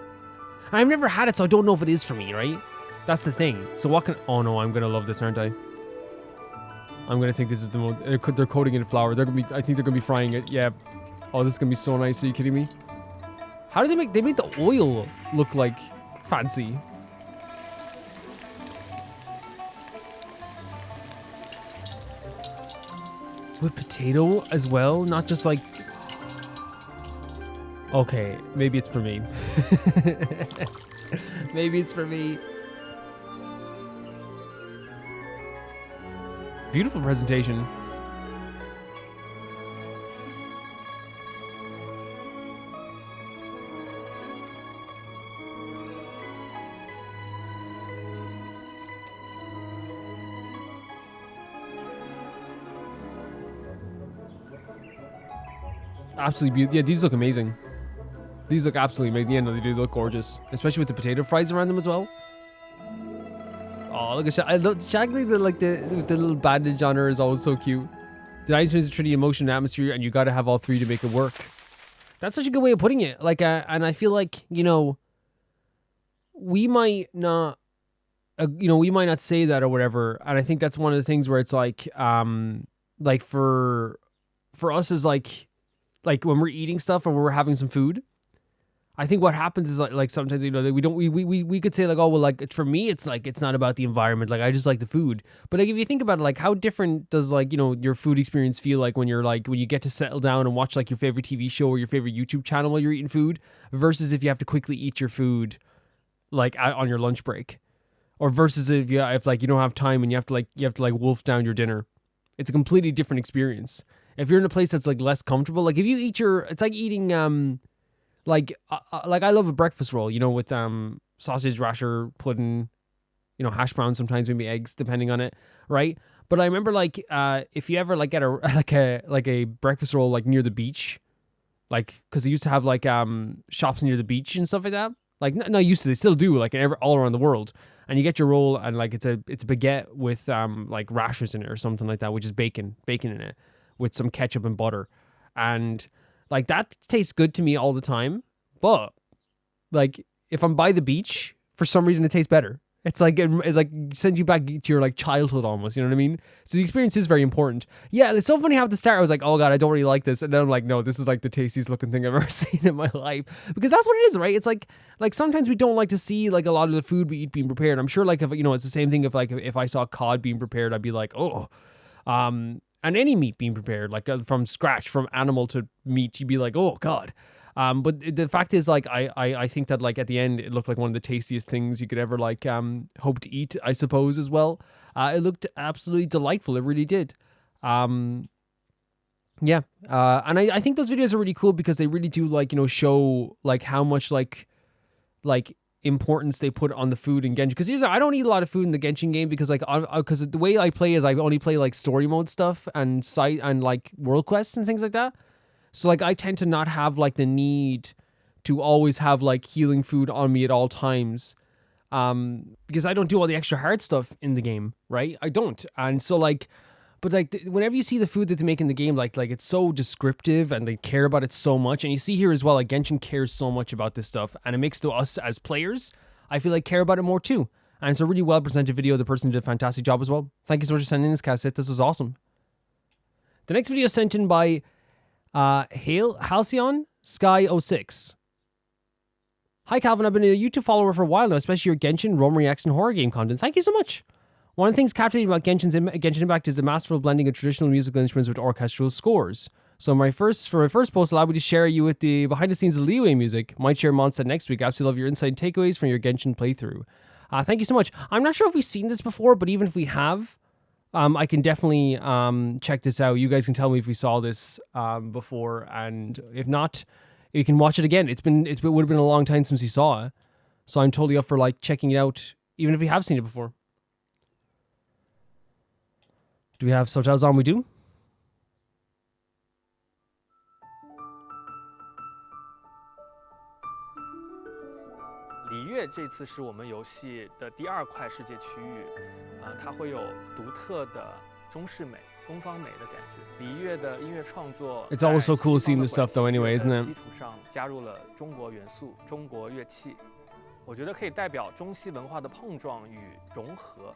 I've never had it, so I don't know if it is for me, right? That's the thing. So what can... Oh no, I'm gonna love this, aren't I? I'm gonna think this is the most. They're coating it in flour. They're gonna be. I think they're gonna be frying it. Yeah. Oh, this is gonna be so nice. Are you kidding me? How do they make? They make the oil look like fancy. With potato as well, not just like. Okay, maybe it's for me. Maybe it's for me. Beautiful presentation. Absolutely beautiful. Yeah, these look amazing. These look absolutely amazing. Yeah, no, they do look gorgeous. Especially with the potato fries around them as well. Oh, look at I love Shagley, with the little bandage on her is always so cute. The nice is a Trinity emotion and atmosphere, and you gotta have all three to make it work. That's such a good way of putting it. Like, and I feel like, you know, we might not say that or whatever. And I think that's one of the things where it's like for us is like when we're eating stuff or when we're having some food, I think what happens is like sometimes, you know, we could say like, oh, well, like for me, it's like, it's not about the environment. Like I just like the food. But like, if you think about it, like how different does like, you know, your food experience feel like when you get to settle down and watch like your favorite TV show or your favorite YouTube channel while you're eating food versus if you have to quickly eat your food like on your lunch break, or versus if like you don't have time and you have to wolf down your dinner. It's a completely different experience. If you're in a place that's like less comfortable, like if you eat it's like eating like I love a breakfast roll, you know, with sausage, rasher, pudding, you know, hash browns, sometimes maybe eggs, depending on it, right? But I remember like if you ever like get a breakfast roll like near the beach, like because they used to have like shops near the beach and stuff like that. Like not used to, they still do, like all around the world. And you get your roll and like it's a baguette with like rashers in it or something like that, which is bacon in it with some ketchup and butter, and like that tastes good to me all the time. But like if I'm by the beach, for some reason it tastes better. It's like it like sends you back to your like childhood almost, you know what I mean? So the experience is very important. Yeah, it's so funny how at the start I was like, oh god, I don't really like this, and then I'm like, no, this is like the tastiest looking thing I've ever seen in my life, because that's what it is, right? It's like sometimes we don't like to see like a lot of the food we eat being prepared. I'm sure like if it's the same thing if I saw cod being prepared, I'd be like, oh, and any meat being prepared like from scratch, from animal to meat, you'd be like, oh god. But the fact is, like, I think that, like, at the end, it looked like one of the tastiest things you could ever, like, hope to eat, I suppose, as well. It looked absolutely delightful. It really did. Yeah. And I think those videos are really cool because they really do, like, show, like, how much, like importance they put on the food in Genshin. Because I don't eat a lot of food in the Genshin game because, like, because the way I play is I only play, like, story mode stuff and like, world quests and things like that. So, like, I tend to not have, like, the need to always have, like, healing food on me at all times. Because I don't do all the extra hard stuff in the game, right? I don't. And so, like, but, like, whenever you see the food that they make in the game, like it's so descriptive and they care about it so much. And you see here as well, like, Genshin cares so much about this stuff. And it makes to us as players, I feel like, care about it more, too. And it's a really well-presented video. The person did a fantastic job as well. Thank you so much for sending this, Cassit. This was awesome. The next video is sent in by... Halcyon Sky 06. Hi Calvin, I've been a YouTube follower for a while now, especially your Genshin, Rome Reacts, and horror game content. Thank you so much. One of the things captivating about Genshin Impact is the masterful blending of traditional musical instruments with orchestral scores. So for my first post, allow me to share you with the behind the scenes of Liyue music. Might share Mondstadt next week. Absolutely love your insight and takeaways from your Genshin playthrough. Thank you so much. I'm not sure if we've seen this before, but even if we have, I can definitely check this out. You guys can tell me if we saw this before, and if not, you can watch it again. It would have been a long time since you saw it, so I'm totally up for like checking it out, even if we have seen it before. Do we have subtitles on? We do. Liyue 这次是我们游戏的第2块世界区域，它会有独特的中式美、东方美的感觉。Liyue的音乐创作 It's always so cool seeing this stuff though anyway, isn't it? 基础上加入了中国元素、中国乐器，我觉得可以代表中西文化的碰撞与融合。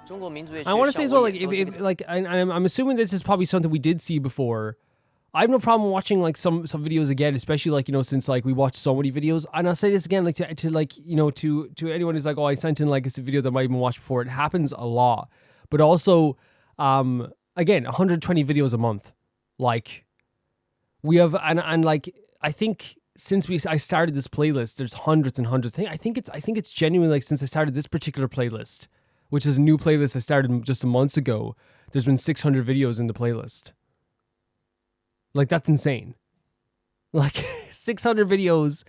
I want to say as well, like, if like, and I'm assuming this is probably something we did see before. I have no problem watching like some videos again, especially like, since like we watched so many videos. And I'll say this again, like to like, to anyone who's like, oh, I sent in like a video that I might even watch before. It happens a lot, but also, again, 120 videos a month. Like we have, and like, I think since I started this playlist, there's hundreds and hundreds. I think it's genuinely like since I started this particular playlist, which is a new playlist I started just a month ago, there's been 600 videos in the playlist. Like, that's insane. Like, 600 videos.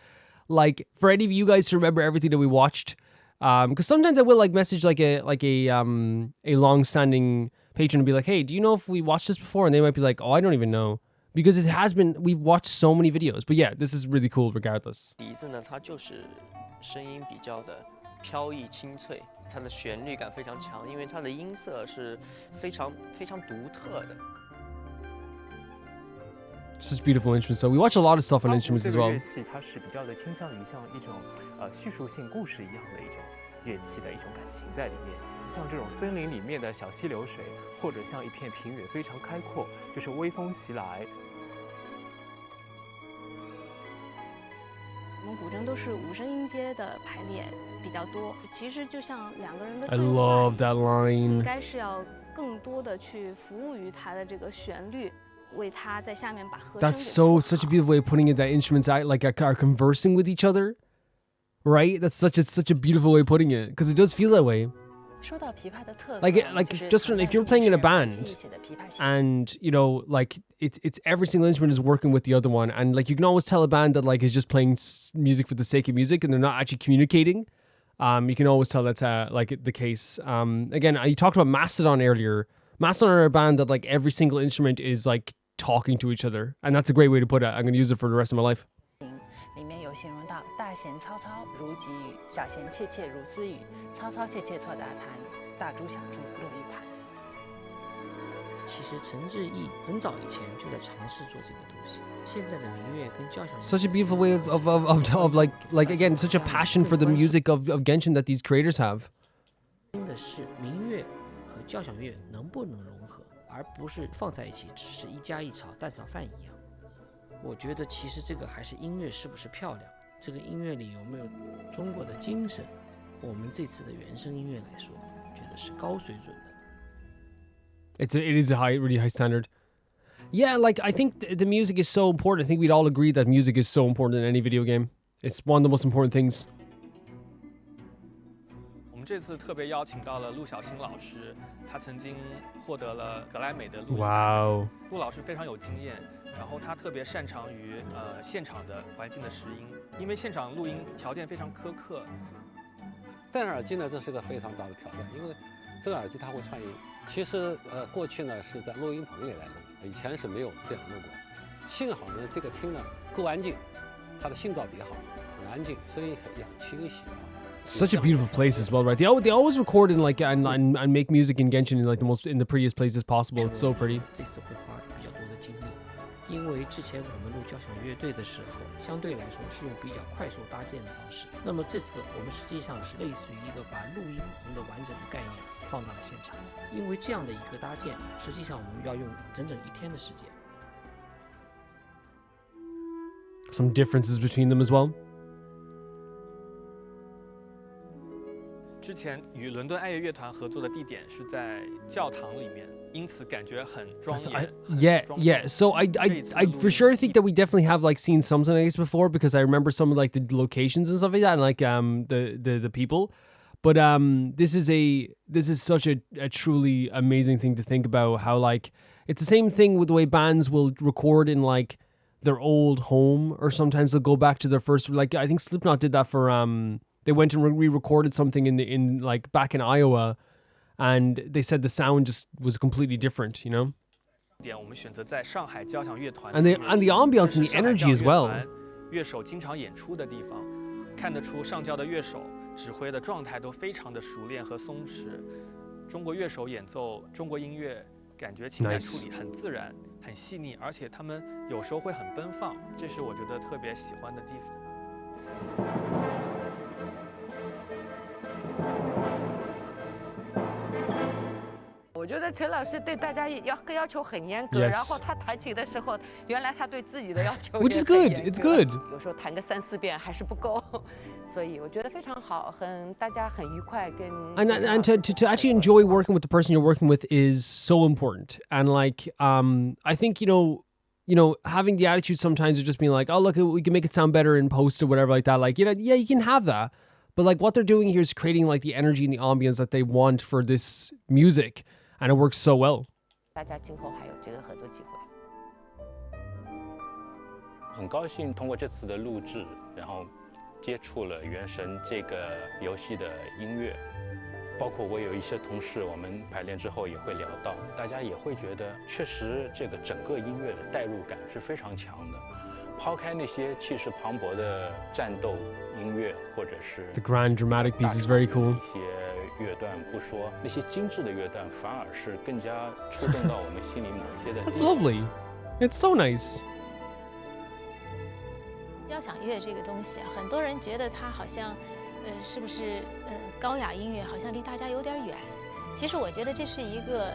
Like, for any of you guys to remember everything that we watched. Because sometimes I will, like, message, like a long-standing patron and be like, hey, do you know if we watched this before? And they might be like, oh, I don't even know. Because it has been, we've watched so many videos. But yeah, this is really cool regardless. 笛子呢，它就是声音比较的飘逸清脆，它的旋律感非常强，因为它的音色是非常独特的。 Such beautiful instruments. So we watch a lot of stuff on instruments as well. 乐器它是比较的倾向于像一种叙述性故事一样的一种乐器的一种感情在里面，像这种森林里面的小溪流水，或者像一片平原非常开阔，就是微风袭来。我们古筝都是5声音阶的排列比较多，其实就像2个人的 I love that line. 应该是要更多的去服务于它的这个旋律。 That's such a beautiful way of putting it. That instruments are conversing with each other, right? That's such a beautiful way of putting it because it does feel that way. Like just if you're playing in a band, and like it's every single instrument is working with the other one, and like you can always tell a band that like is just playing music for the sake of music and they're not actually communicating. You can always tell that's like the case. Again, you talked about Mastodon earlier. Mastodon are a band that like every single instrument is like talking to each other, and that's a great way to put it. I'm going to use it for the rest of my life. 里面有形容到大弦嘈嘈如急雨，小弦切切如私语，嘈嘈切切错大谈，大珠小珠落玉盘。其实陈志毅很早以前就在尝试做这个东西。现在的民乐跟交响乐 Such a beautiful way of like again such a passion for the music of Genshin that these creators have. 真的是民乐和交响乐能不能融合，而不是放在一起只是一加一炒蛋炒饭一样。我觉得其实这个还是音乐是不是漂亮，这个音乐里有没有中国的精神。我们这次的原声音乐来说，觉得是高水准的。It is a really high standard. Yeah, like I think the music is so important. I think we'd all agree that music is so important in any video game. It's one of the most important things. 我们这次特别邀请到了陆小新老师，他曾经获得了格莱美的录音。哇哦！陆老师非常有经验，然后他特别擅长于现场的环境的拾音，因为现场录音条件非常苛刻。戴耳机呢，这是个非常大的挑战，因为这个耳机它会串音。其实过去呢是在录音棚里来录，以前是没有这样录过。幸好呢这个厅呢够安静，它的信噪比好，很安静，声音也很清晰啊。Such a beautiful place as well, right? They always record in like and make music in Genshin in like the prettiest places possible. It's so pretty. 这次会花比较多的精力，因为之前我们录交响乐队的时候，相对来说是用比较快速搭建的方式。那么这次我们实际上是类似于一个把录音棚的完整的概念放到了现场，因为这样的一个搭建，实际上我们要用整整1天的时间。Some differences between them as well. 之前与伦敦爱乐乐团合作的地点是在教堂里面，因此感觉很庄严。Yeah. So I for sure think that we definitely have like seen something like this before because I remember some of like the locations and stuff like that, and like the people. But this is such a truly amazing thing to think about. How like it's the same thing with the way bands will record in like their old home, or sometimes they'll go back to their first. Like I think Slipknot did that for They went and re-recorded something in like back in Iowa, and they said the sound just was completely different, you know. 我们选择在上海交响乐团 and the ambiance and the energy as well. 乐手经常演出的地方，看得出上交的乐手指挥的状态都非常的熟练和松弛。中国乐手演奏中国音乐，感觉情感处理很自然、很细腻，而且他们有时候会很奔放，这是我觉得特别喜欢的地方。我觉得陈老师对大家要求很严格， 然后他弹琴的时候，原来他对自己的要求 Which is good. It's good. 有时候弹个3、4遍还是不够，所以我觉得非常好，大家很愉快跟。And to actually enjoy working with the person you're working with is so important. And like I think you know having the attitude sometimes of just being like, oh look, we can make it sound better in post or whatever like that. Like yeah, you can have that. But like what they're doing here is creating like the energy and the ambience that they want for this music. And it works so well. 大家今后还有这个合作机会。很高兴通过这次的录制，然后接触了《原神》这个游戏的音乐，包括我有一些同事，我们排练之后也会聊到，大家也会觉得，确实这个整个音乐的代入感是非常强的。抛开那些气势磅礴的战斗音乐，或者是 The grand dramatic piece is very cool. 一些乐段不说，那些精致的乐段反而是更加触动到我们心里某一些的。That's lovely. It's so nice. 交响乐这个东西啊，很多人觉得它好像，是不是高雅音乐好像离大家有点远。其实我觉得这是一个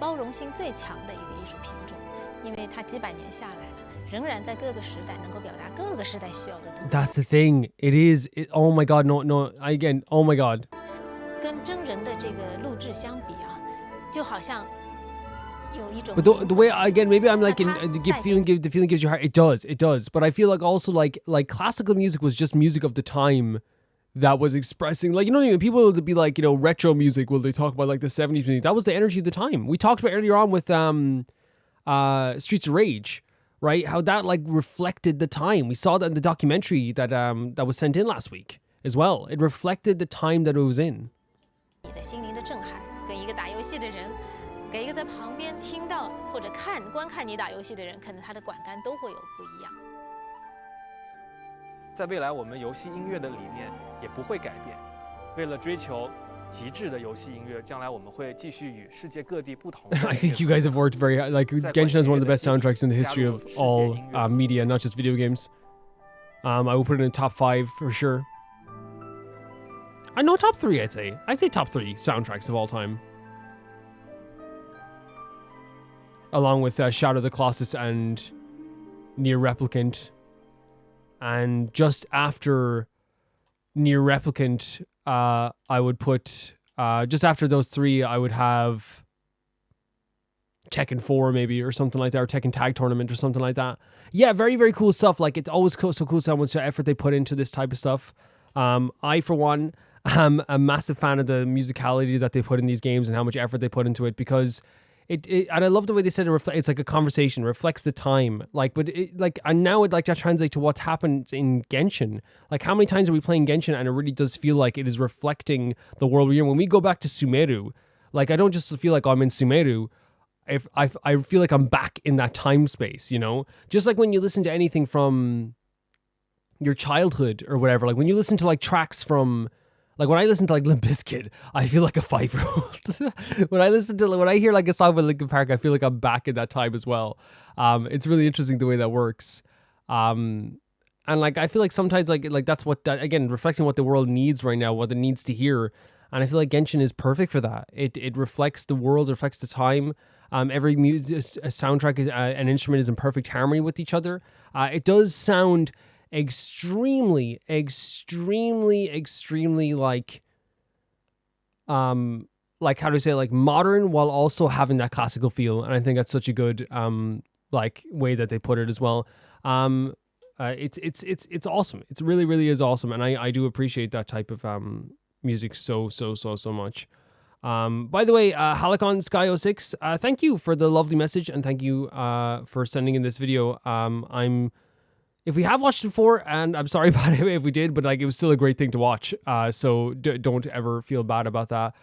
包容性最强的一个艺术品种，因为它几百年下来了。仍然在各个时代能够表达各个时代需要的东西。That's the thing. It is. Oh my God. No. Again. Oh my God. 跟真人的这个录制相比啊，就好像有一种。But the way again, maybe I'm like the feeling gives you heart. It does. But I feel like also like classical music was just music of the time that was expressing like people would be like retro music. Will they talk about like the 70s music? That was the energy of the time. We talked about earlier on with Streets of Rage. Right, how that like reflected the time. We saw that in the documentary that was sent in last week as well. It reflected the time that it was in. 你的心灵的震撼，跟一个打游戏的人，给一个在旁边听到或者观看你打游戏的人，可能他的感官都会有不一样。在未来，我们游戏音乐的理念也不会改变。为了追求极致的游戏音乐，将来我们会继续与世界各地不同的。I think you guys have worked very hard. Like Genshin has one of the best soundtracks in the history of all media, not just video games. I will put it in top 5 for sure. I know top 3. I'd say top 3 soundtracks of all time, along with Shadow of the Colossus and Nier Replicant, and just after Nier Replicant, I would put just after those 3, I would have Tekken 4 maybe or something like that, or Tekken Tag Tournament or something like that. Yeah, very, very cool stuff. Like, it's always so cool how much effort they put into this type of stuff. I, for one, am a massive fan of the musicality that they put in these games and how much effort they put into it, because it and I love the way they said it's like a conversation, reflects the time. Like, but and now it like that translates to what's happened in Genshin. Like, how many times are we playing Genshin and it really does feel like it is reflecting the world we're in. When we go back to Sumeru, like, I don't just feel like I'm in Sumeru. If I feel like I'm back in that time space, you know? Just like when you listen to anything from your childhood or whatever, like when you listen to like tracks from, like when I listen to like Limp Bizkit, I feel like a 5-year-old. when I hear like a song by Linkin Park, I feel like I'm back in that time as well. It's really interesting the way that works. And like, I feel like sometimes like that's what, again, reflecting what the world needs right now, what it needs to hear. And I feel like Genshin is perfect for that. It reflects the world, reflects the time. Every soundtrack is an instrument is in perfect harmony with each other. It does sound extremely like how do I say, like modern while also having that classical feel. And I think that's such a good like way that they put it as well. It's awesome. It's really, really is awesome. And I do appreciate that type of music so much. By the way, Halicon Sky 06, thank you for the lovely message, and thank you for sending in this video. If we have watched it before, and I'm sorry about it if we did, but like it was still a great thing to watch. So don't ever feel bad about that.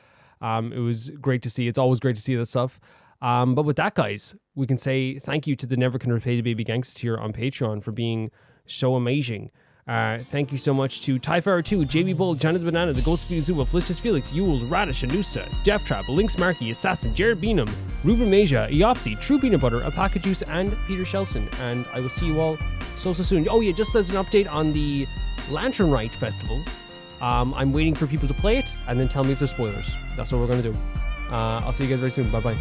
It was great to see. It's always great to see that stuff. But with that, guys, we can say thank you to the Never Can Repay the Baby Gangsta here on Patreon for being so amazing. Thank you so much to Typhara2, JB Bull, Janet the Banana, The Ghost of Zuba, Felicitas Felix, Yule, Radish, Anusa, Death Trap, Lynx Markey, Assassin, Jared Beanham, Ruben Masia, Eopsy, True Peanut Butter, Alpaca Juice, and Peter Shelson. And I will see you all so soon. Oh yeah, just as an update on the Lantern Rite Festival, I'm waiting for people to play it and then tell me if there's spoilers. That's what we're going to do. I'll see you guys very soon. Bye-bye.